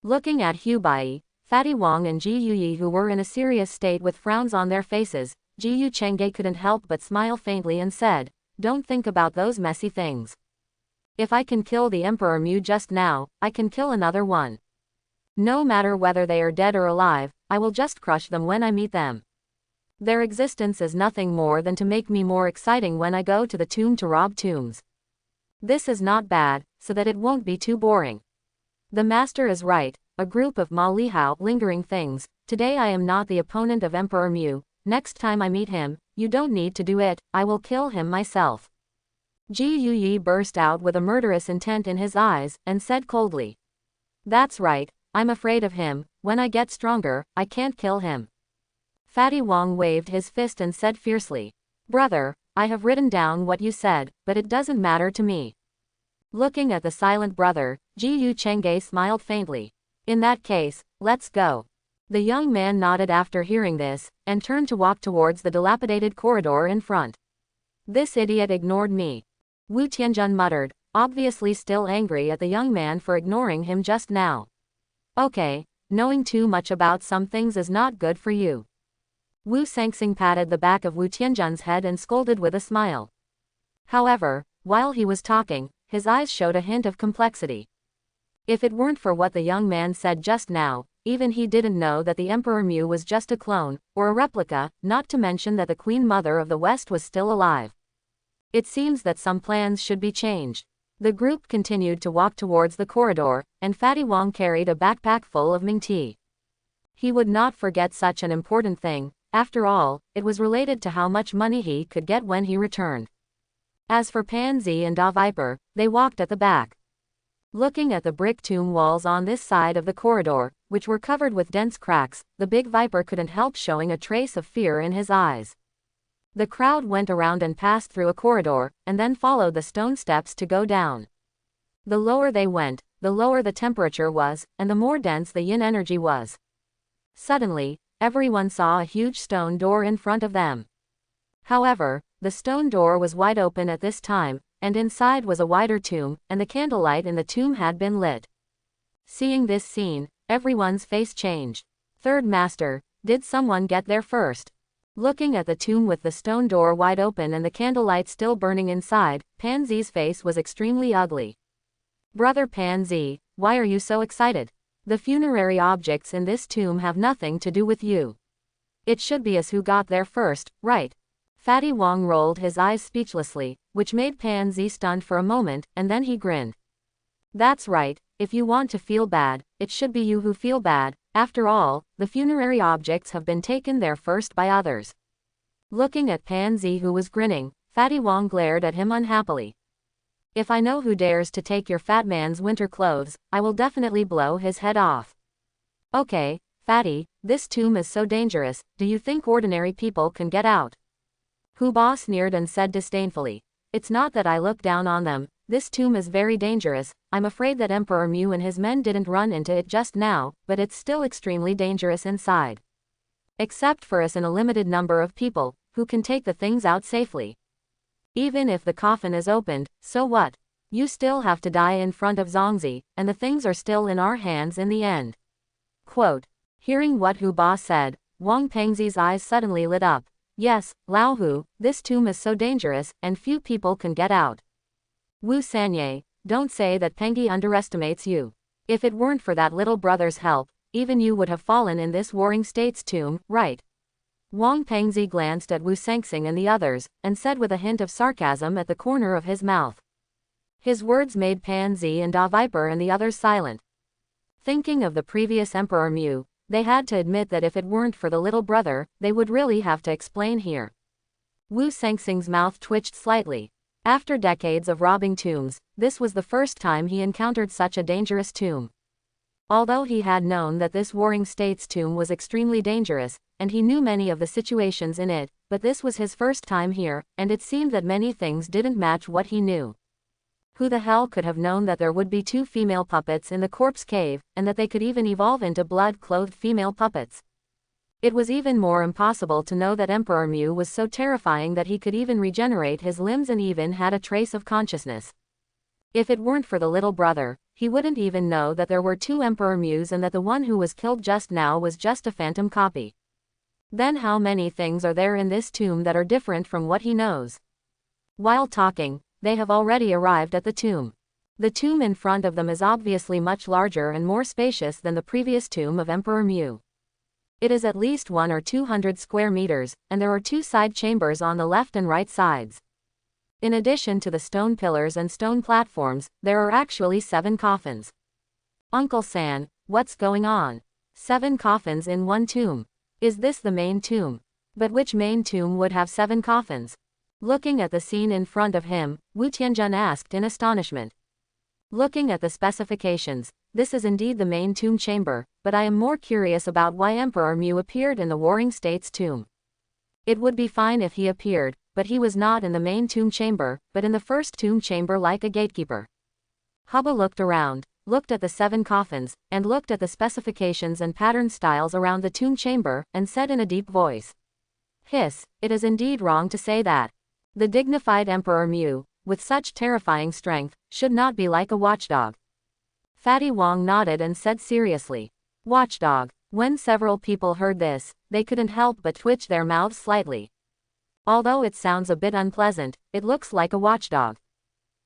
Looking at Hu Bai, Fatty Wang and Ji Yuyi, who were in a serious state with frowns on their faces, Yu Chang'e couldn't help but smile faintly and said, "Don't think about those messy things. If I can kill the Emperor Mu just now, I can kill another one. No matter whether they are dead or alive, I will just crush them when I meet them. Their existence is nothing more than to make me more exciting when I go to the tomb to rob tombs. This is not bad, so that it won't be too boring." The master is right, a group of Ma Lihao lingering things. Today I am not the opponent of Emperor Mu. Next time I meet him, you don't need to do it, I will kill him myself. Ji Yuyi burst out with a murderous intent in his eyes, and said coldly. "That's right, I'm afraid of him. When I get stronger, I can't kill him." Fatty Wang waved his fist and said fiercely, "Brother, I have written down what you said, but it doesn't matter to me." Looking at the silent brother, Yu Chang'e smiled faintly. "In that case, let's go." The young man nodded after hearing this, and turned to walk towards the dilapidated corridor in front. "This idiot ignored me," Wu Tianjun muttered, obviously still angry at the young man for ignoring him just now. "Okay, knowing too much about some things is not good for you." Wu Sangxing patted the back of Wu Tianjun's head and scolded with a smile. However, while he was talking, his eyes showed a hint of complexity. If it weren't for what the young man said just now, even he didn't know that the Emperor Mu was just a clone, or a replica, not to mention that the Queen Mother of the West was still alive. It seems that some plans should be changed. The group continued to walk towards the corridor, and Fatty Wang carried a backpack full of Ming tea. He would not forget such an important thing. After all, it was related to how much money he could get when he returned. As for Pansy and Da Viper, they walked at the back. Looking at the brick tomb walls on this side of the corridor, which were covered with dense cracks, the big Viper couldn't help showing a trace of fear in his eyes. The crowd went around and passed through a corridor, and then followed the stone steps to go down. The lower they went, the lower the temperature was, and the more dense the yin energy was. Suddenly, everyone saw a huge stone door in front of them. However, the stone door was wide open at this time, and inside was a wider tomb, and the candlelight in the tomb had been lit. Seeing this scene, everyone's face changed. "Third Master, did someone get there first?" Looking at the tomb with the stone door wide open and the candlelight still burning inside, Pansy's face was extremely ugly. "Brother Pansy, why are you so excited? The funerary objects in this tomb have nothing to do with you. It should be us who got there first, right?" Fatty Wang rolled his eyes speechlessly, which made Pansy stunned for a moment, and then he grinned. "That's right, if you want to feel bad, it should be you who feel bad. After all, the funerary objects have been taken there first by others." Looking at Pansy, who was grinning, Fatty Wang glared at him unhappily. "If I know who dares to take your fat man's winter clothes, I will definitely blow his head off." "Okay, Fatty, this tomb is so dangerous, do you think ordinary people can get out?" Hu Ba sneered and said disdainfully. "It's not that I look down on them, this tomb is very dangerous. I'm afraid that Emperor Mu and his men didn't run into it just now, but it's still extremely dangerous inside. Except for us and a limited number of people, who can take the things out safely. Even if the coffin is opened, so what? You still have to die in front of Zongzi, and the things are still in our hands in the end. Quote. Hearing what Hu Ba said, Wang Pengzi's eyes suddenly lit up. Yes, Lao Hu, this tomb is so dangerous, and few people can get out. Wu Sanye, don't say that Pengyi underestimates you. If it weren't for that little brother's help, even you would have fallen in this warring state's tomb, right? Wang Pengzi glanced at Wu Sengxing and the others, and said with a hint of sarcasm at the corner of his mouth. His words made Pan Zi and Da Viper and the others silent. Thinking of the previous Emperor Mu, they had to admit that if it weren't for the little brother, they would really have to explain here. Wu Sengxing's mouth twitched slightly. After decades of robbing tombs, this was the first time he encountered such a dangerous tomb. Although he had known that this warring state's tomb was extremely dangerous, and he knew many of the situations in it, but this was his first time here, and it seemed that many things didn't match what he knew. Who the hell could have known that there would be 2 female puppets in the corpse cave, and that they could even evolve into blood-clothed female puppets? It was even more impossible to know that Emperor Mu was so terrifying that he could even regenerate his limbs and even had a trace of consciousness. If it weren't for the little brother, he wouldn't even know that there were 2 Emperor Mus and that the one who was killed just now was just a phantom copy. Then how many things are there in this tomb that are different from what he knows? While talking, they have already arrived at the tomb. The tomb in front of them is obviously much larger and more spacious than the previous tomb of Emperor Mu. It is at least 100 or 200 square meters, and there are 2 side chambers on the left and right sides. In addition to the stone pillars and stone platforms, there are actually 7 coffins. Uncle San, what's going on? 7 coffins in one tomb. Is this the main tomb? But which main tomb would have 7 coffins? Looking at the scene in front of him, Wu Tianjun asked in astonishment. Looking at the specifications, this is indeed the main tomb chamber, but I am more curious about why Emperor Mu appeared in the warring state's tomb. It would be fine if he appeared, but he was not in the main tomb chamber, but in the first tomb chamber like a gatekeeper. Hubba looked around, looked at the 7 coffins, and looked at the specifications and pattern styles around the tomb chamber, and said in a deep voice. Hiss, it is indeed wrong to say that. The dignified Emperor Mu, with such terrifying strength, should not be like a watchdog. Fatty Wong nodded and said seriously. Watchdog. When several people heard this, they couldn't help but twitch their mouths slightly. Although it sounds a bit unpleasant, it looks like a watchdog.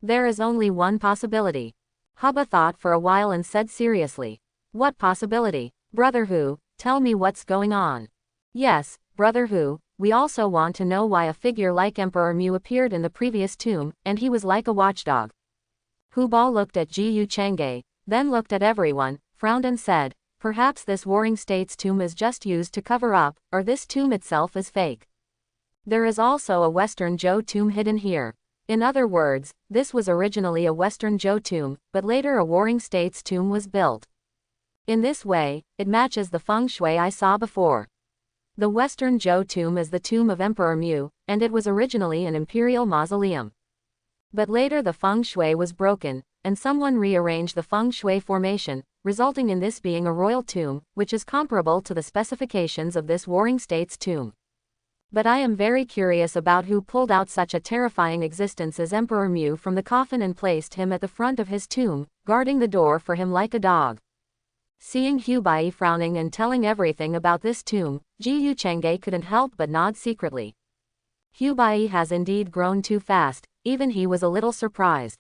There is only one possibility. Hubba thought for a while and said seriously. What possibility? Brother Hu, tell me what's going on. Yes, Brother Hu, we also want to know why a figure like Emperor Mu appeared in the previous tomb, and he was like a watchdog. Hu Ba looked at Ji Yu Chang'e, then looked at everyone, frowned and said, perhaps this warring state's tomb is just used to cover up, or this tomb itself is fake. There is also a Western Zhou tomb hidden here. In other words, this was originally a Western Zhou tomb, but later a warring state's tomb was built. In this way, it matches the feng shui I saw before. The Western Zhou tomb is the tomb of Emperor Mu, and it was originally an imperial mausoleum. But later the feng shui was broken, and someone rearranged the feng shui formation, resulting in this being a royal tomb, which is comparable to the specifications of this warring state's tomb. But I am very curious about who pulled out such a terrifying existence as Emperor Mu from the coffin and placed him at the front of his tomb, guarding the door for him like a dog. Seeing Hu Bai frowning and telling everything about this tomb, Ji Yu Chang'e couldn't help but nod secretly. Hu Bai has indeed grown too fast, even he was a little surprised.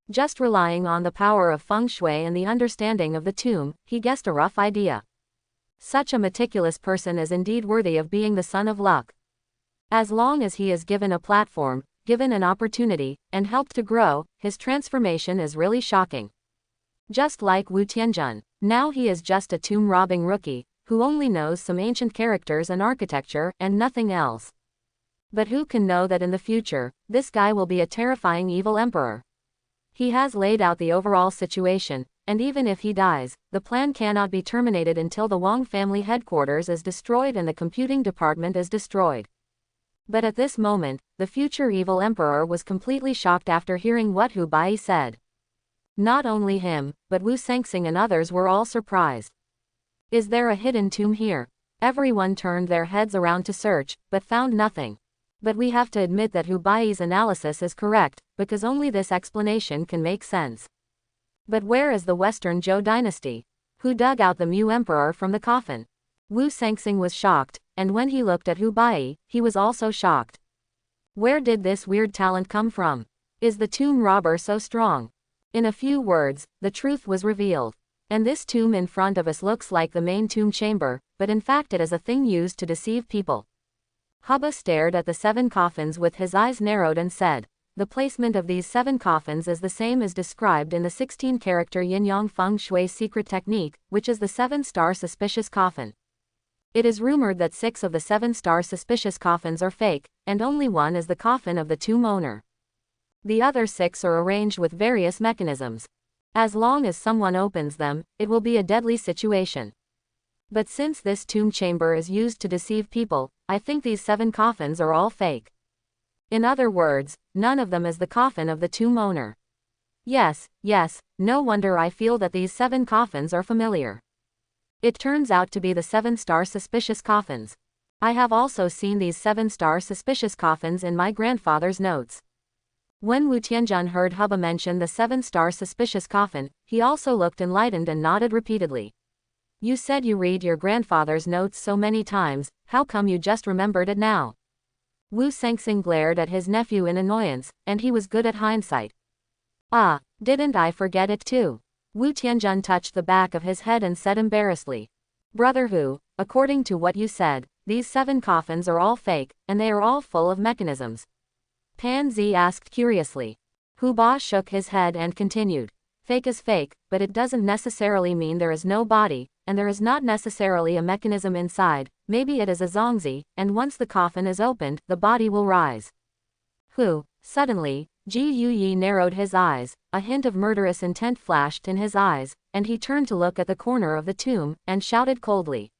Just relying on the power of feng shui and the understanding of the tomb, he guessed a rough idea. Such a meticulous person is indeed worthy of being the son of luck. As long as he is given a platform, given an opportunity, and helped to grow, his transformation is really shocking. Just like Wu Tianjun, now he is just a tomb-robbing rookie, who only knows some ancient characters and architecture, and nothing else. But who can know that in the future, this guy will be a terrifying evil emperor? He has laid out the overall situation, and even if he dies, the plan cannot be terminated until the Wang family headquarters is destroyed and the computing department is destroyed. But at this moment, the future evil emperor was completely shocked after hearing what Hu Bai said. Not only him, but Wu Sengxing and others were all surprised. Is there a hidden tomb here? Everyone turned their heads around to search, but found nothing. But we have to admit that Hubei's analysis is correct, because only this explanation can make sense. But where is the Western Zhou dynasty? Who dug out the Mu emperor from the coffin? Wu Sengxing was shocked, and when he looked at Hubei, he was also shocked. Where did this weird talent come from? Is the tomb robber so strong? In a few words, the truth was revealed. And this tomb in front of us looks like the main tomb chamber, but in fact it is a thing used to deceive people. Hubba stared at the 7 coffins with his eyes narrowed and said, the placement of these 7 coffins is the same as described in the 16-character Yin-Yang Feng Shui secret technique, which is the 7-star suspicious coffin. It is rumored that 6 of the 7-star suspicious coffins are fake, and only one is the coffin of the tomb owner. The other 6 are arranged with various mechanisms. As long as someone opens them, it will be a deadly situation. But since this tomb chamber is used to deceive people, I think these 7 coffins are all fake. In other words, none of them is the coffin of the tomb owner. Yes, no wonder I feel that these 7 coffins are familiar. It turns out to be the 7-star suspicious coffins. I have also seen these 7-star suspicious coffins in my grandfather's notes. When Wu Tianjun heard Hubba mention the 7-star suspicious coffin, he also looked enlightened and nodded repeatedly. You said you read your grandfather's notes so many times, how come you just remembered it now? Wu Sengxing glared at his nephew in annoyance, and he was good at hindsight. Ah, didn't I forget it too? Wu Tianjun touched the back of his head and said embarrassedly. Brother Hu, according to what you said, these 7 coffins are all fake, and they are all full of mechanisms. Pan Zi asked curiously. Hu Ba shook his head and continued. Fake is fake, but it doesn't necessarily mean there is no body, and there is not necessarily a mechanism inside. Maybe it is a zongzi, and once the coffin is opened, the body will rise. Hu. Suddenly, Ji Yuyi narrowed his eyes, a hint of murderous intent flashed in his eyes, and he turned to look at the corner of the tomb, and shouted coldly.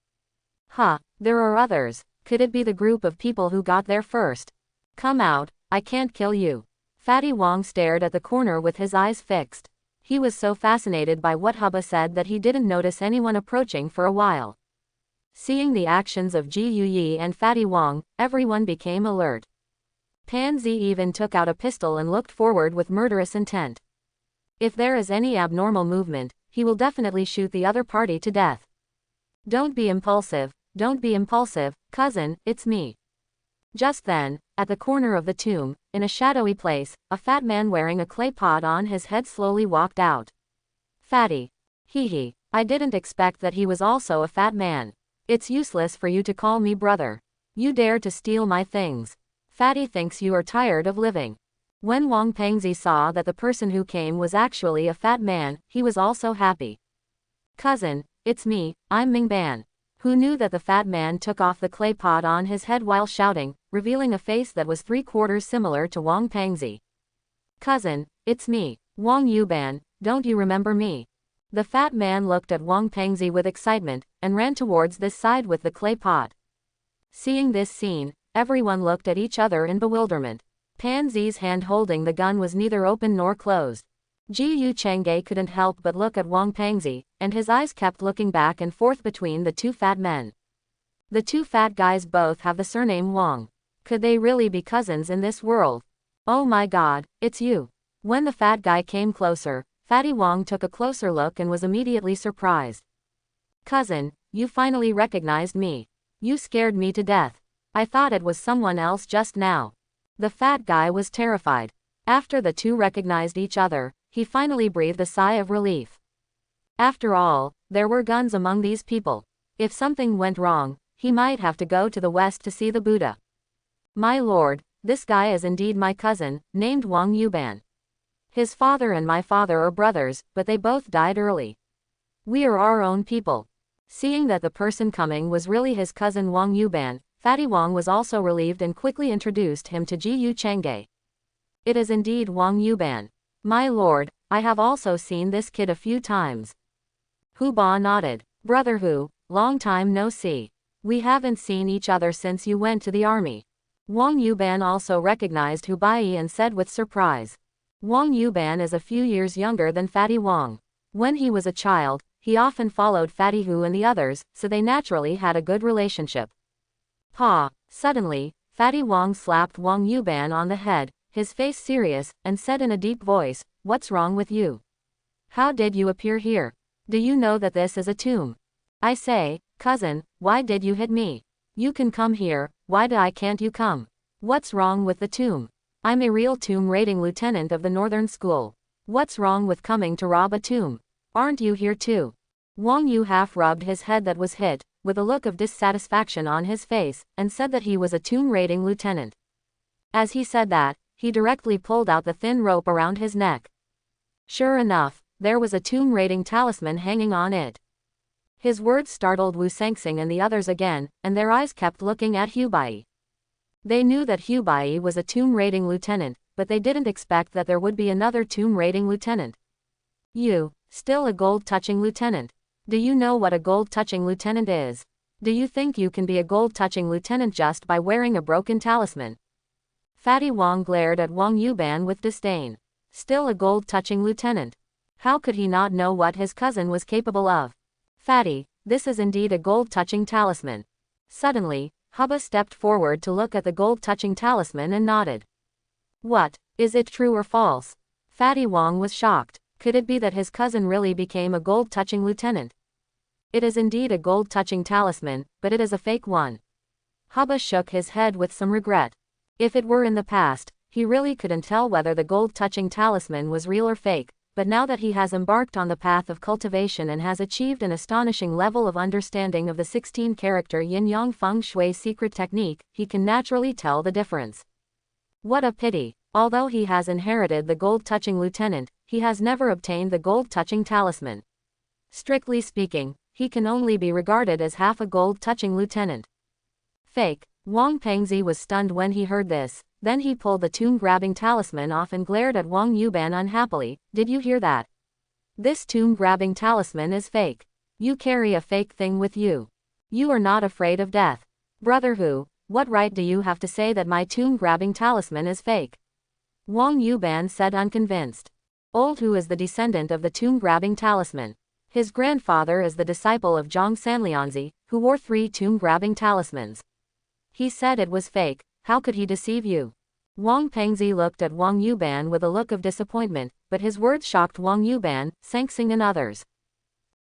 There are others. Could it be the group of people who got there first? Come out, I can't kill you. Fatty Wong stared at the corner with his eyes fixed. He was so fascinated by what Hubba said that he didn't notice anyone approaching for a while. Seeing the actions of Ji Yuyi and Fatty Wong, everyone became alert. Pan Zi even took out a pistol and looked forward with murderous intent. If there is any abnormal movement, he will definitely shoot the other party to death. Don't be impulsive, cousin, it's me. Just then, at the corner of the tomb, in a shadowy place, a fat man wearing a clay pot on his head slowly walked out. Fatty. Hee, I didn't expect that he was also a fat man. It's useless for you to call me brother. You dare to steal my things. Fatty thinks you are tired of living. When Wang Pengzi saw that the person who came was actually a fat man, he was also happy. Cousin, it's me, I'm Mingban. Who knew that the fat man took off the clay pot on his head while shouting, revealing a face that was 3/4 similar to Wang Pengzi. Cousin, it's me, Wang Yuban, don't you remember me? The fat man looked at Wang Pengzi with excitement, and ran towards this side with the clay pot. Seeing this scene, everyone looked at each other in bewilderment. Pan Zi's hand holding the gun was neither open nor closed. Ji Yu Chengge couldn't help but look at Wang Pengzi, and his eyes kept looking back and forth between the 2 fat men. The 2 fat guys both have the surname Wang. Could they really be cousins in this world? Oh my god, it's you. When the fat guy came closer, Fatty Wang took a closer look and was immediately surprised. Cousin, you finally recognized me. You scared me to death. I thought it was someone else just now. The fat guy was terrified. After the 2 recognized each other, he finally breathed a sigh of relief. After all, there were guns among these people. If something went wrong, he might have to go to the west to see the Buddha. My lord, this guy is indeed my cousin, named Wang Yuban. His father and my father are brothers, but they both died early. We are our own people. Seeing that the person coming was really his cousin Wang Yuban, Fatty Wang was also relieved and quickly introduced him to Ji Yu Chengge. It is indeed Wang Yuban. My lord, I have also seen this kid a few times. Hu Ba nodded. Brother Hu, long time no see. We haven't seen each other since you went to the army. Wang Yuban also recognized Hu Bai and said with surprise. Wang Yuban is a few years younger than Fatty Wang. When he was a child, he often followed Fatty Hu and the others, so they naturally had a good relationship. Pa. Suddenly, Fatty Wong slapped Wang Yuban on the head, his face serious, and said in a deep voice, "What's wrong with you? How did you appear here? Do you know that this is a tomb? I say, cousin, why did you hit me? You can come here, why can't you come? What's wrong with the tomb? I'm a real tomb raiding lieutenant of the Northern School. What's wrong with coming to rob a tomb? Aren't you here too?" Wang Yu half rubbed his head that was hit, with a look of dissatisfaction on his face, and said that he was a tomb raiding lieutenant. As he said that, he directly pulled out the thin rope around his neck. Sure enough, there was a tomb raiding talisman hanging on it. His words startled Wu Sangsing and the others again, and their eyes kept looking at Hubai. They knew that Hubai was a tomb raiding lieutenant, but they didn't expect that there would be another tomb raiding lieutenant. You, still a gold-touching lieutenant. Do you know what a gold-touching lieutenant is? Do you think you can be a gold-touching lieutenant just by wearing a broken talisman? Fatty Wong glared at Wang Yuban with disdain. Still a gold-touching lieutenant. How could he not know what his cousin was capable of? Fatty, this is indeed a gold-touching talisman. Suddenly, Hubba stepped forward to look at the gold-touching talisman and nodded. What, is it true or false? Fatty Wong was shocked. Could it be that his cousin really became a gold-touching lieutenant? It is indeed a gold-touching talisman, but it is a fake one. Hubba shook his head with some regret. If it were in the past, he really couldn't tell whether the gold-touching talisman was real or fake, but now that he has embarked on the path of cultivation and has achieved an astonishing level of understanding of the 16-character yin-yang feng shui secret technique, he can naturally tell the difference. What a pity. Although he has inherited the gold-touching lieutenant, he has never obtained the gold-touching talisman. Strictly speaking, he can only be regarded as half a gold-touching lieutenant. Fake. Wang Pengzi was stunned when he heard this, then he pulled the tomb-grabbing talisman off and glared at Wang Yuban unhappily. Did you hear that? This tomb-grabbing talisman is fake. You carry a fake thing with you. You are not afraid of death. Brother Hu, what right do you have to say that my tomb-grabbing talisman is fake? Wang Yuban said unconvinced. Old Hu is the descendant of the tomb-grabbing talisman. His grandfather is the disciple of Zhang Sanlianzi, who wore 3 tomb-grabbing talismans. He said it was fake. How could he deceive you? Wang Pengzi looked at Wang Yuban with a look of disappointment, but his words shocked Wang Yuban, Sangsing and others.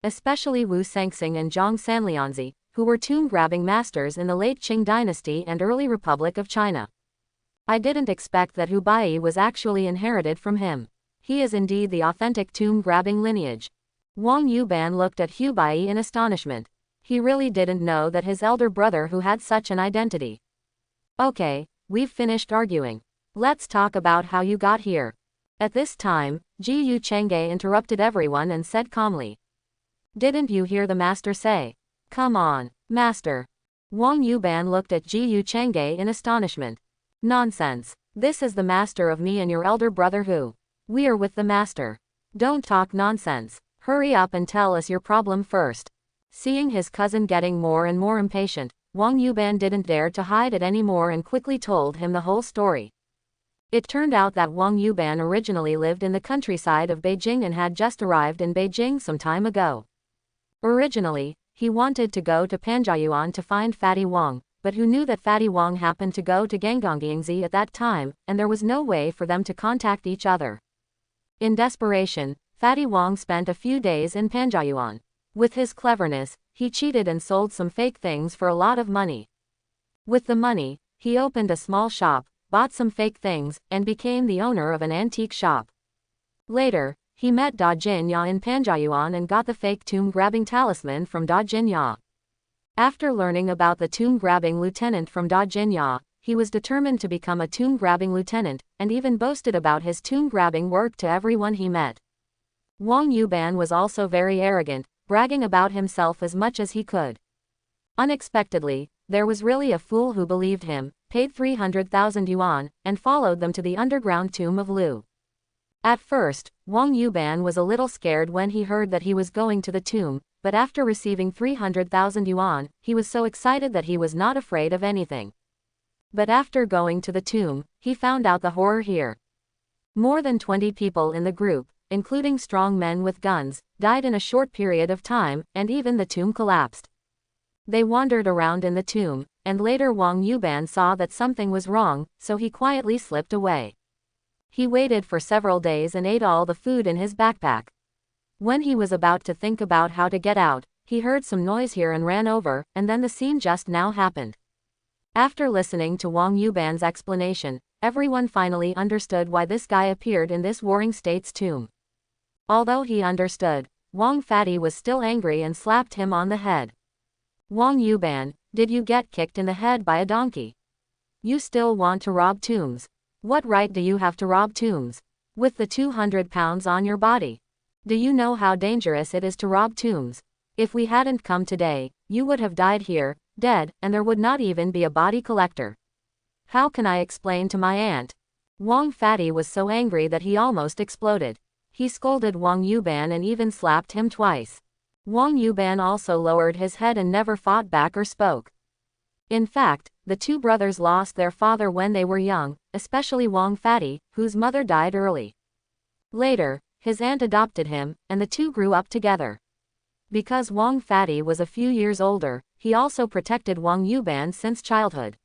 Especially Wu Sangsing and Zhang Sanlianzi, who were tomb-grabbing masters in the late Qing dynasty and early Republic of China. I didn't expect that Hubai was actually inherited from him. He is indeed the authentic tomb-grabbing lineage. Wang Yuban looked at Hubai in astonishment. He really didn't know that his elder brother who had such an identity. Okay, we've finished arguing. Let's talk about how you got here. At this time, Ji Yu Chengge interrupted everyone and said calmly. Didn't you hear the master say? Come on, master. Wang Yuban looked at Ji Yu Chengge in astonishment. Nonsense. This is the master of me and your elder brother Hu. We are with the master. Don't talk nonsense. Hurry up and tell us your problem first. Seeing his cousin getting more and more impatient, Wang Yuban didn't dare to hide it anymore and quickly told him the whole story. It turned out that Wang Yuban originally lived in the countryside of Beijing and had just arrived in Beijing some time ago. Originally, he wanted to go to Panjiayuan to find Fatty Wang, but who knew that Fatty Wang happened to go to Gangongyingzi at that time, and there was no way for them to contact each other. In desperation, Fatty Wang spent a few days in Panjiayuan. With his cleverness, he cheated and sold some fake things for a lot of money. With the money, he opened a small shop, bought some fake things, and became the owner of an antique shop. Later, he met Da Jinya in Panjiayuan and got the fake tomb-grabbing talisman from Da Jinya. After learning about the tomb-grabbing lieutenant from Da Jinya, he was determined to become a tomb-grabbing lieutenant, and even boasted about his tomb-grabbing work to everyone he met. Wang Yuban was also very arrogant, bragging about himself as much as he could. Unexpectedly, there was really a fool who believed him, paid 300,000 yuan, and followed them to the underground tomb of Lu. At first, Wang Yuban was a little scared when he heard that he was going to the tomb, but after receiving 300,000 yuan, he was so excited that he was not afraid of anything. But after going to the tomb, he found out the horror here. More than 20 people in the group, including strong men with guns, died in a short period of time, and even the tomb collapsed. They wandered around in the tomb, and later Wang Yuban saw that something was wrong, so he quietly slipped away. He waited for several days and ate all the food in his backpack. When he was about to think about how to get out, he heard some noise here and ran over, and then the scene just now happened. After listening to Wang Yuban's explanation, everyone finally understood why this guy appeared in this warring state's tomb. Although he understood, Wang Fatty was still angry and slapped him on the head. Wang Yuban, did you get kicked in the head by a donkey? You still want to rob tombs? What right do you have to rob tombs? With the 200 pounds on your body? Do you know how dangerous it is to rob tombs? If we hadn't come today, you would have died here, dead, and there would not even be a body collector. How can I explain to my aunt? Wang Fatty was so angry that he almost exploded. He scolded Wang Yuban and even slapped him twice. Wang Yuban also lowered his head and never fought back or spoke. In fact, the two brothers lost their father when they were young, especially Wang Fatty, whose mother died early. Later, his aunt adopted him, and the two grew up together. Because Wang Fatty was a few years older, he also protected Wang Yuban since childhood.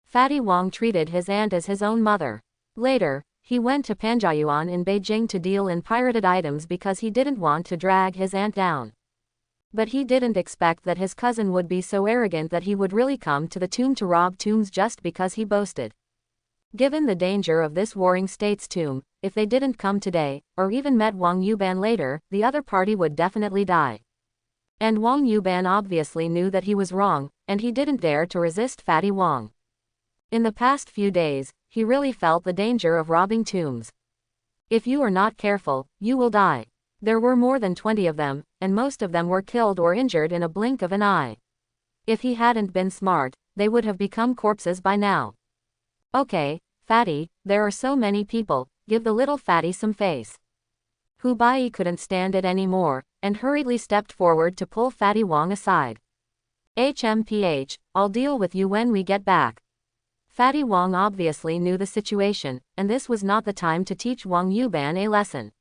Fatty Wang treated his aunt as his own mother. Later, he went to Panjiayuan in Beijing to deal in pirated items because he didn't want to drag his aunt down. But he didn't expect that his cousin would be so arrogant that he would really come to the tomb to rob tombs just because he boasted. Given the danger of this warring state's tomb, if they didn't come today, or even met Wang Yuban later, the other party would definitely die. And Wang Yuban obviously knew that he was wrong, and he didn't dare to resist Fatty Wang. In the past few days, he really felt the danger of robbing tombs. If you are not careful, you will die. There were more than 20 of them, and most of them were killed or injured in a blink of an eye. If he hadn't been smart, they would have become corpses by now. Okay, Fatty, there are so many people, give the little Fatty some face. Hubai couldn't stand it anymore, and hurriedly stepped forward to pull Fatty Wang aside. HMPH, I'll deal with you when we get back. Fatty Wang obviously knew the situation, and this was not the time to teach Wang Yuban a lesson.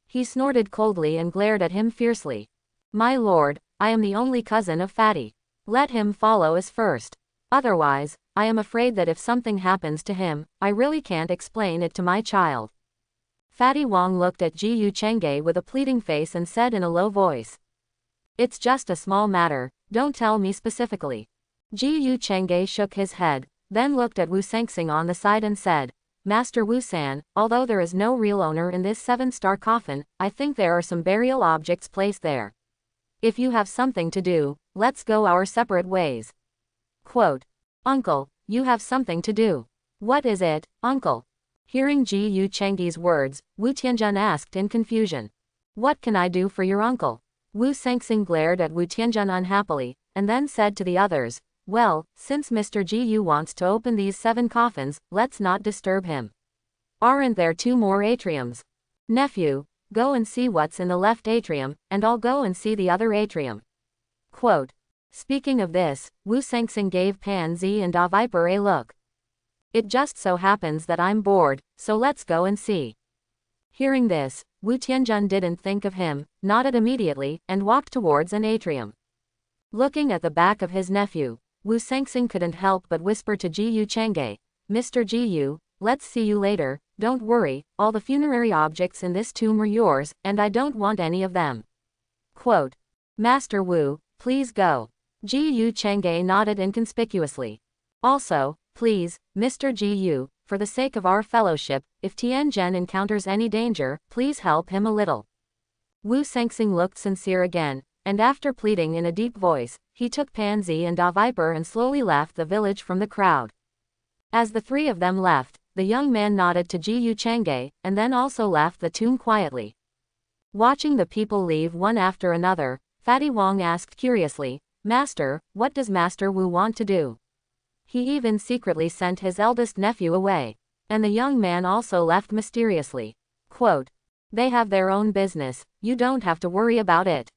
He snorted coldly and glared at him fiercely. My lord, I am the only cousin of Fatty. Let him follow us first. Otherwise, I am afraid that if something happens to him, I really can't explain it to my child. Fatty Wang looked at Ji Yu Chengge with a pleading face and said in a low voice. It's just a small matter, don't tell me specifically. Ji Yu Chengge shook his head, then looked at Wu Sengxing on the side and said, Master Wu San, although there is no real owner in this 7-star coffin, I think there are some burial objects placed there. If you have something to do, let's go our separate ways. Quote, Uncle, you have something to do. What is it, uncle? Hearing Ji Yu Chengge's words, Wu Tianjun asked in confusion. What can I do for your uncle? Wu Sengxing glared at Wu Tianjun unhappily, and then said to the others, well, since Mr. Ji Yu wants to open these 7 coffins, let's not disturb him. Aren't there 2 more atriums? Nephew, go and see what's in the left atrium, and I'll go and see the other atrium. Quote. Speaking of this, Wu Sengxing gave Pan Zi and Da Viper a look. It just so happens that I'm bored, so let's go and see. Hearing this, Wu Tianjun didn't think of him, nodded immediately, and walked towards an atrium. Looking at the back of his nephew, Wu Sengxing couldn't help but whisper to Ji Yu Chengge, Mr. Ji Yu, let's see you later, don't worry, all the funerary objects in this tomb are yours, and I don't want any of them. Quote. Master Wu, please go. Ji Yu Chengge nodded inconspicuously. Also, please, Mr. Ji Yu, for the sake of our fellowship, if Tianjin encounters any danger, please help him a little. Wu Sengxing looked sincere again, and after pleading in a deep voice, he took Pansy and Da Viper and slowly left the village from the crowd. As the 3 of them left, the young man nodded to Ji Yu Chengge, and then also left the tomb quietly. Watching the people leave one after another, Fatty Wang asked curiously, Master, what does Master Wu want to do? He even secretly sent his eldest nephew away. And the young man also left mysteriously. Quote, they have their own business, you don't have to worry about it.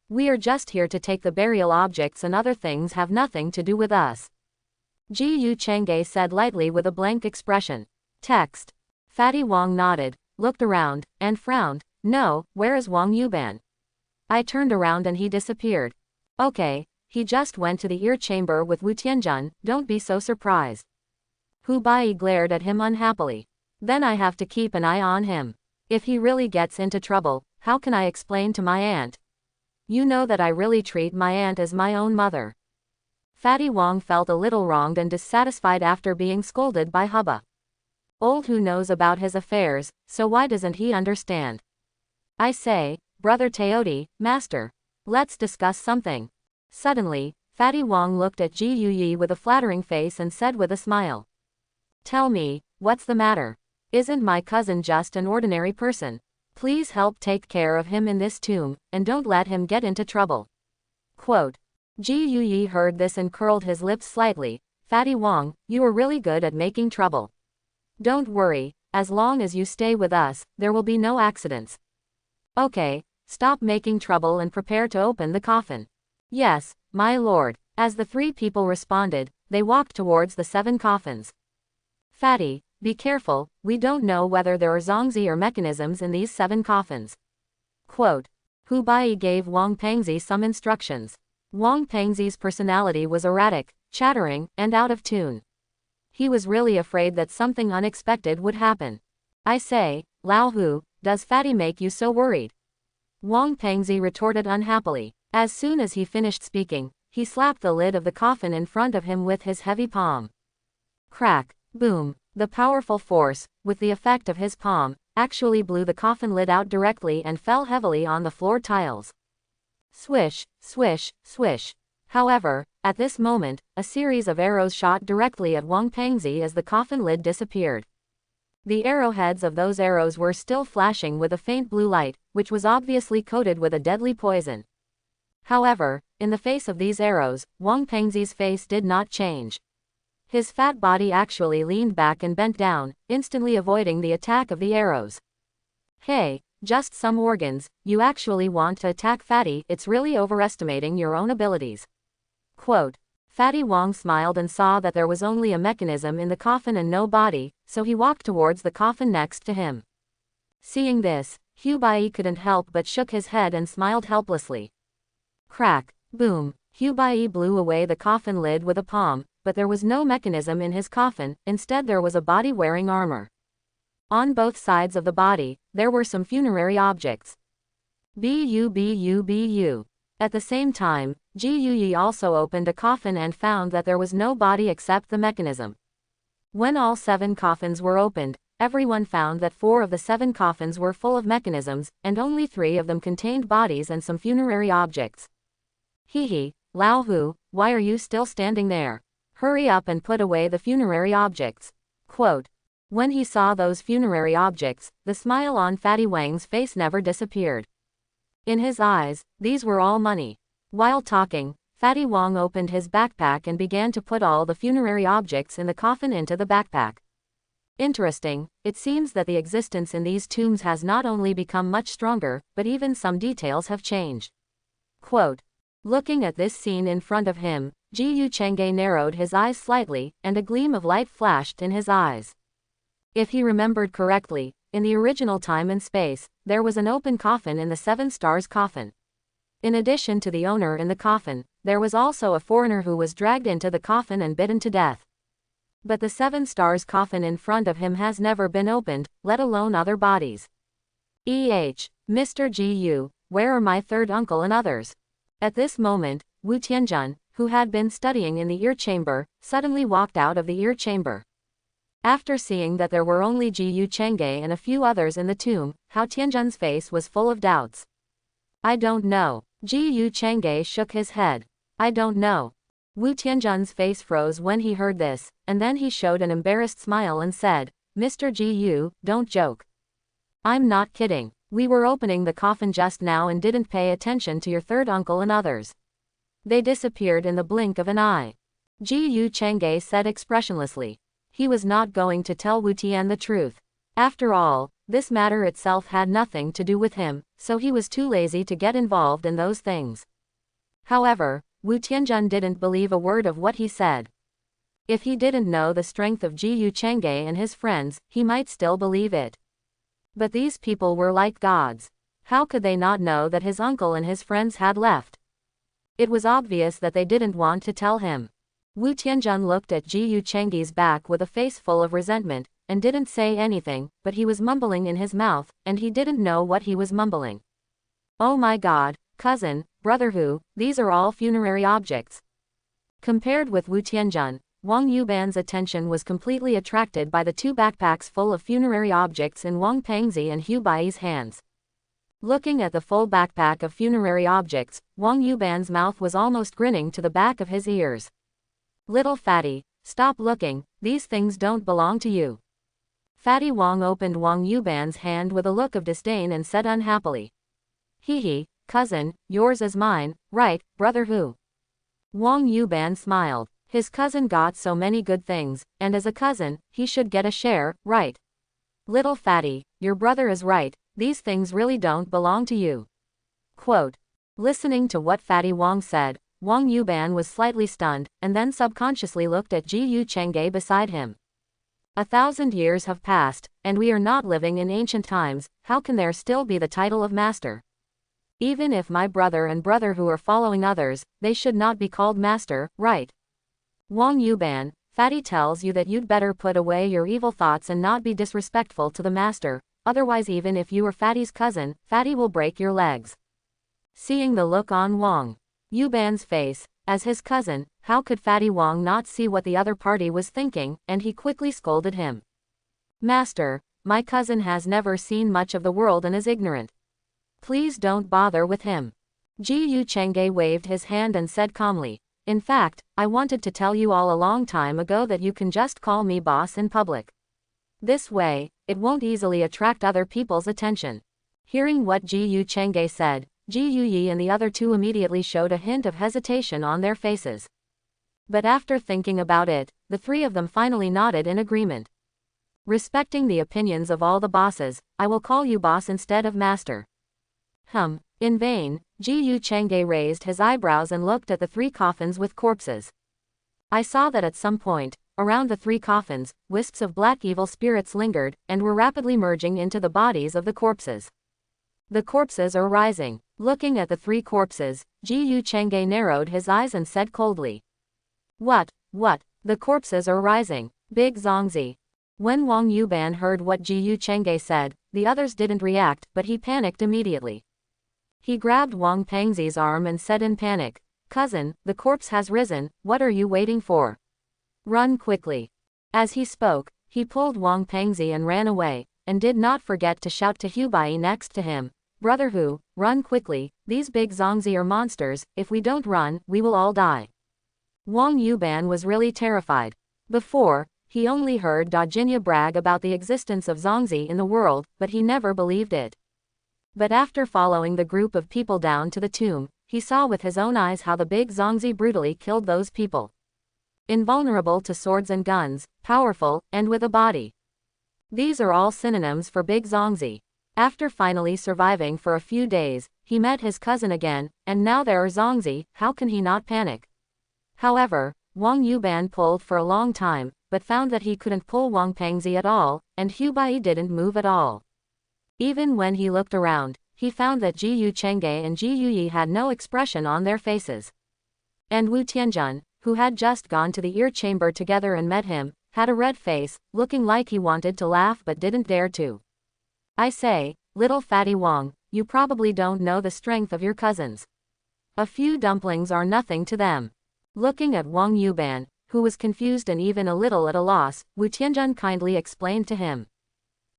We are just here to take the burial objects and other things have nothing to do with us. Ji Yu Chengge said lightly with a blank expression. Text. Fatty Wang nodded, looked around, and frowned. No, where is Wang Yuban? I turned around and he disappeared. Okay, he just went to the ear chamber with Wu Tianjun, don't be so surprised. Hu Bai glared at him unhappily. Then I have to keep an eye on him. If he really gets into trouble, how can I explain to my aunt? You know that I really treat my aunt as my own mother. Fatty Wong felt a little wronged and dissatisfied after being scolded by Hubba. Old Hu knows about his affairs, so why doesn't he understand? I say, Brother Teodi, Master. Let's discuss something. Suddenly, Fatty Wong looked at Ji Yuyi with a flattering face and said with a smile. Tell me, what's the matter? Isn't my cousin just an ordinary person? Please help take care of him in this tomb, and don't let him get into trouble. Quote. Ji Yuyi heard this and curled his lips slightly. Fatty Wong, you are really good at making trouble. Don't worry, as long as you stay with us, there will be no accidents. Okay, stop making trouble and prepare to open the coffin. Yes, my lord. As the three people responded, they walked towards the 7 coffins. Fatty, be careful, we don't know whether there are zongzi or mechanisms in these 7 coffins. Quote. Hu Bai gave Wang Pengzi some instructions. Wang Pengzi's personality was erratic, chattering, and out of tune. He was really afraid that something unexpected would happen. I say, Lao Hu, does Fatty make you so worried? Wang Pengzi retorted unhappily. As soon as he finished speaking, he slapped the lid of the coffin in front of him with his heavy palm. Crack, boom, the powerful force, with the effect of his palm, actually blew the coffin lid out directly and fell heavily on the floor tiles. Swish, swish, swish. However, at this moment, a series of arrows shot directly at Wang Pengzi as the coffin lid disappeared. The arrowheads of those arrows were still flashing with a faint blue light, which was obviously coated with a deadly poison. However, in the face of these arrows, Wang Pengzi's face did not change. His fat body actually leaned back and bent down, instantly avoiding the attack of the arrows. Hey, just some organs, you actually want to attack Fatty, it's really overestimating your own abilities. Quote. Fatty Wong smiled and saw that there was only a mechanism in the coffin and no body, so he walked towards the coffin next to him. Seeing this, Hu Bai couldn't help but shook his head and smiled helplessly. Crack, boom, Hu Bai blew away the coffin lid with a palm, but there was no mechanism in his coffin, instead there was a body wearing armor. On both sides of the body, there were some funerary objects. Bu. At the same time, Ji Yuyi also opened a coffin and found that there was no body except the mechanism. When all 7 coffins were opened, everyone found that 4 of the 7 coffins were full of mechanisms, and only 3 of them contained bodies and some funerary objects. Hehe, Lao Hu, why are you still standing there? Hurry up and put away the funerary objects. Quote. When he saw those funerary objects, the smile on Fatty Wang's face never disappeared. In his eyes, these were all money. While talking, Fatty Wang opened his backpack and began to put all the funerary objects in the coffin into the backpack. Interesting, it seems that the existence in these tombs has not only become much stronger, but even some details have changed. Quote. Looking at this scene in front of him, Ji Yu Chengge narrowed his eyes slightly, and a gleam of light flashed in his eyes. If he remembered correctly, in the original time and space, there was an open coffin in the 7 stars coffin. In addition to the owner in the coffin, there was also a foreigner who was dragged into the coffin and bitten to death. But the 7 stars coffin in front of him has never been opened, let alone other bodies. Mr. Gu, where are my third uncle and others? At this moment, Wu Tianjun, who had been studying in the ear chamber, suddenly walked out of the ear chamber. After seeing that there were only Ji Yu Chengge and a few others in the tomb, Hao Tianjun's face was full of doubts. I don't know. Ji Yu Chengge shook his head. I don't know. Wu Tianjun's face froze when he heard this, and then he showed an embarrassed smile and said, Mr. Ji Yu, don't joke. I'm not kidding. We were opening the coffin just now and didn't pay attention to your third uncle and others. They disappeared in the blink of an eye. Ji Yu Chengge said expressionlessly. He was not going to tell Wu Tian the truth. After all, this matter itself had nothing to do with him, so he was too lazy to get involved in those things. However, Wu Tianjun didn't believe a word of what he said. If he didn't know the strength of Ji Yu Chengge and his friends, he might still believe it. But these people were like gods. How could they not know that his uncle and his friends had left? It was obvious that they didn't want to tell him. Wu Tianjun looked at Ji Yuchengge's back with a face full of resentment, and didn't say anything, but he was mumbling in his mouth, and he didn't know what he was mumbling. Oh my god, cousin, brother who, these are all funerary objects. Compared with Wu Tianjun, Wang Yuban's attention was completely attracted by the two backpacks full of funerary objects in Wang Pengzi and Hu Bai's hands. Looking at the full backpack of funerary objects, Wang Yuban's mouth was almost grinning to the back of his ears. Little fatty, stop looking, these things don't belong to you. Fatty Wang opened Wang Yuban's hand with a look of disdain and said unhappily. Hee, cousin, yours is mine, right, brother who? Wang Yuban smiled. His cousin got so many good things, and as a cousin, he should get a share, right? Little fatty, your brother is right, these things really don't belong to you. Quote. Listening to what Fatty Wang said, Wang Yuban was slightly stunned, and then subconsciously looked at Ji Yuchengge beside him. 1,000 years have passed, and we are not living in ancient times, how can there still be the title of master? Even if my brother and brother who are following others, they should not be called master, right? Wang Yuban, Fatty tells you that you'd better put away your evil thoughts and not be disrespectful to the master, otherwise even if you are Fatty's cousin, Fatty will break your legs. Seeing the look on Wang Yuban's face, as his cousin, how could Fatty Wang not see what the other party was thinking, and he quickly scolded him. Master, my cousin has never seen much of the world and is ignorant. Please don't bother with him. Ji Yuchengge waved his hand and said calmly, in fact, I wanted to tell you all a long time ago that you can just call me boss in public. This way, it won't easily attract other people's attention. Hearing what Ji Yuchengge said, Ji Yuyi and the other two immediately showed a hint of hesitation on their faces. But after thinking about it, the three of them finally nodded in agreement. Respecting the opinions of all the bosses, I will call you boss instead of master. In vain, Ji Yuchengge raised his eyebrows and looked at the three coffins with corpses. I saw that at some point, around the three coffins, wisps of black evil spirits lingered, and were rapidly merging into the bodies of the corpses. The corpses are rising. Looking at the three corpses, Ji Yuchengge narrowed his eyes and said coldly. What? The corpses are rising. Big Zongzi. When Wang Yuban heard what Ji Yuchengge said, the others didn't react, but he panicked immediately. He grabbed Wang Pengzi's arm and said in panic, Cousin, the corpse has risen, what are you waiting for? Run quickly. As he spoke, he pulled Wang Pengzi and ran away, and did not forget to shout to Hu Bai next to him, Brother Hu, run quickly, these big Zongzi are monsters, if we don't run, we will all die. Wang Yuban was really terrified. Before, he only heard Da Jinya brag about the existence of Zongzi in the world, but he never believed it. But after following the group of people down to the tomb, he saw with his own eyes how the big Zongzi brutally killed those people. Invulnerable to swords and guns, powerful, and with a body. These are all synonyms for big Zongzi. After finally surviving for a few days, he met his cousin again, and now there are Zongzi, how can he not panic? However, Wang Yuban pulled for a long time, but found that he couldn't pull Wang Pengzi at all, and Hu Bai didn't move at all. Even when he looked around, he found that Ji Yuchengge and Ji Yuyi had no expression on their faces. And Wu Tianjun, who had just gone to the ear chamber together and met him, had a red face, looking like he wanted to laugh but didn't dare to. I say, little fatty Wang, you probably don't know the strength of your cousins. A few dumplings are nothing to them. Looking at Wang Yuban, who was confused and even a little at a loss, Wu Tianjun kindly explained to him.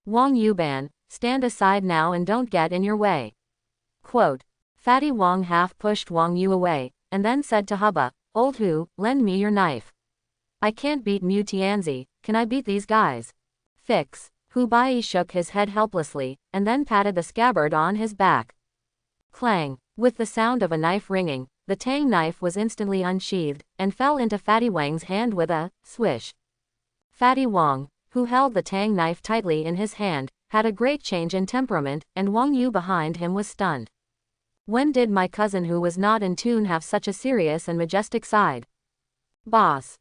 Wang Yuban, stand aside now and don't get in your way. Quote. Fatty Wang half pushed Wang Yu away, and then said to Hubba, Old Hu, lend me your knife. I can't beat Mu Tianzi, can I beat these guys? Fix. Hu Bai shook his head helplessly, and then patted the scabbard on his back. Clang. With the sound of a knife ringing, the tang knife was instantly unsheathed, and fell into Fatty Wang's hand with a swish. Fatty Wang, who held the tang knife tightly in his hand, had a great change in temperament, and Wang Yu behind him was stunned. When did my cousin who was not in tune have such a serious and majestic side? Boss,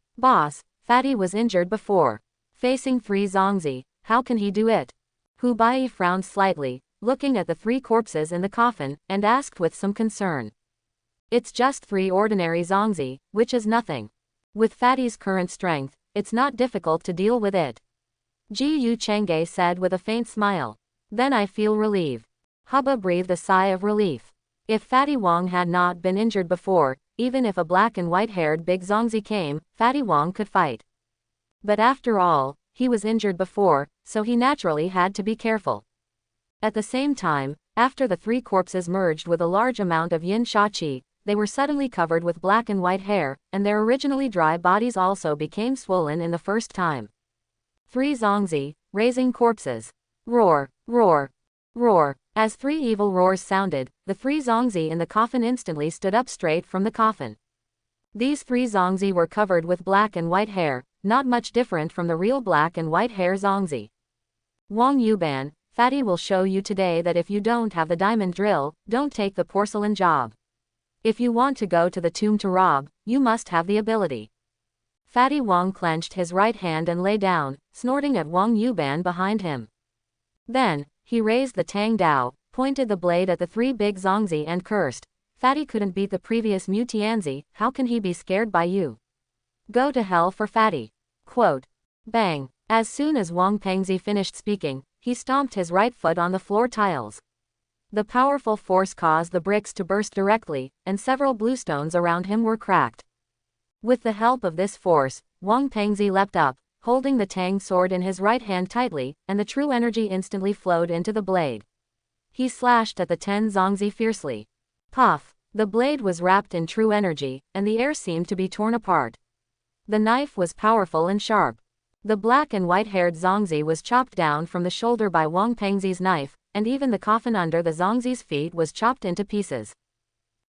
Fatty was injured before. Facing three Zongzi, how can he do it? Hu Bai frowned slightly, looking at the three corpses in the coffin, and asked with some concern. It's just 3 ordinary zongzi, which is nothing. With Fatty's current strength, it's not difficult to deal with it. Ji Yu Chang'e said with a faint smile. Then I feel relieved. Hubba breathed a sigh of relief. If Fatty Wong had not been injured before, even if a black and white-haired big zongzi came, Fatty Wong could fight. But after all, he was injured before, so he naturally had to be careful. At the same time, after the 3 corpses merged with a large amount of yin sha qi, they were suddenly covered with black and white hair, and their originally dry bodies also became swollen in the first time. 3 zongzi, raising corpses. Roar, roar, roar. As 3 evil roars sounded, the 3 zongzi in the coffin instantly stood up straight from the coffin. These 3 zongzi were covered with black and white hair, not much different from the real black and white hair zongzi. Wang Yuban, Fatty will show you today that if you don't have the diamond drill, don't take the porcelain job. If you want to go to the tomb to rob, you must have the ability. Fatty Wong clenched his right hand and lay down, snorting at Wang Yuban behind him. Then, he raised the Tang Dao, pointed the blade at the 3 big zongzi and cursed. Fatty couldn't beat the previous Mu Tianzi, how can he be scared by you? Go to hell for Fatty. Quote. Bang. As soon as Wang Pengzi finished speaking, he stomped his right foot on the floor tiles. The powerful force caused the bricks to burst directly, and several bluestones around him were cracked. With the help of this force, Wang Pengzi leapt up, holding the Tang sword in his right hand tightly, and the true energy instantly flowed into the blade. He slashed at the 10 zongzi fiercely. Puff! The blade was wrapped in true energy, and the air seemed to be torn apart. The knife was powerful and sharp. The black and white-haired zongzi was chopped down from the shoulder by Wang Pengzi's knife, and even the coffin under the zongzi's feet was chopped into pieces.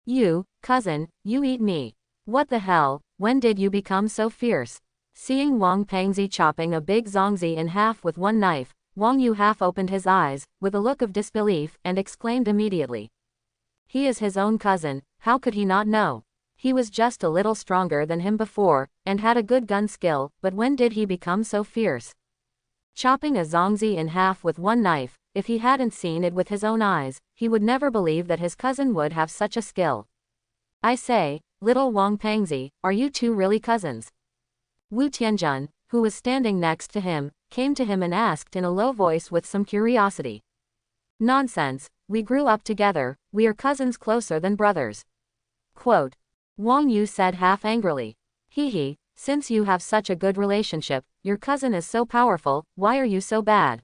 You, cousin, you eat me. What the hell, when did you become so fierce? Seeing Wang Pengzi chopping a big zongzi in half with one knife, Wang Yu half opened his eyes, with a look of disbelief, and exclaimed immediately. He is his own cousin, how could he not know? He was just a little stronger than him before, and had a good gun skill, but when did he become so fierce? Chopping a zongzi in half with one knife, if he hadn't seen it with his own eyes, he would never believe that his cousin would have such a skill. I say, little Wang Pengzi, are you two really cousins? Wu Tianjun, who was standing next to him, came to him and asked in a low voice with some curiosity. Nonsense, we grew up together, we are cousins closer than brothers. Quote. Wang Yu said half angrily. Hee, since you have such a good relationship, your cousin is so powerful, why are you so bad?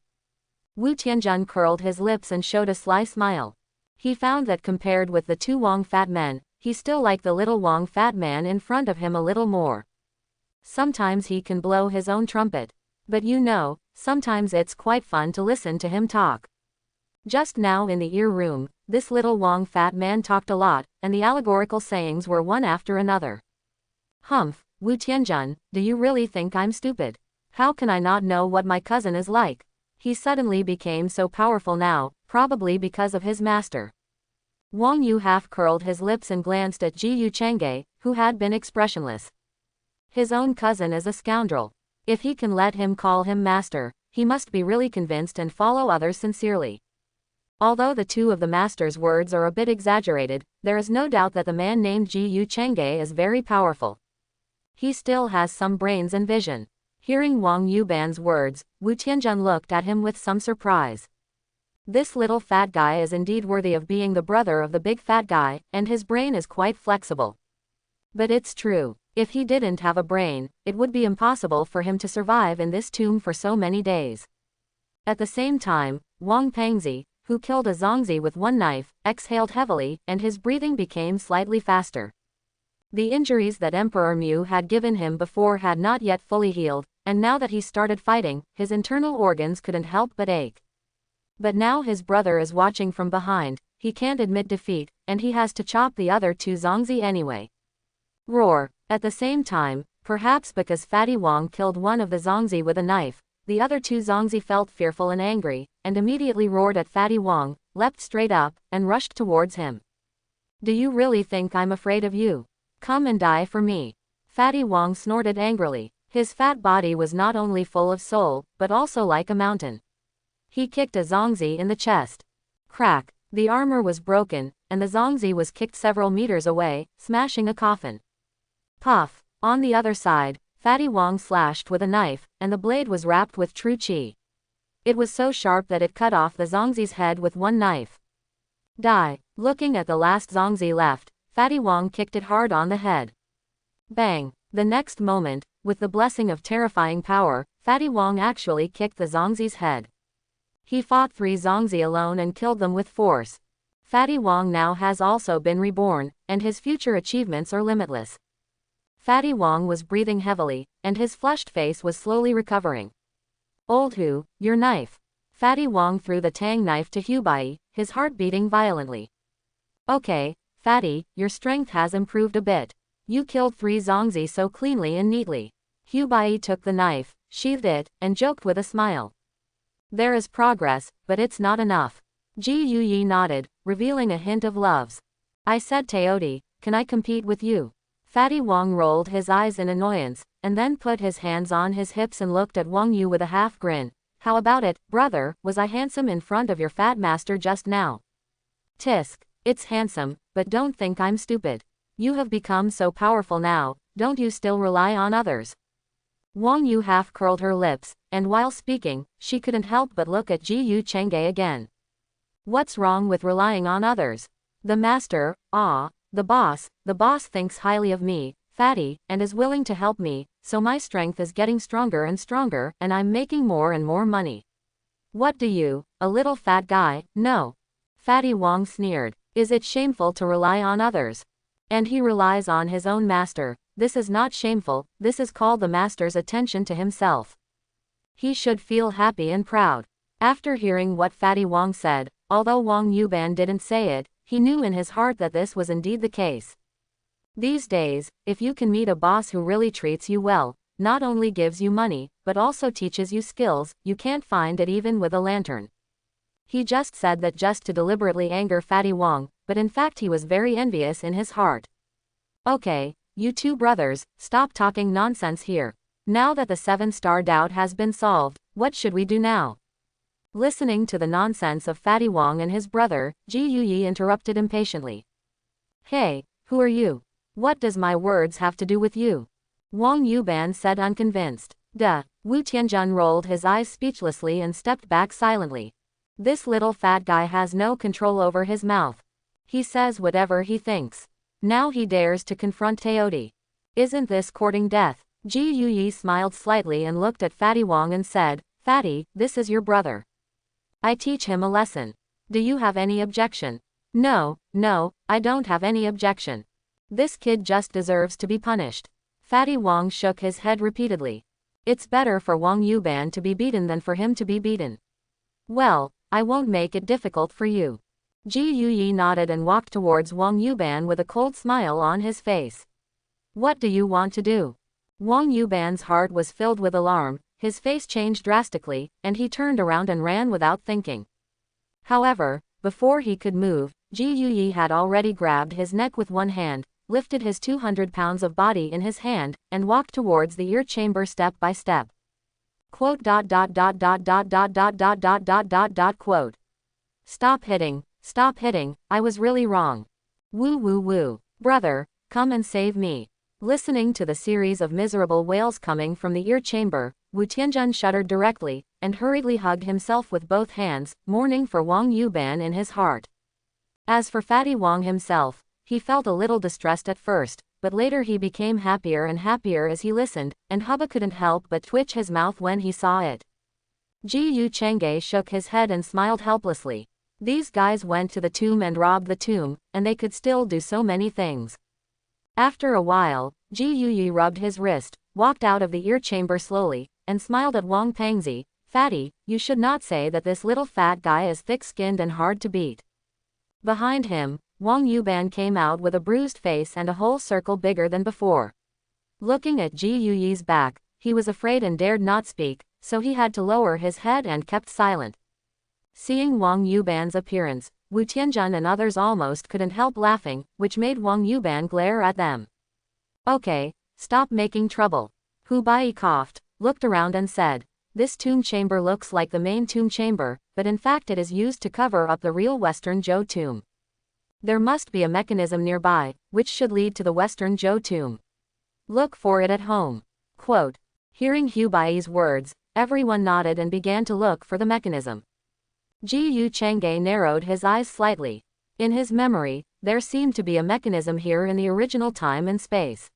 Wu Tianjun curled his lips and showed a sly smile. He found that compared with the 2 Wang fat men, he still liked the little Wang fat man in front of him a little more. Sometimes he can blow his own trumpet. But you know, sometimes it's quite fun to listen to him talk. Just now in the ear room, this little Wang fat man talked a lot, and the allegorical sayings were one after another. Humph, Wu Tianjun, do you really think I'm stupid? How can I not know what my cousin is like? He suddenly became so powerful now, probably because of his master. Wang Yu half curled his lips and glanced at Ji Yu Chang'e, who had been expressionless. His own cousin is a scoundrel. If he can let him call him master, he must be really convinced and follow others sincerely. Although the 2 of the master's words are a bit exaggerated, there is no doubt that the man named Ji Yu Chang'e is very powerful. He still has some brains and vision. Hearing Wang Yuban's words, Wu Tianjun looked at him with some surprise. This little fat guy is indeed worthy of being the brother of the big fat guy, and his brain is quite flexible. But it's true. If he didn't have a brain, it would be impossible for him to survive in this tomb for so many days. At the same time, Wang Pengzi, who killed a zongzi with one knife, exhaled heavily, and his breathing became slightly faster. The injuries that Emperor Mu had given him before had not yet fully healed, and now that he started fighting, his internal organs couldn't help but ache. But now his brother is watching from behind, he can't admit defeat, and he has to chop the other 2 zongzi anyway. Roar. At the same time, perhaps because Fatty Wong killed one of the zongzi with a knife, the other 2 zongzi felt fearful and angry, and immediately roared at Fatty Wong, leapt straight up, and rushed towards him. Do you really think I'm afraid of you? Come and die for me. Fatty Wong snorted angrily. His fat body was not only full of soul, but also like a mountain. He kicked a zongzi in the chest. Crack. The armor was broken, and the zongzi was kicked several meters away, smashing a coffin. Puff! On the other side, Fatty Wong slashed with a knife, and the blade was wrapped with true qi. It was so sharp that it cut off the zongzi's head with one knife. Die! Looking at the last zongzi left, Fatty Wong kicked it hard on the head. Bang! The next moment, with the blessing of terrifying power, Fatty Wong actually kicked the zongzi's head. He fought 3 zongzi alone and killed them with force. Fatty Wong now has also been reborn, and his future achievements are limitless. Fatty Wong was breathing heavily, and his flushed face was slowly recovering. Old Hu, your knife. Fatty Wong threw the tang knife to Hubai, his heart beating violently. Okay, Fatty, your strength has improved a bit. You killed 3 zongzi so cleanly and neatly. Hubai took the knife, sheathed it, and joked with a smile. There is progress, but it's not enough. Ji Yuyi nodded, revealing a hint of loves. I said Teodi, can I compete with you? Fatty Wong rolled his eyes in annoyance, and then put his hands on his hips and looked at Wang Yu with a half grin. How about it, brother? Was I handsome in front of your fat master just now? Tisk, it's handsome, but don't think I'm stupid. You have become so powerful now, don't you still rely on others? Wang Yu half curled her lips, and while speaking, she couldn't help but look at Ji Yu Chengge again. What's wrong with relying on others? The master, the boss thinks highly of me, Fatty, and is willing to help me, so my strength is getting stronger and stronger, and I'm making more and more money. What do you, a little fat guy, know? Fatty Wong sneered. Is it shameful to rely on others? And he relies on his own master. This is not shameful, this is called the master's attention to himself. He should feel happy and proud. After hearing what Fatty Wong said, although Wang Yuban didn't say it, he knew in his heart that this was indeed the case. These days, if you can meet a boss who really treats you well, not only gives you money, but also teaches you skills, you can't find it even with a lantern. He just said that just to deliberately anger Fatty Wong, but in fact he was very envious in his heart. Okay, you 2 brothers, stop talking nonsense here. Now that the 7-star doubt has been solved, what should we do now? Listening to the nonsense of Fatty Wong and his brother, Ji Yuyi interrupted impatiently. Hey, who are you? What does my words have to do with you? Wang Yuban said unconvinced. Duh. Wu Tianjun rolled his eyes speechlessly and stepped back silently. This little fat guy has no control over his mouth. He says whatever he thinks. Now he dares to confront Teodi. Isn't this courting death? Ji Yuyi smiled slightly and looked at Fatty Wong and said, Fatty, this is your brother. I teach him a lesson. Do you have any objection? No, I don't have any objection. This kid just deserves to be punished. Fatty Wong shook his head repeatedly. It's better for Wang Yuban to be beaten than for him to be beaten. Well, I won't make it difficult for you. Ji Yuyi nodded and walked towards Wang Yuban with a cold smile on his face. What do you want to do? Wang Yuban's heart was filled with alarm, his face changed drastically, and he turned around and ran without thinking. However, before he could move, Ji Yuyi had already grabbed his neck with one hand, lifted his 200 pounds of body in his hand, and walked towards the ear chamber step by step. Quote. Stop hitting, I was really wrong. Woo. Brother, come and save me. Listening to the series of miserable wails coming from the ear chamber, Wu Tianjun shuddered directly, and hurriedly hugged himself with both hands, mourning for Wang Yuban in his heart. As for Fatty Wong himself, he felt a little distressed at first, but later he became happier and happier as he listened, and Hubba couldn't help but twitch his mouth when he saw it. Ji Yu Chengge shook his head and smiled helplessly. These guys went to the tomb and robbed the tomb, and they could still do so many things. After a while, Ji Yuyi rubbed his wrist, walked out of the ear chamber slowly, and smiled at Wang Pengzi. Fatty, you should not say that this little fat guy is thick-skinned and hard to beat. Behind him, Wang Yuban came out with a bruised face and a whole circle bigger than before. Looking at Ji Yuyi's back, he was afraid and dared not speak, so he had to lower his head and kept silent. Seeing Wang Yuban's appearance, Wu Tianjun and others almost couldn't help laughing, which made Wang Yuban glare at them. Okay, stop making trouble. Hu Bai coughed, looked around and said, this tomb chamber looks like the main tomb chamber, but in fact it is used to cover up the real Western Zhou tomb. There must be a mechanism nearby, which should lead to the Western Zhou tomb. Look for it at home. Quote. Hearing Hu Bai's words, everyone nodded and began to look for the mechanism. Ji Yu Chang'e narrowed his eyes slightly. In his memory, there seemed to be a mechanism here in the original time and space.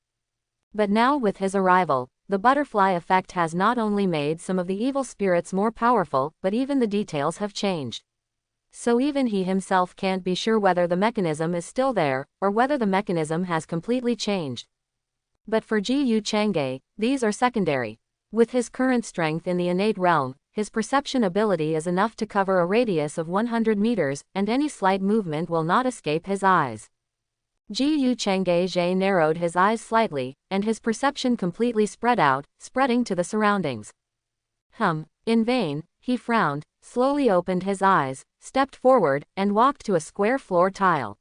But now with his arrival, the butterfly effect has not only made some of the evil spirits more powerful, but even the details have changed. So even he himself can't be sure whether the mechanism is still there, or whether the mechanism has completely changed. But for Ji Yu Chang'e, these are secondary. With his current strength in the innate realm, his perception ability is enough to cover a radius of 100 meters, and any slight movement will not escape his eyes. Ji Yu Chang'e narrowed his eyes slightly, and his perception completely spread out, spreading to the surroundings. In vain, he frowned, slowly opened his eyes, stepped forward, and walked to a square floor tile.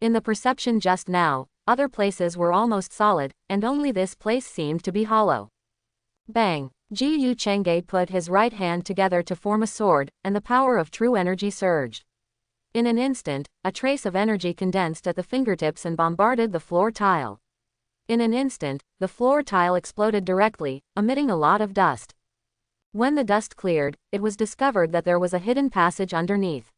In the perception just now, other places were almost solid, and only this place seemed to be hollow. Bang! Ji Yu Chang'e put his right hand together to form a sword, and the power of true energy surged. In an instant, a trace of energy condensed at the fingertips and bombarded the floor tile. In an instant, the floor tile exploded directly, emitting a lot of dust. When the dust cleared, it was discovered that there was a hidden passage underneath.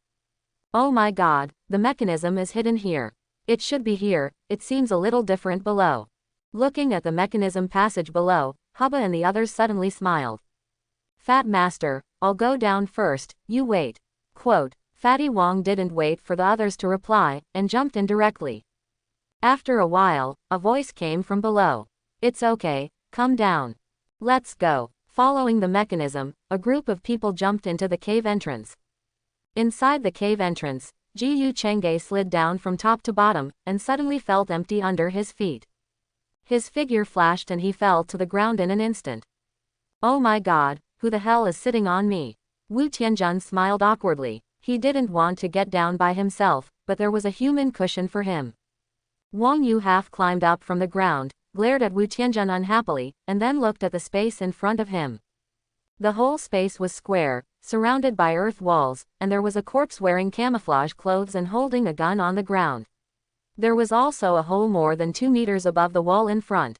Oh my god, the mechanism is hidden here. It should be here, it seems a little different below. Looking at the mechanism passage below, Hubba and the others suddenly smiled. Fat Master, I'll go down first, you wait. Quote. Fatty Wong didn't wait for the others to reply, and jumped in directly. After a while, a voice came from below. It's okay, come down. Let's go. Following the mechanism, a group of people jumped into the cave entrance. Inside the cave entrance, Ji Yu Chang'e slid down from top to bottom, and suddenly felt empty under his feet. His figure flashed and he fell to the ground in an instant. Oh my god, who the hell is sitting on me? Wu Tianjun smiled awkwardly. He didn't want to get down by himself, but there was a human cushion for him. Wang Yu half climbed up from the ground, glared at Wu Tianjun unhappily, and then looked at the space in front of him. The whole space was square, surrounded by earth walls, and there was a corpse wearing camouflage clothes and holding a gun on the ground. There was also a hole more than 2 meters above the wall in front.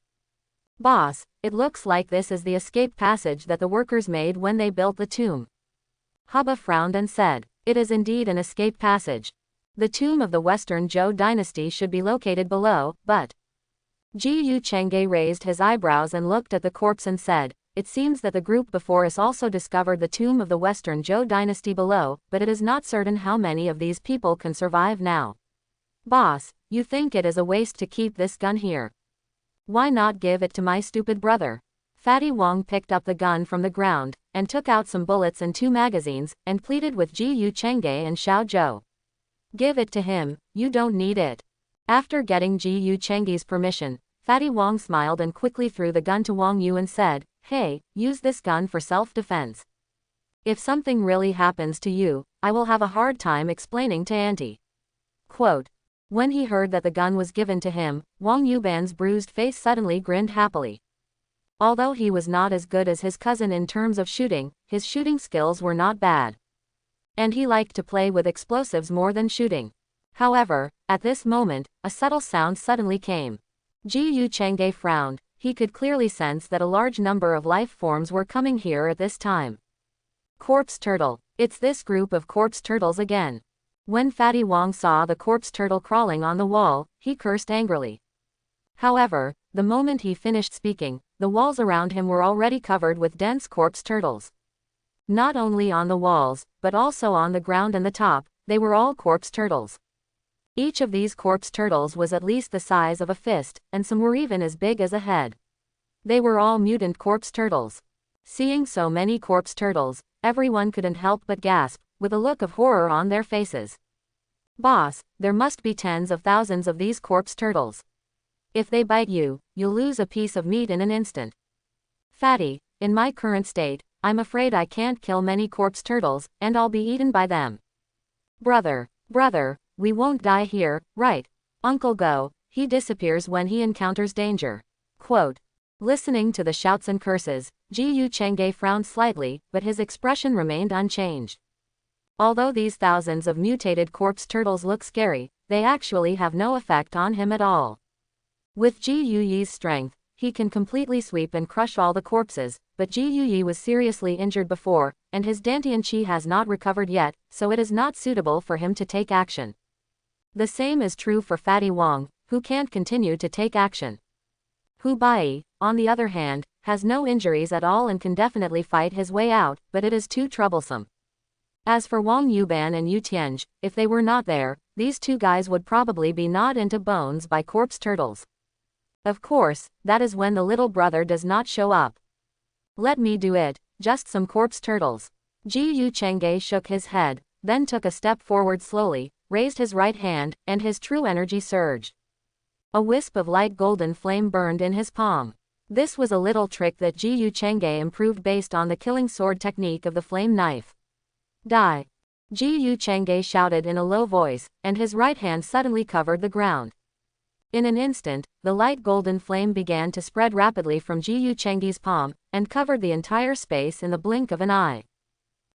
Boss, it looks like this is the escape passage that the workers made when they built the tomb. Hubba frowned and said, it is indeed an escape passage. The tomb of the Western Zhou dynasty should be located below, but... Ji Yu Chang'e raised his eyebrows and looked at the corpse and said, it seems that the group before us also discovered the tomb of the Western Zhou dynasty below, but it is not certain how many of these people can survive now. Boss, you think it is a waste to keep this gun here? Why not give it to my stupid brother? Fatty Wong picked up the gun from the ground, and took out some bullets and 2 magazines, and pleaded with Ji Yu Chang'e and Xiao Zhou. Give it to him, you don't need it. After getting Ji Yu Chang'e's permission, Fatty Wong smiled and quickly threw the gun to Wang Yu and said, hey, use this gun for self-defense. If something really happens to you, I will have a hard time explaining to Auntie. Quote. When he heard that the gun was given to him, Wang Yuban's bruised face suddenly grinned happily. Although he was not as good as his cousin in terms of shooting, his shooting skills were not bad. And he liked to play with explosives more than shooting. However, at this moment, a subtle sound suddenly came. Ji Yu Chang'e frowned. He could clearly sense that a large number of life forms were coming here at this time. Corpse turtle. It's this group of corpse turtles again. When Fatty Wong saw the corpse turtle crawling on the wall, he cursed angrily. However, the moment he finished speaking, the walls around him were already covered with dense corpse turtles. Not only on the walls, but also on the ground and the top, they were all corpse turtles. Each of these corpse turtles was at least the size of a fist, and some were even as big as a head. They were all mutant corpse turtles. Seeing so many corpse turtles, everyone couldn't help but gasp, with a look of horror on their faces. Boss, there must be tens of thousands of these corpse turtles. If they bite you, you'll lose a piece of meat in an instant. Fatty, in my current state, I'm afraid I can't kill many corpse turtles, and I'll be eaten by them. Brother, we won't die here, right? Uncle Go, he disappears when he encounters danger. Quote. Listening to the shouts and curses, Ji Yu Chang'e frowned slightly, but his expression remained unchanged. Although these thousands of mutated corpse turtles look scary, they actually have no effect on him at all. With Ji Yuyi's strength, he can completely sweep and crush all the corpses, but Ji Yuyi was seriously injured before, and his Dantian Qi has not recovered yet, so it is not suitable for him to take action. The same is true for Fatty Wong, who can't continue to take action. Hu Bai, on the other hand, has no injuries at all and can definitely fight his way out, but it is too troublesome. As for Wang Yuban and Yu Tianj, if they were not there, these two guys would probably be gnawed into bones by corpse turtles. Of course, that is when the little brother does not show up. Let me do it, just some corpse turtles. Ji Yu Chengge shook his head, then took a step forward slowly, raised his right hand, and his true energy surged. A wisp of light golden flame burned in his palm. This was a little trick that Ji Yu Chengge improved based on the killing sword technique of the flame knife. Die! Ji Yu Chengge shouted in a low voice, and his right hand suddenly covered the ground. In an instant, the light golden flame began to spread rapidly from Ji Yu Chengge's palm, and covered the entire space in the blink of an eye.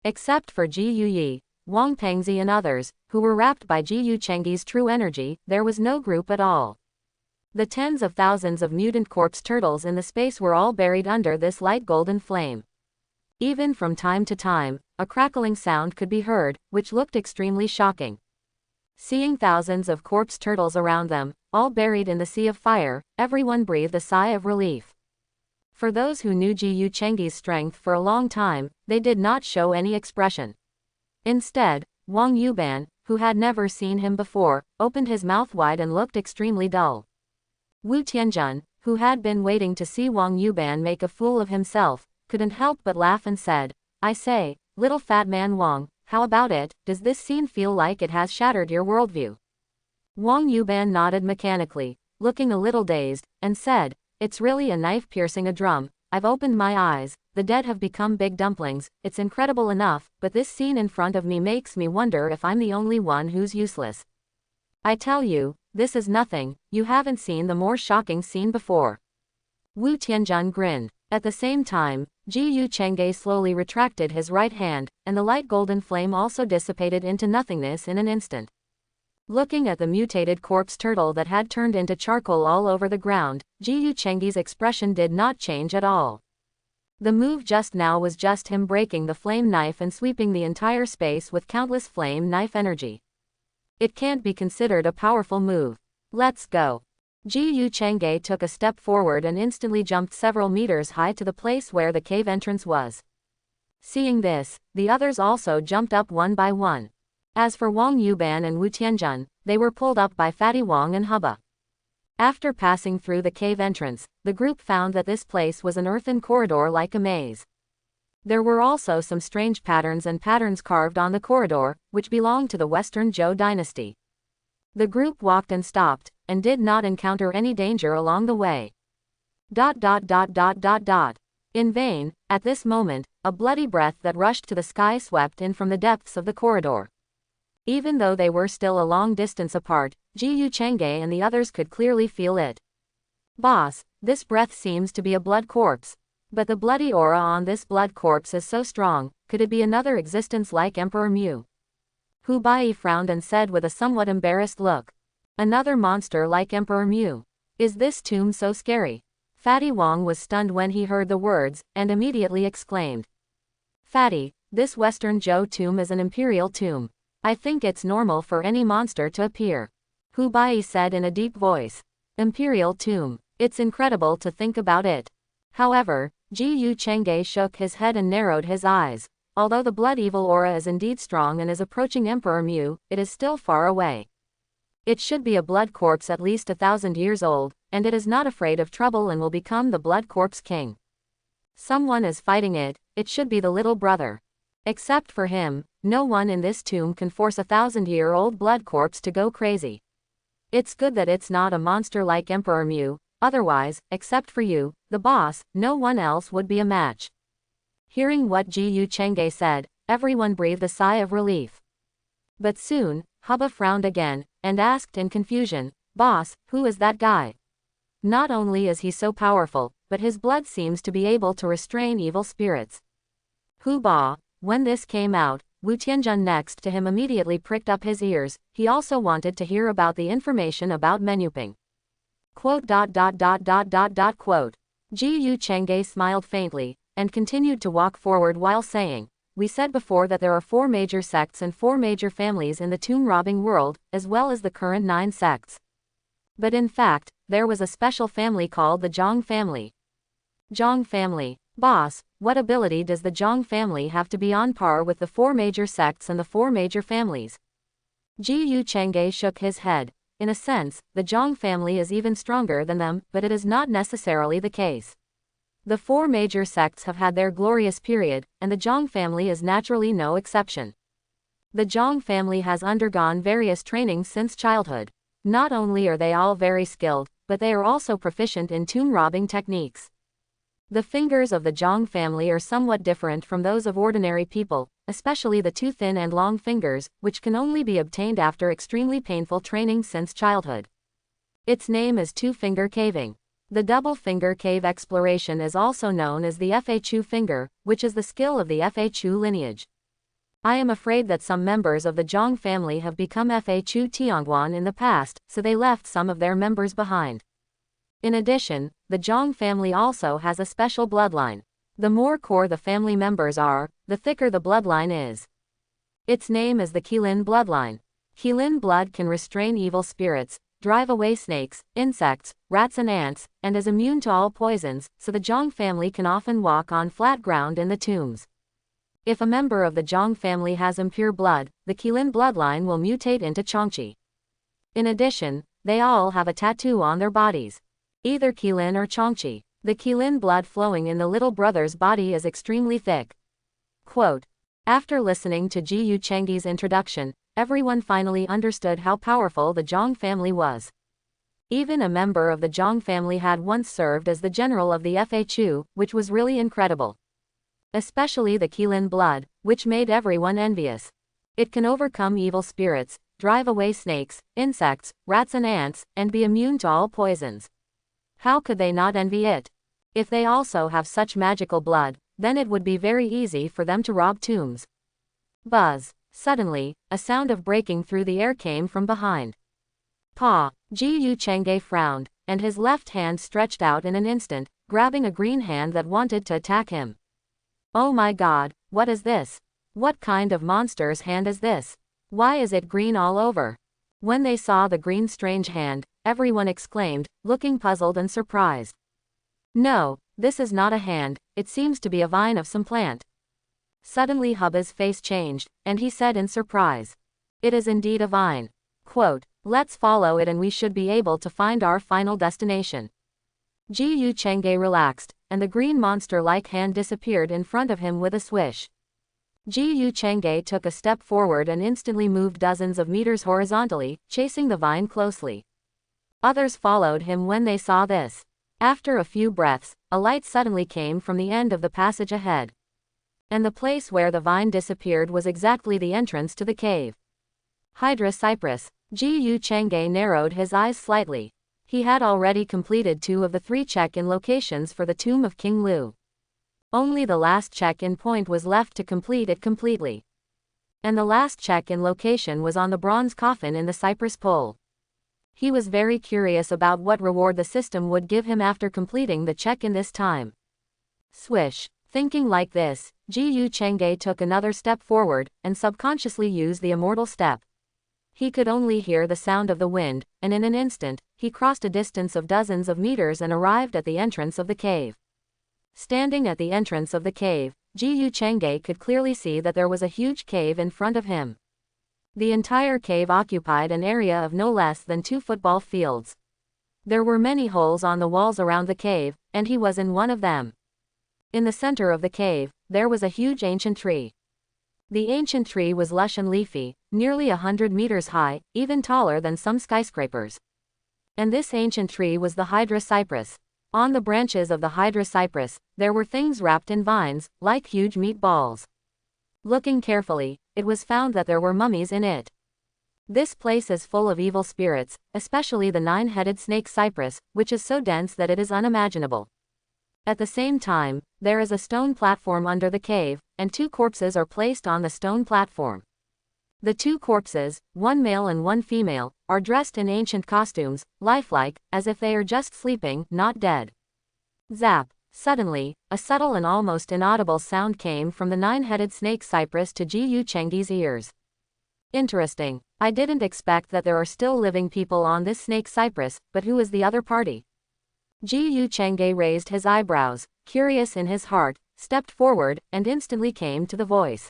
Except for Ji Yuyi, Wang Pengzi and others, who were wrapped by Ji Yu Chengge's true energy, there was no group at all. The tens of thousands of mutant corpse turtles in the space were all buried under this light golden flame. Even from time to time, a crackling sound could be heard, which looked extremely shocking. Seeing thousands of corpse turtles around them, all buried in the sea of fire, everyone breathed a sigh of relief. For those who knew Ji Yu Chengge's strength for a long time, they did not show any expression. Instead, Wang Yuban, who had never seen him before, opened his mouth wide and looked extremely dull. Wu Tianjun, who had been waiting to see Wang Yuban make a fool of himself, couldn't help but laugh and said, "I say, little fat man Wang, how about it? Does this scene feel like it has shattered your worldview?" Wang Yuban nodded mechanically, looking a little dazed, and said, "It's really a knife piercing a drum. I've opened my eyes, the dead have become big dumplings, it's incredible enough, but this scene in front of me makes me wonder if I'm the only one who's useless. I tell you, this is nothing, you haven't seen the more shocking scene before." Wu Tianjun grinned. At the same time, Ji Yu Chengge slowly retracted his right hand, and the light golden flame also dissipated into nothingness in an instant. Looking at the mutated corpse turtle that had turned into charcoal all over the ground, Ji Yu Chengge's expression did not change at all. The move just now was just him breaking the flame knife and sweeping the entire space with countless flame knife energy. It can't be considered a powerful move. Let's go. Ji Yu Chengge took a step forward and instantly jumped several meters high to the place where the cave entrance was. Seeing this, the others also jumped up one by one. As for Wang Yuban and Wu Tianjun, they were pulled up by Fatty Wang and Hubba. After passing through the cave entrance, the group found that this place was an earthen corridor like a maze. There were also some strange patterns carved on the corridor, which belonged to the Western Zhou dynasty. The group walked and stopped, and did not encounter any danger along the way. In vain, at this moment, a bloody breath that rushed to the sky swept in from the depths of the corridor. Even though they were still a long distance apart, Ji Yu Chengge and the others could clearly feel it. "Boss, this breath seems to be a blood corpse. But the bloody aura on this blood corpse is so strong, could it be another existence like Emperor Mu?" Hu Bai frowned and said with a somewhat embarrassed look. "Another monster like Emperor Mu? Is this tomb so scary?" Fatty Wang was stunned when he heard the words, and immediately exclaimed, "Fatty, this Western Zhou tomb is an imperial tomb. I think it's normal for any monster to appear." Hu Bai said in a deep voice. "Imperial tomb. It's incredible to think about it." However, Ji Yu Chengge shook his head and narrowed his eyes. Although the blood evil aura is indeed strong and is approaching Emperor Mu, it is still far away. It should be a blood corpse at least 1,000 years old, and it is not afraid of trouble and will become the blood corpse king. Someone is fighting it, it should be the little brother. Except for him, no one in this tomb can force a 1,000-year-old blood corpse to go crazy. It's good that it's not a monster like Emperor Mu, otherwise, except for you, the boss, no one else would be a match. Hearing what Ji Yu Chengge said, everyone breathed a sigh of relief. But soon, Hubba frowned again, and asked in confusion, "Boss, who is that guy? Not only is he so powerful, but his blood seems to be able to restrain evil spirits." Hu Ba, when this came out, Wu Tianjun next to him immediately pricked up his ears. He also wanted to hear about the information about menuping. Quote. Quote. Ji Yu Chengge smiled faintly, and continued to walk forward while saying, "We said before that there are 4 major sects and 4 major families in the tomb-robbing world, as well as the current 9 sects. But in fact, there was a special family called the Zhang family." Zhang family. Boss, what ability does the Zhang family have to be on par with the 4 major sects and the 4 major families? Ji Yu Chengge shook his head. In a sense, the Zhang family is even stronger than them, but it is not necessarily the case. The 4 major sects have had their glorious period, and the Zhang family is naturally no exception. The Zhang family has undergone various trainings since childhood. Not only are they all very skilled, but they are also proficient in tomb-robbing techniques. The fingers of the Zhang family are somewhat different from those of ordinary people, especially the 2 thin and long fingers, which can only be obtained after extremely painful training since childhood. Its name is 2-finger caving. The double-finger cave exploration is also known as the Fa Chu finger, which is the skill of the Fa Chu lineage. I am afraid that some members of the Zhang family have become Fa Chu Tiangguan in the past, so they left some of their members behind. In addition, the Zhang family also has a special bloodline. The more core the family members are, the thicker the bloodline is. Its name is the Qilin bloodline. Qilin blood can restrain evil spirits, drive away snakes, insects, rats and ants, and is immune to all poisons, so the Zhang family can often walk on flat ground in the tombs. If a member of the Zhang family has impure blood, the Qilin bloodline will mutate into Chongqi. In addition, they all have a tattoo on their bodies. Either Qilin or Chongqi. The Qilin blood flowing in the little brother's body is extremely thick. Quote. After listening to Ji Yu Chengge's introduction, everyone finally understood how powerful the Zhang family was. Even a member of the Zhang family had once served as the general of the Fa Chu, which was really incredible. Especially the Qilin blood, which made everyone envious. It can overcome evil spirits, drive away snakes, insects, rats and ants, and be immune to all poisons. How could they not envy it? If they also have such magical blood, then it would be very easy for them to rob tombs. Buzz. Suddenly, a sound of breaking through the air came from behind. Pa. Ji Yu Chengge frowned, and his left hand stretched out in an instant, grabbing a green hand that wanted to attack him. Oh my God, what is this? What kind of monster's hand is this? Why is it green all over? When they saw the green strange hand, everyone exclaimed, looking puzzled and surprised. No, this is not a hand, it seems to be a vine of some plant. Suddenly Hubba's face changed, and he said in surprise. It is indeed a vine. Quote, let's follow it and we should be able to find our final destination. Ji Yu Chengge relaxed, and the green monster-like hand disappeared in front of him with a swish. Ji Yu Chengge took a step forward and instantly moved dozens of meters horizontally, chasing the vine closely. Others followed him when they saw this. After a few breaths, a light suddenly came from the end of the passage ahead. And the place where the vine disappeared was exactly the entrance to the cave. Hydra Cypress. Ji Yu Chengge narrowed his eyes slightly. He had already completed 2 of the 3 check-in locations for the tomb of King Lu. Only the last check-in point was left to complete it completely. And the last check-in location was on the bronze coffin in the cypress pole. He was very curious about what reward the system would give him after completing the check-in this time. Swish. Thinking like this, Ji Yu Chengge took another step forward, and subconsciously used the immortal step. He could only hear the sound of the wind, and in an instant, he crossed a distance of dozens of meters and arrived at the entrance of the cave. Standing at the entrance of the cave, Ji Yu Chengge could clearly see that there was a huge cave in front of him. The entire cave occupied an area of no less than 2 football fields. There were many holes on the walls around the cave, and he was in one of them. In the center of the cave, there was a huge ancient tree. The ancient tree was lush and leafy, nearly 100 meters high, even taller than some skyscrapers. And this ancient tree was the Hydra Cypress. On the branches of the Hydra Cypress, there were things wrapped in vines, like huge meatballs. Looking carefully, it was found that there were mummies in it. This place is full of evil spirits, especially the 9-headed snake cypress, which is so dense that it is unimaginable. At the same time, there is a stone platform under the cave, and 2 corpses are placed on the stone platform. The 2 corpses, one male and one female, are dressed in ancient costumes, lifelike, as if they are just sleeping, not dead. Zap! Suddenly, a subtle and almost inaudible sound came from the 9-headed snake cypress to Ji Chengge's ears. Interesting. I didn't expect that there are still living people on this snake cypress, but who is the other party? Ji Chengge raised his eyebrows, curious in his heart, stepped forward, and instantly came to the voice.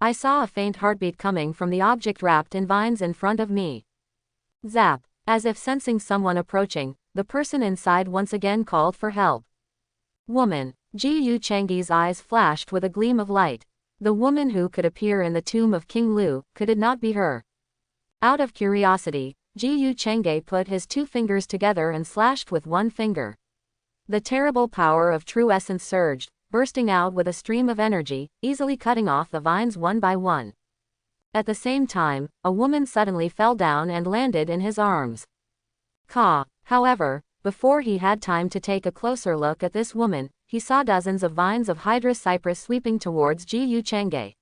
I saw a faint heartbeat coming from the object wrapped in vines in front of me. Zap! As if sensing someone approaching, the person inside once again called for help. Woman! Ji Chengge's eyes flashed with a gleam of light. The woman who could appear in the tomb of King Lu, could it not be her? Out of curiosity, Ji Chengge put his 2 fingers together and slashed with one finger. The terrible power of true essence surged, bursting out with a stream of energy, easily cutting off the vines one by one. At the same time, a woman suddenly fell down and landed in his arms. Ka! However, before he had time to take a closer look at this woman, he saw dozens of vines of hydra cypress sweeping towards Ji Chengge.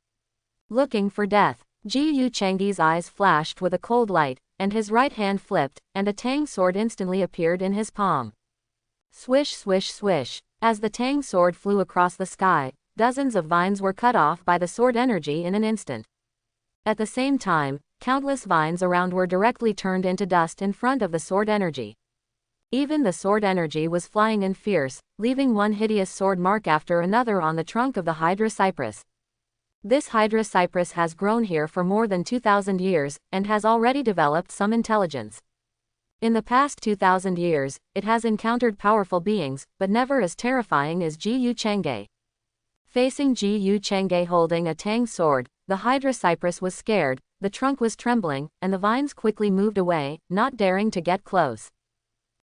Looking for death, Ji Chengge's eyes flashed with a cold light, and his right hand flipped, and a tang sword instantly appeared in his palm. Swish swish swish. As the tang sword flew across the sky, dozens of vines were cut off by the sword energy in an instant. At the same time, countless vines around were directly turned into dust in front of the sword energy. Even the sword energy was flying and fierce, leaving one hideous sword mark after another on the trunk of the hydra cypress. This hydra cypress has grown here for more than 2,000 years, and has already developed some intelligence. In the past 2,000 years, it has encountered powerful beings, but never as terrifying as Ji Chengge. Facing Ji Chengge holding a tang sword, the hydra cypress was scared, the trunk was trembling, and the vines quickly moved away, not daring to get close.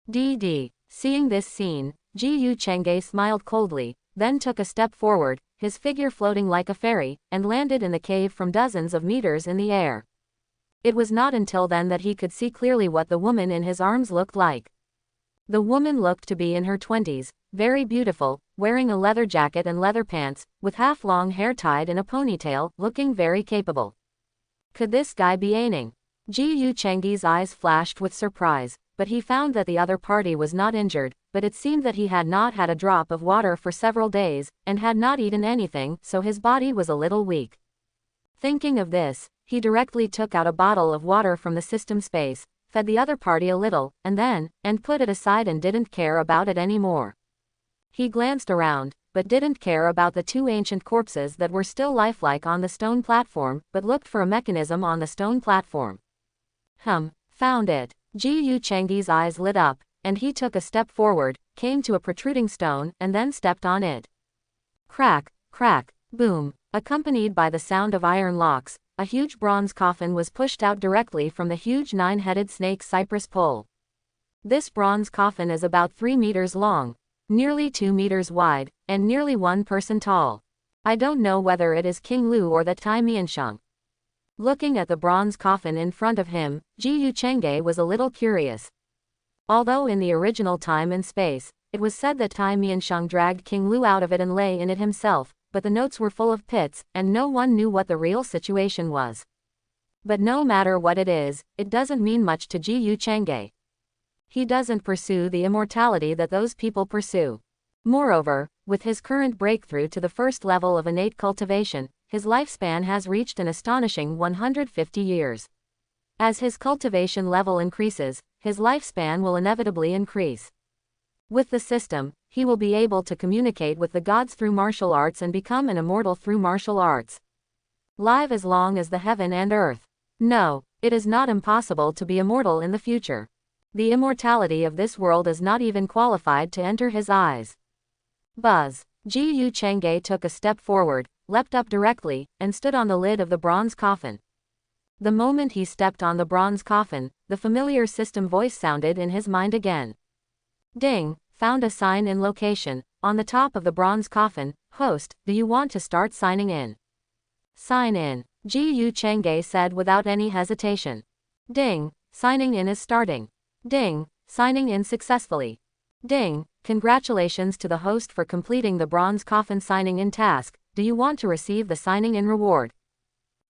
Seeing this scene, Ji Chengge smiled coldly, then took a step forward, his figure floating like a fairy, and landed in the cave from dozens of meters in the air. It was not until then that he could see clearly what the woman in his arms looked like. The woman looked to be in her 20s, very beautiful, wearing a leather jacket and leather pants, with half-long hair tied in a ponytail, looking very capable. Could this guy be Aining? Ji Chengge's eyes flashed with surprise, but he found that the other party was not injured, but it seemed that he had not had a drop of water for several days, and had not eaten anything, so his body was a little weak. Thinking of this, he directly took out a bottle of water from the system space, fed the other party a little, and put it aside and didn't care about it anymore. He glanced around, but didn't care about the 2 ancient corpses that were still lifelike on the stone platform, but looked for a mechanism on the stone platform. Found it. Ji Chengge's eyes lit up, and he took a step forward, came to a protruding stone, and then stepped on it. Crack, crack, boom. Accompanied by the sound of iron locks, a huge bronze coffin was pushed out directly from the huge 9-headed snake cypress pole. This bronze coffin is about 3 meters long, nearly 2 meters wide, and nearly 1 person tall. I don't know whether it is King Lu or the Tai Miansheng. Looking at the bronze coffin in front of him, Ji Chengge was a little curious. Although in the original time and space, it was said that Tai Miansheng dragged King Lu out of it and lay in it himself, but the notes were full of pits, and no one knew what the real situation was. But no matter what it is, it doesn't mean much to Ji Chengge. He doesn't pursue the immortality that those people pursue. Moreover, with his current breakthrough to the first level of innate cultivation, his lifespan has reached an astonishing 150 years. As his cultivation level increases, his lifespan will inevitably increase. With the system, he will be able to communicate with the gods through martial arts and become an immortal through martial arts. Live as long as the heaven and earth. No, it is not impossible to be immortal in the future. The immortality of this world is not even qualified to enter his eyes. Buzz. Ji Chengge took a step forward, leapt up directly, and stood on the lid of the bronze coffin. The moment he stepped on the bronze coffin, the familiar system voice sounded in his mind again. Ding, found a sign in location, on the top of the bronze coffin. Host, do you want to start signing in? Sign in, Ji Chengge said without any hesitation. Ding, signing in is starting. Ding, signing in successfully. Ding! Congratulations to the host for completing the bronze coffin signing in task. Do you want to receive the signing in reward?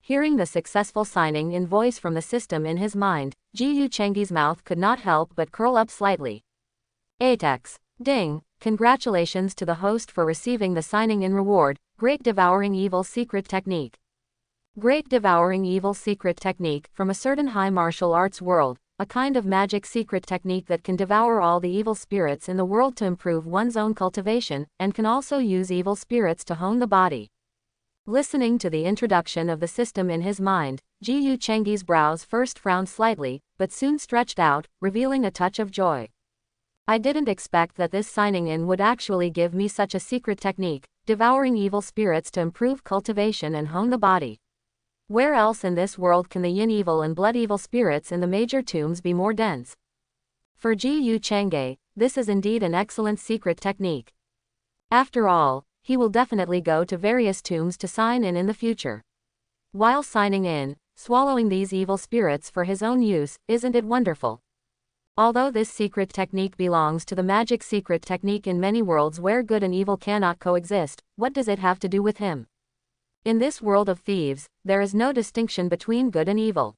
Hearing the successful signing in voice from the system in his mind, Ji Cheng's mouth could not help but curl up slightly. Atex. Ding! Congratulations to the host for receiving the signing in reward. Great Devouring Evil Secret Technique. Great Devouring Evil Secret Technique, from a certain high martial arts world, a kind of magic secret technique that can devour all the evil spirits in the world to improve one's own cultivation, and can also use evil spirits to hone the body. Listening to the introduction of the system in his mind, Ji Cheng's brows first frowned slightly, but soon stretched out, revealing a touch of joy. I didn't expect that this signing in would actually give me such a secret technique, devouring evil spirits to improve cultivation and hone the body. Where else in this world can the yin evil and blood evil spirits in the major tombs be more dense? For Ji Chengge, this is indeed an excellent secret technique. After all, he will definitely go to various tombs to sign in the future. While signing in, swallowing these evil spirits for his own use, isn't it wonderful? Although this secret technique belongs to the magic secret technique in many worlds where good and evil cannot coexist, what does it have to do with him? In this world of thieves, there is no distinction between good and evil.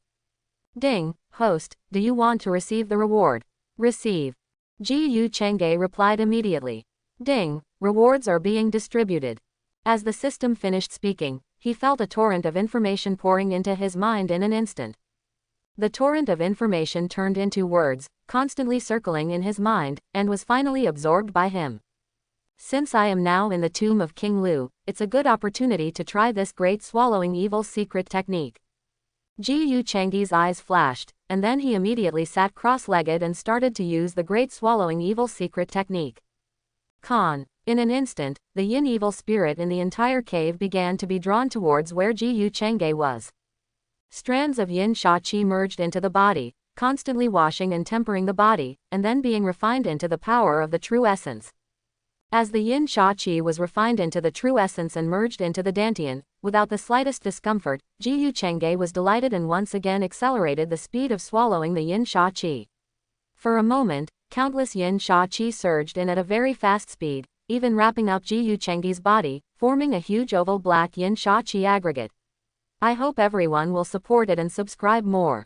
Ding! Host, do you want to receive the reward? Receive. Ji Chengge replied immediately. Ding! Rewards are being distributed. As the system finished speaking, he felt a torrent of information pouring into his mind in an instant. The torrent of information turned into words, constantly circling in his mind, and was finally absorbed by him. Since I am now in the tomb of King Lu, it's a good opportunity to try this great swallowing evil secret technique. Ji Chengge's eyes flashed, and then he immediately sat cross-legged and started to use the great swallowing evil secret technique. Con. In an instant, the yin evil spirit in the entire cave began to be drawn towards where Ji Chengge was. Strands of yin sha qi merged into the body, constantly washing and tempering the body, and then being refined into the power of the true essence. As the yin sha qi was refined into the true essence and merged into the dantian, without the slightest discomfort, Ji Chengge was delighted and once again accelerated the speed of swallowing the yin sha qi. For a moment, countless yin sha qi surged in at a very fast speed, even wrapping up Ji Chengge's body, forming a huge oval black yin sha qi aggregate. I hope everyone will support it and subscribe more.